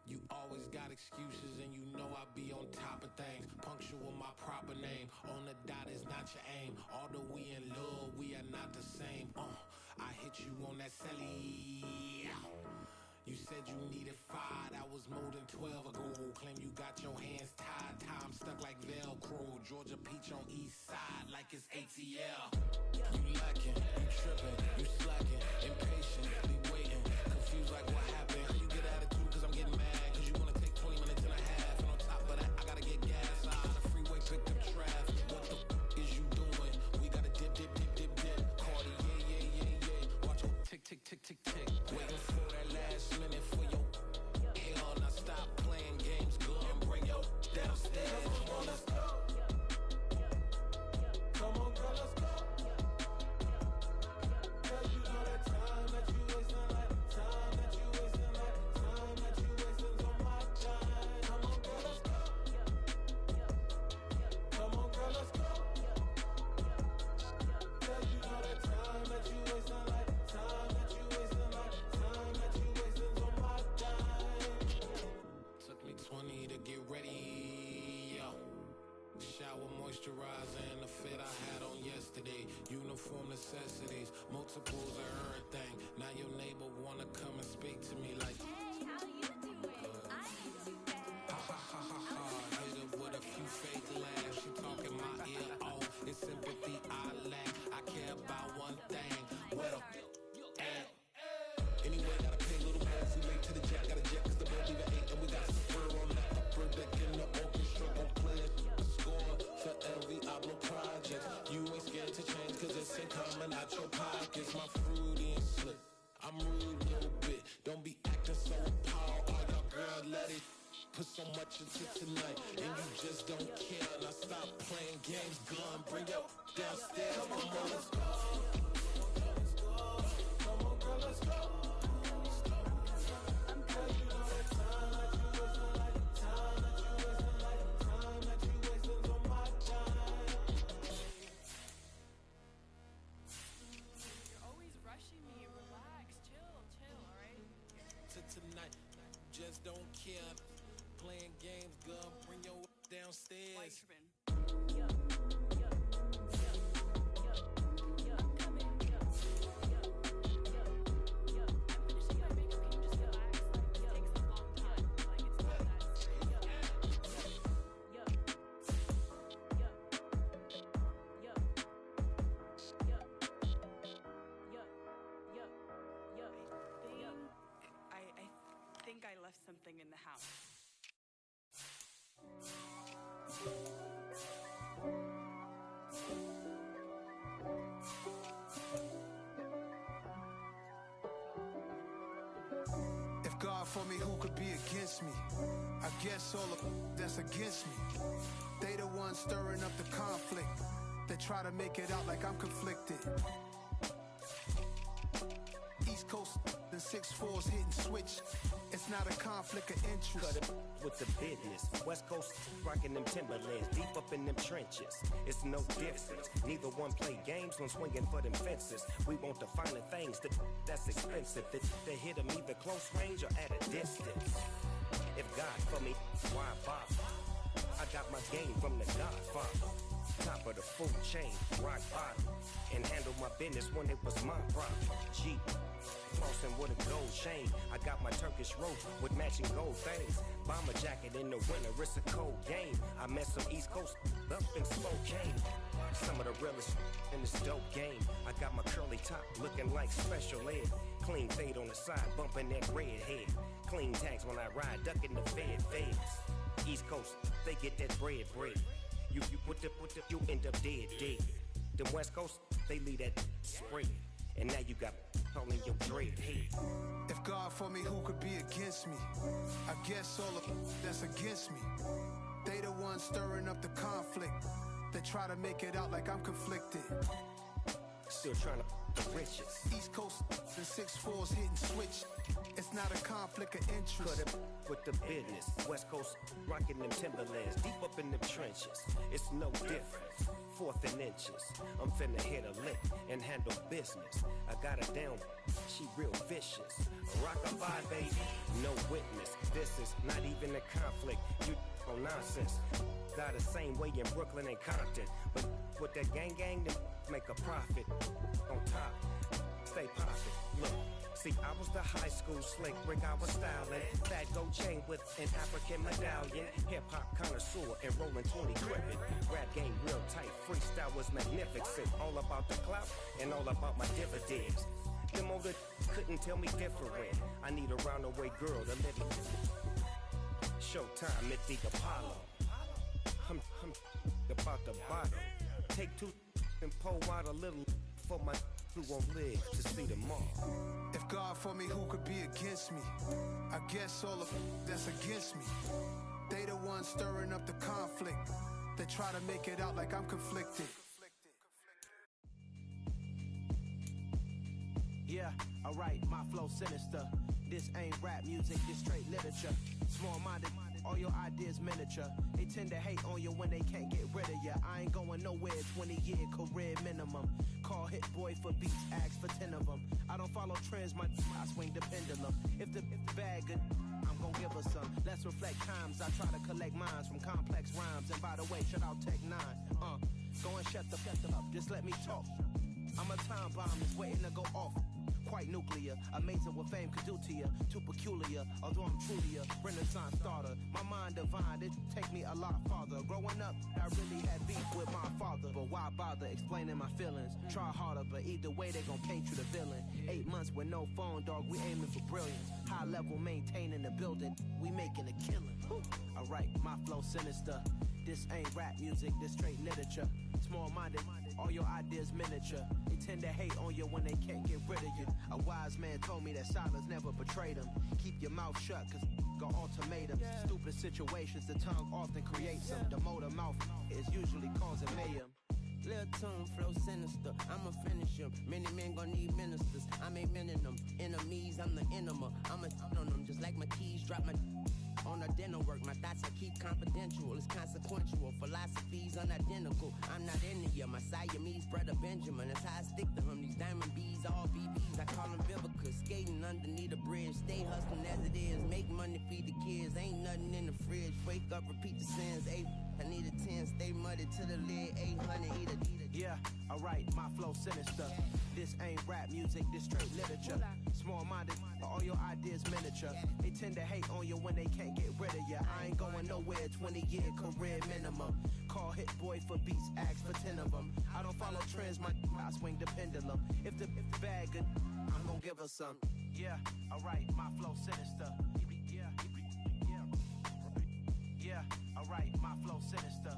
You always got excuses and you know I be on top of things. Punctual my proper name. On the dot is not your aim. Although we in love, we are not the same. I hit you on that celly. You said you needed 5, that was more than 12 ago. Claim you got your hands tied, time stuck like Velcro. Georgia Peach on east side like it's ATL. You lacking, you tripping, you slacking, impatient, be waiting, confused like what happened. How you get attitude cause I'm getting mad, cause you wanna take 20 minutes and a half. And on top of that, I gotta get gas out of the freeway, pick up traffic. What the is you doing? We gotta dip, dip, dip, dip, dip. Cardi, yeah. Watch your tick, tick, tick, tick, tick. Waiting for that last minute for your hell. Now stop playing games, girl, and bring your downstairs. Come on, let's go. Come on, girl, let's go. Cause you know that time that you wasting, like time that you wasting, like time that you wasting's on my time. Come on, girl, let's go. Come on, girl, let's go. Cause you know that time that you wasting, like time that you wasting, like time that you wasting's on my time. Took me 20 to get ready, yo. Shower moisturizer and the fit I had on yesterday. Uniform necessities, multiples of everything. Now your neighbor wanna come and speak to me like, hey, how you doing? I ain't too bad. Ha ha ha ha ha. Hit her with a few fake laughs. She talking my ear off. It's sympathy I lack. I care about one out your pockets, my fruity and slip. I'm rude a little bit, don't be acting so appalled. All y'all girls let it put so much into tonight, and you just don't care. Now stop playing games, gun, bring your downstairs. Come on, girl, let's go. Come on, girl, let's go. Just don't care. Playing games, girl. Bring your downstairs. I think I left something in the house. If God for me, who could be against me? I guess all of that's against me. They the ones stirring up the conflict. They try to make it out like I'm conflicted. East Coast and 6'4's hitting switch. It's not a conflict of interest. Cut it with the business. West Coast rocking them Timberlands, deep up in them trenches. It's no difference. Neither one play games when swinging for them fences. We want the finer things that's expensive. They hit them either close range or at a distance. If God for me, why bother? I got my game from the Godfather. Top of the food chain, rock bottom. And handle my business when it was my problem. G. Crossing with a gold chain. I got my Turkish rope with matching gold things. Bomber jacket in the winter, it's a cold game. I met some East Coast up in Spokane. Some of the realest in this dope game. I got my curly top looking like special ed. Clean fade on the side, bumping that red head. Clean tags when I ride, ducking the feds. East Coast, they get that bread. You put the, you end up dead. Them West Coast, they leave that spread. And now you got calling your dread head. If God for me, who could be against me? I guess all of that's against me. They the ones stirring up the conflict. They try to make it out like I'm conflicted. Still trying to the riches. East Coast and 6'4's hitting switch. It's not a conflict of interest. Cut it with the business. West Coast rocking them Timberlands, deep up in them trenches. It's no difference. 4th and inches. I'm finna hit a lick and handle business. I got her down, she real vicious. Rock-a-bye, baby, no witness. This is not even a conflict. You on nonsense. Got the same way in Brooklyn and Compton. But with that gang, to make a profit. On top, stay poppin'. Look. See, I was the high school slick Rick, I was styling. That gold chain with an African medallion. Hip-hop connoisseur and rolling 20 crippin'. Rap game real tight, freestyle was magnificent. All about the clout and all about my dividends. Them older couldn't tell me different. I need a roundaway girl to live in. Showtime at the Apollo. I'm about the bottle. Take 2 and pour out a little for my who won't live to see tomorrow. If God for me, who could be against me? I guess all of that's against me. They the ones stirring up the conflict. They try to make it out like I'm conflicted. Yeah, alright, my flow sinister. This ain't rap music, this straight literature. Small-minded, all your ideas miniature. They tend to hate on you when they can't get rid of you. I ain't going nowhere, 20-year career minimum. Call Hit Boy for beats, ask for 10 of them. I don't follow trends, I swing the pendulum. If the bag good, I'm gon' give her some. Let's reflect times, I try to collect minds from complex rhymes. And by the way, shout out Tech 9. Go and shut the up, just let me talk. I'm a time bomb that's waiting to go off. Quite nuclear, amazing what fame could do to you. Too peculiar, although I'm true to you. Renaissance starter, my mind divine, it take me a lot farther. Growing up, I really had beef with my father. But why bother explaining my feelings? Try harder, but either way they gon' paint you the villain. 8 months with no phone, dog, we aiming for brilliance. High level maintaining the building, we making a killing. Alright, my flow sinister. This ain't rap music, this straight literature. Small-minded, all your ideas miniature. They tend to hate on you when they can't get rid of you. A wise man told me that silence never betrayed him. Keep your mouth shut, cause got ultimatums. Stupid situations, the tongue often creates them. The motor mouth is usually causing mayhem. Lil' tune flow sinister, I'ma finish him. Many men gon' need ministers, I'm a men in them. Enemies, I'm the enema. I'ma on them just like my keys, drop my on the dinner work. My thoughts I keep confidential, it's consequential. Philosophies unidentical, I'm not in here. My Siamese brother Benjamin, that's how I stick to him. These diamond bees, all BBs, I call them Vivica. Skating underneath the bridge, stay hustling as it is. Make money, feed the kids, ain't nothing in the fridge. Wake up, repeat the sins, I need a 10, stay muddy to the lid, 800, eat a. Yeah, alright, my flow sinister. This ain't rap music, this straight literature. Small-minded, all your ideas miniature. They tend to hate on you when they can't get rid of you. I ain't going nowhere, 20-year career minimum. Call Hit Boy for beats, ask for 10 of them. I don't follow trends, I swing the pendulum. If the bag good, I'm gonna give her some. Yeah, alright, my flow sinister. Yeah, alright, my flow sinister.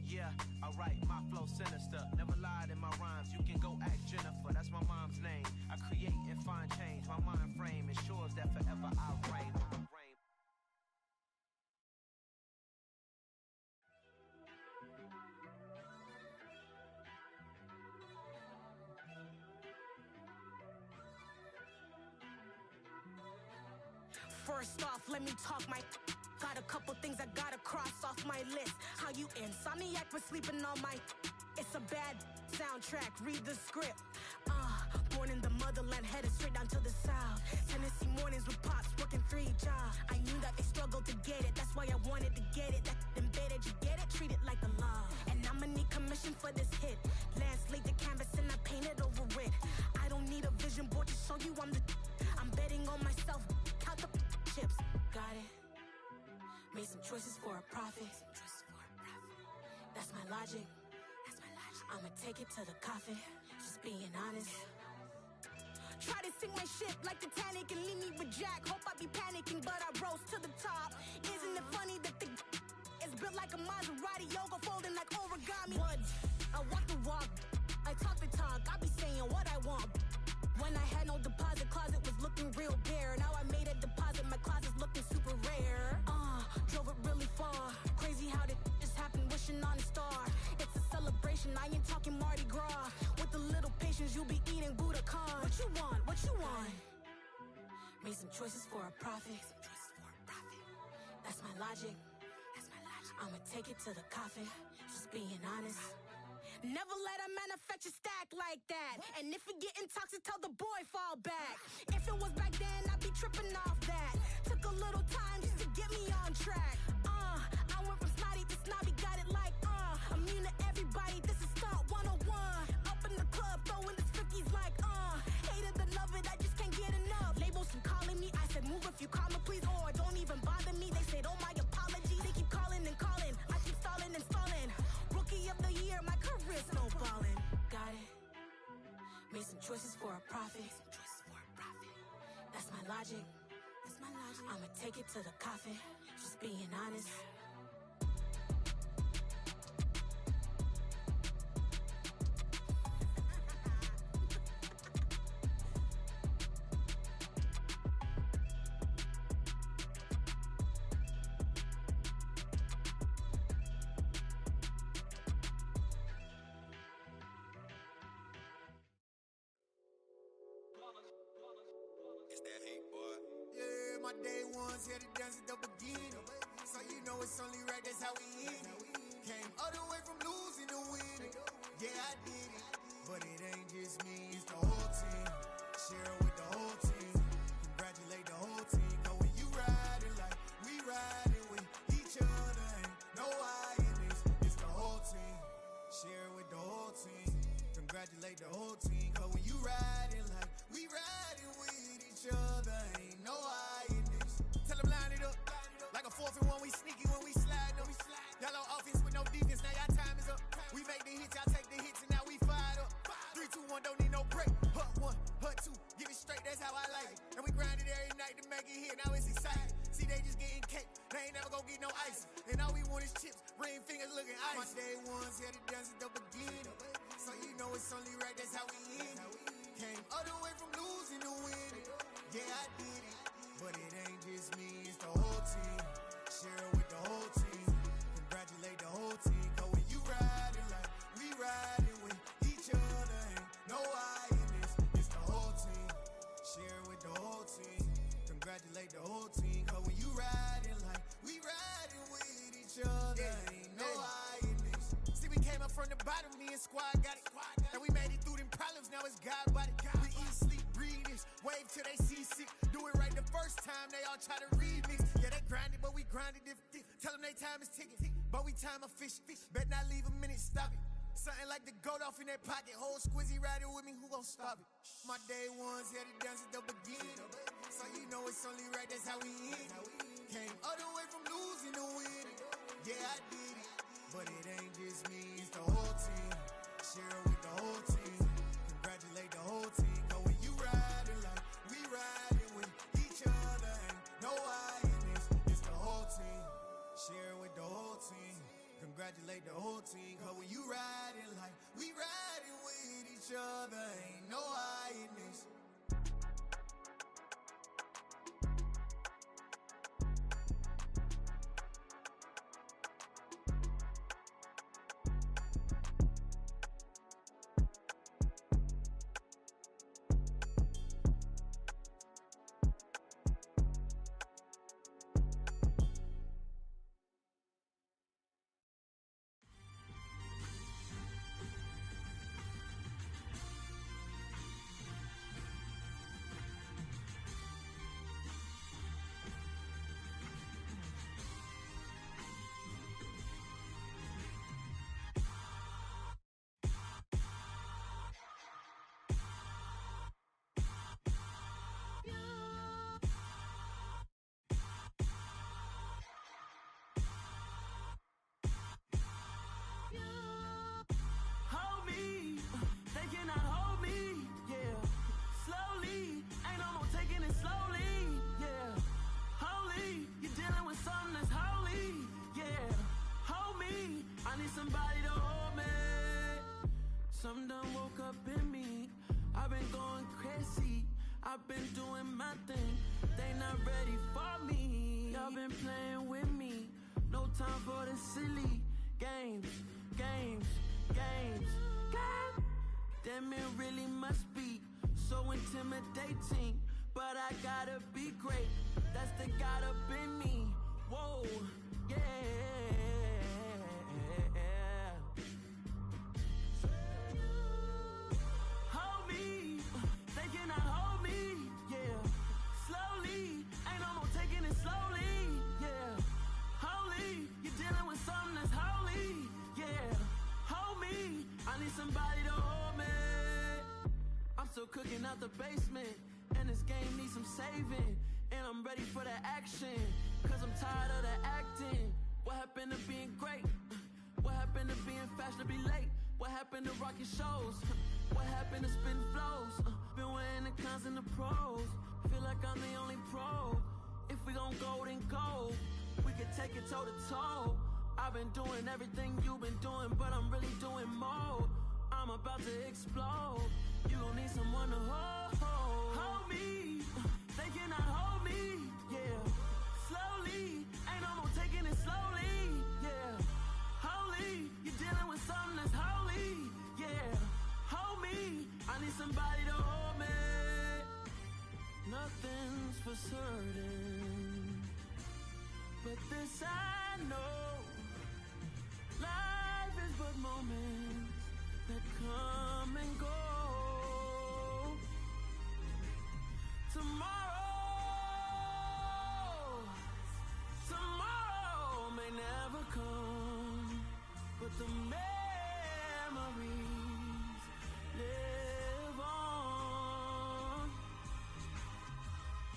Yeah, alright, my flow sinister. Never lied in my rhymes, you can go ask Jennifer, that's my mom's name. I create and find change, my mind frame ensures that forever I reign. First off, let me talk my. Got a couple things I gotta cross off my list. How you insomniac for sleeping on my. It's a bad soundtrack, read the script. Born in the motherland, headed straight down to the south. Tennessee mornings with pops, working 3 jobs. I knew that they struggled to get it, that's why I wanted to get it. That embedded, you get it, treat it like a law. And I'ma need commission for this hit. Lance laid the canvas and I painted over it. I don't need a vision board to show you I'm the. I'm betting on myself, count the chips. Got it. Made some choices for a profit. That's my logic. I'ma take it to the coffin. Just being honest. Try to sink my ship like Titanic and leave me with Jack. Hope I be panicking, but I rose to the top. Isn't it funny that the is built like a Maserati, yoga folding like origami? Woods, I walk the walk, I talk the talk. I be saying what I want. When I had no deposit, closet was looking real bare. Now I made a deposit, my closet's looking super rare. Drove it really far. Crazy how did just happen, wishing on a star. It's a celebration, I ain't talking Mardi Gras. With a little patience, you'll be eating Budokan. What you want? What you want? Made some choices for a profit. That's my logic. I'ma take it to the coffin. Just being honest. Never let a manufacture stack like that. And if it getting toxic, tell the boy fall back. If it was back then, I'd be tripping off that. Took a little time just to get me on track. I went from snotty to snobby, got it like immune to everybody, this is stunt 101. Up in the club, throwing the 50s like hated to love it, I just can't get enough. Labels keep calling me, I said move if you call me please, or don't even bother me. They said oh my apologies, they keep calling and calling. I keep stalling and stalling. Rookie of the year, my career snowballing. Got it. Made some choices for a profit. That's my logic. I'ma take it to the coffin. Just being honest. My day ones here to dance at the beginning. So you know it's only right, that's how we hit it. Came all the way from losing to winning. Yeah, I did it. But it ain't just me, it's the whole team. Share it with the whole team. Congratulate the whole team. Cause when you riding like we riding with each other, ain't no I in this. It's the whole team. Share it with the whole team. Congratulate the whole team. Cause when you riding like we riding with each other, ain't no I. Tell them line it up, like a 4th and 1, we sneaky when we slide them. Y'all on offense with no defense, now y'all time is up. We make the hits, y'all take the hits, and now we fired up. 3, 2, 1, don't need no break. Hut 1, hut 2, give it straight, that's how I like it. And we grind it every night to make it hit, now it's exciting. See, they just getting cake, They ain't never gon' get no ice. And all we want is chips, ring fingers looking ice. My day ones had to dance at the beginning. So you know it's only right, that's how we end it. Came all the way from losing to winning. Yeah, I did it. But it ain't just me, it's the whole team. Share it with the whole team. Congratulate the whole team. Cause when you riding like we riding with each other, ain't no I in this. It's the whole team. Share it with the whole team. Congratulate the whole team. Cause when you riding like we riding with each other, ain't no I in this. See, we came up from the bottom, me and squad got it. And we made it through them problems, now it's God body. We eat, sleep, breathe this. Wave till they see sick. Do it right the first time, they all try to remix. Yeah, they grinded, but we grinded if tell them they time is ticking. But we time a fish. Bet not leave a minute, stop it. Something like the goat off in their pocket. Whole squizzy riding with me, who gon' stop it? My day ones had to dance at the beginning. So you know it's only right, that's how we end it. Came all the way from losing to winning. Yeah, I did it. But it ain't just me, it's the whole team. Share it with the whole team. Congratulate the whole team. Cause when you riding like we riding with each other, ain't no I in this. It's the whole team. Share it with the whole team. Congratulate the whole team. Cause when you riding like we riding with each other, ain't no I in this. Hold me, they cannot hold me, yeah. Slowly, ain't no more taking it slowly, yeah. Holy, you're dealing with something that's holy, yeah. Hold me, I need somebody to hold me. Something done woke up in me. I've been going crazy, I've been doing my thing. They not ready for me. Y'all been playing with me. No time for the silly games. Damn, it really must be so intimidating. But I gotta be great. That's the God up in me. Whoa, yeah. Hold me, they cannot hold me, yeah. Slowly, ain't no more taking it slowly, yeah. Holy, you're dealing with something that's holy, yeah. Hold me, I need somebody to hold me. I'm still cooking out the basement, and this game needs some saving. And I'm ready for the action, cause I'm tired of the acting. What happened to being great? What happened to being fashionably late? What happened to rocking shows? What happened to spitting flows? Been weighing the cons and the pros. Feel like I'm the only pro. If we gon' go, then go. We can take it toe to toe. I've been doing everything you've been doing, but I'm really doing more. I'm about to explode. You gon' need someone to hold me. They cannot hold me, yeah. Slowly, ain't no more taking it slowly, yeah. Holy, you're dealing with something that's holy, yeah. Hold me, I need somebody to hold me. Nothing's for certain, but this I know. Life is but moments that come and go. Tomorrow may never come, but the memories live on.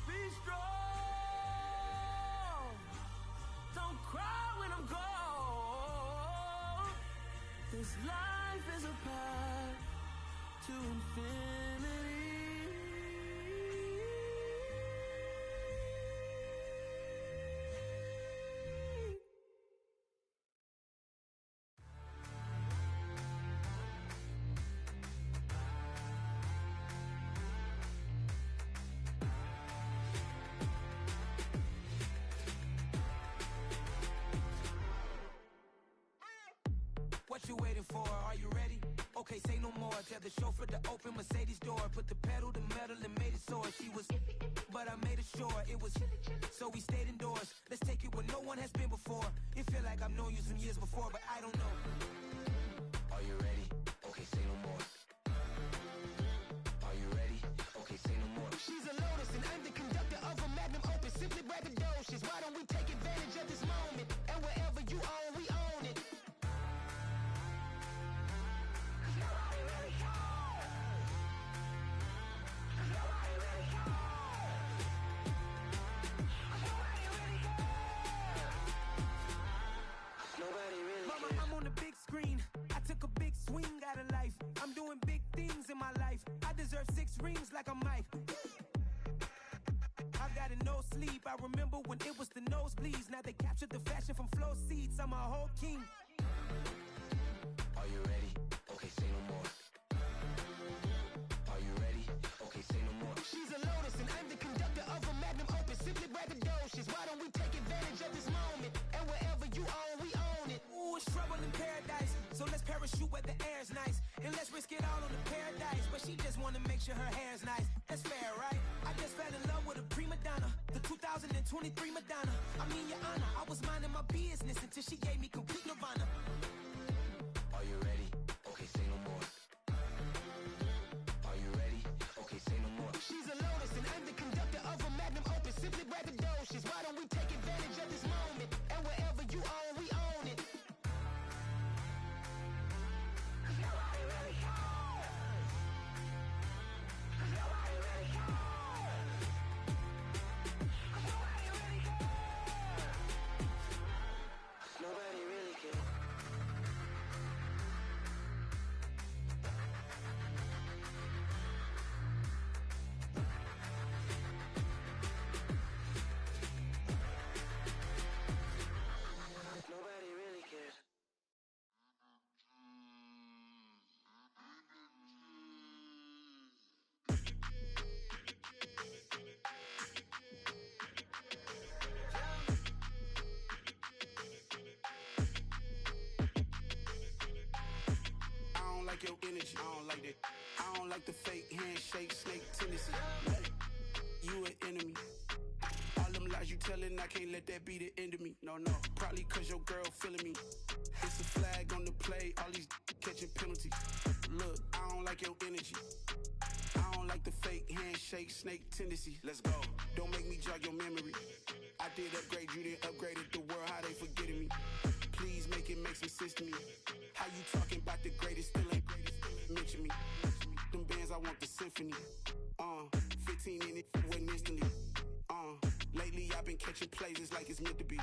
Be strong, don't cry when I'm gone. This life is a path to infinity. Tell the chauffeur to open Mercedes door. Put the pedal to metal and made it soar. She was, but I made it sure it was. So we stayed indoors. Let's take it where no one has been before. It feel like I've known you some years before, but I don't know. Are you ready? Okay, say no more. Are you ready? Okay, say no more. She's a Lotus and I'm the conductor of a magnum opus. Simply braggadocious. Why don't we take advantage of this moment? And wherever you own, we own it. Mama, I'm on the big screen. I took a big swing out of life. I'm doing big things in my life. I deserve 6 rings like a Mike. I've got no sleep. I remember when it was the nosebleeds. Now they captured the fashion from flow seats. I'm a whole king. Are you ready? Okay, say no more. Are you ready? Okay, say no more. She's a Lotus and I'm the conductor of a magnum opus. Simply braggadocious. Why don't we take advantage of this moment? And wherever you own, we own it. Ooh, it's trouble in paradise. So let's parachute where the air's nice. And let's risk it all on the paradise. But she just wanna make sure her hair's nice. That's fair, right? I just fell in love with a prima donna. The 2023 Madonna. I mean, Your Honor, I was minding my business until she gave me complete nirvana. Are you ready? Okay, say no more. Are you ready? Okay, say no more. She's a Lotus and I'm the conductor of a magnum opus. Simply braggadocious. Why don't we take advantage of this moment? And wherever you own, we own it. Nobody really cares. Nobody really cares. I don't like your energy. I don't like that. I don't like the fake handshake, snake tendency. You an enemy. All them lies you telling, I can't let that be the end of me. No, no. Probably cause your girl feeling me. It's a flag on the play, all these catching penalties. Look, I don't like your energy. I don't like the fake handshake, snake tendency. Let's go. Don't make me jog your memory. I did upgrade, you didn't upgrade it. The world, how they forgetting me. Please make it make some sense to me. How you talking about the greatest, still ain't greatest, still ain't mention me. Them bands, I want the symphony. 15 in it, wasn't instantly. Lately I've been catching plays, it's like it's meant to be.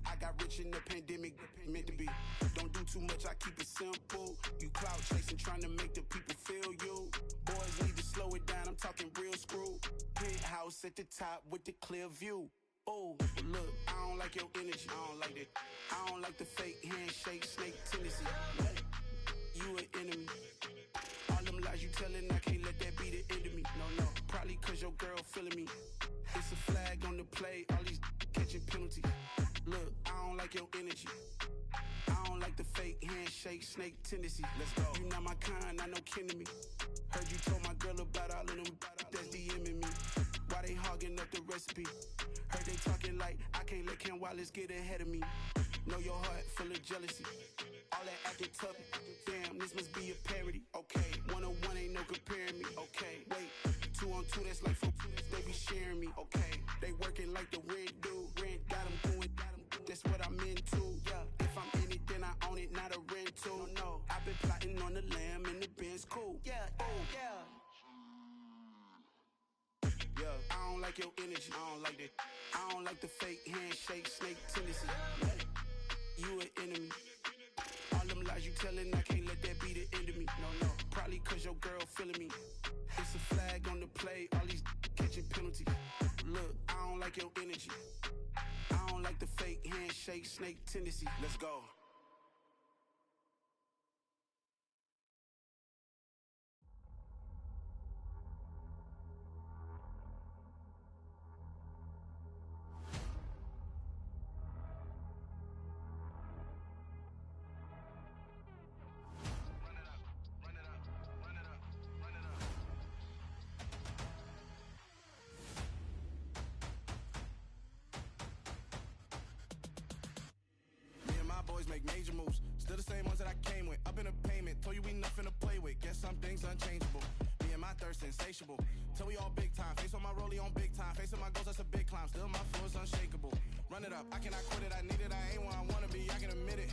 I got rich in the pandemic, meant to be. Don't do too much, I keep it simple. You clout chasing, trying to make the people feel you. Boys need to slow it down, I'm talking real screw. Penthouse at the top with the clear view. Oh, look, I don't like your energy, I don't like that. I don't like the fake handshake, snake tendency. You an enemy. All them lies you telling, I can't let that be the end of me. No, no, probably cause your girl feeling me. It's a flag on the play, all these catching penalties. Look, I don't like your energy. I don't like the fake handshake, snake tendency. Let's go. You not my kind, I know kin to me. Heard you told my girl about all of them that's DMing me. Why they hogging up the recipe? Heard they talking like I can't let Ken Wallace get ahead of me. Know your heart full of jealousy. All that acting tough, damn, this must be a parody. Okay, 101 ain't no comparing me. Okay, wait, 2 on 2, that's like 4, they be sharing me. Okay, they working like the rent do. Rent got them doing, that's what I'm into. Yeah, if I'm in it, then I own it, not a rental. No, I've been plotting on the lamb and the Benz cool. Yeah, oh, yeah. Yeah, I don't like your energy, I don't like that. I don't like the fake handshake, snake tendency. You an enemy. All them lies you telling, I can't let that be the end of me. No, no, probably cause your girl feeling me. It's a flag on the play, all these catching penalties. Look, I don't like your energy. I don't like the fake handshake, snake tendency. Let's go. make major moves. Still the same ones that I came with. Up in a payment, told you we nothing to play with. Guess some things unchangeable. Me and my thirst insatiable. Till we all big time. Face on my rollie on big time. Facing my goals, that's a big climb. Still my flow is unshakable. Run it up, I cannot quit it. I need it, I ain't where I wanna be, I can admit it.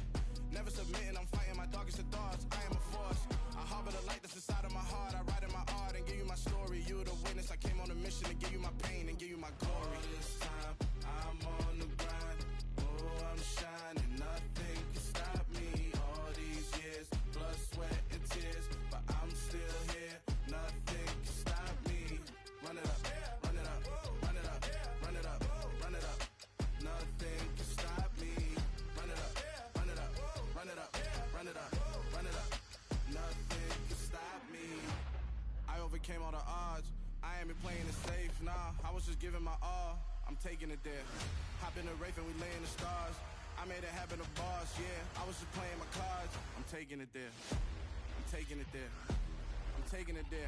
Never submitting, I'm fighting my darkest of thoughts. I am a force. I harbor the light that's inside of my heart. I write in my art and give you my story. You the witness. I came on a mission to give you my pain and give you my glory. All this time, I'm on the grind. Oh, I'm shining. Nothing can stop me. All these years, blood, sweat, and tears. But I'm still here. Nothing can stop me. Run it up, run it up, run it up, run it up, run it up. Nothing can stop me. Run it up, run it up, run it up, run it up, run it up. Nothing can stop me. I overcame all the odds. I ain't been playing it safe, nah. I was just giving my all. I'm taking it there. Hop in the Wraith and we lay in the stars. I made it happen, the boss, yeah. I was just playing my cards. I'm taking it there. I'm taking it there. I'm taking it there.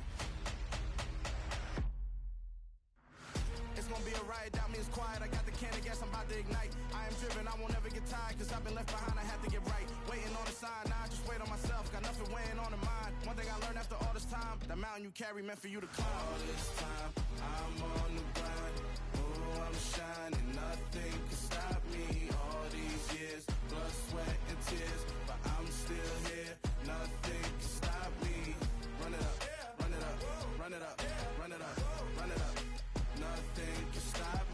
It's gonna be a riot, doubt me it's quiet. I got the can of gas, I'm about to ignite. I am driven, I won't ever get tired. Cause I've been left behind, I had to get right. Waiting on the sign, now I just wait on myself. Got nothing weighing on the mind. One thing I learned after all this time, the mountain you carry meant for you to climb. All this time, I'm on the grind. Oh, I'm shining, nothing can stop me. All these years, blood, sweat, and tears.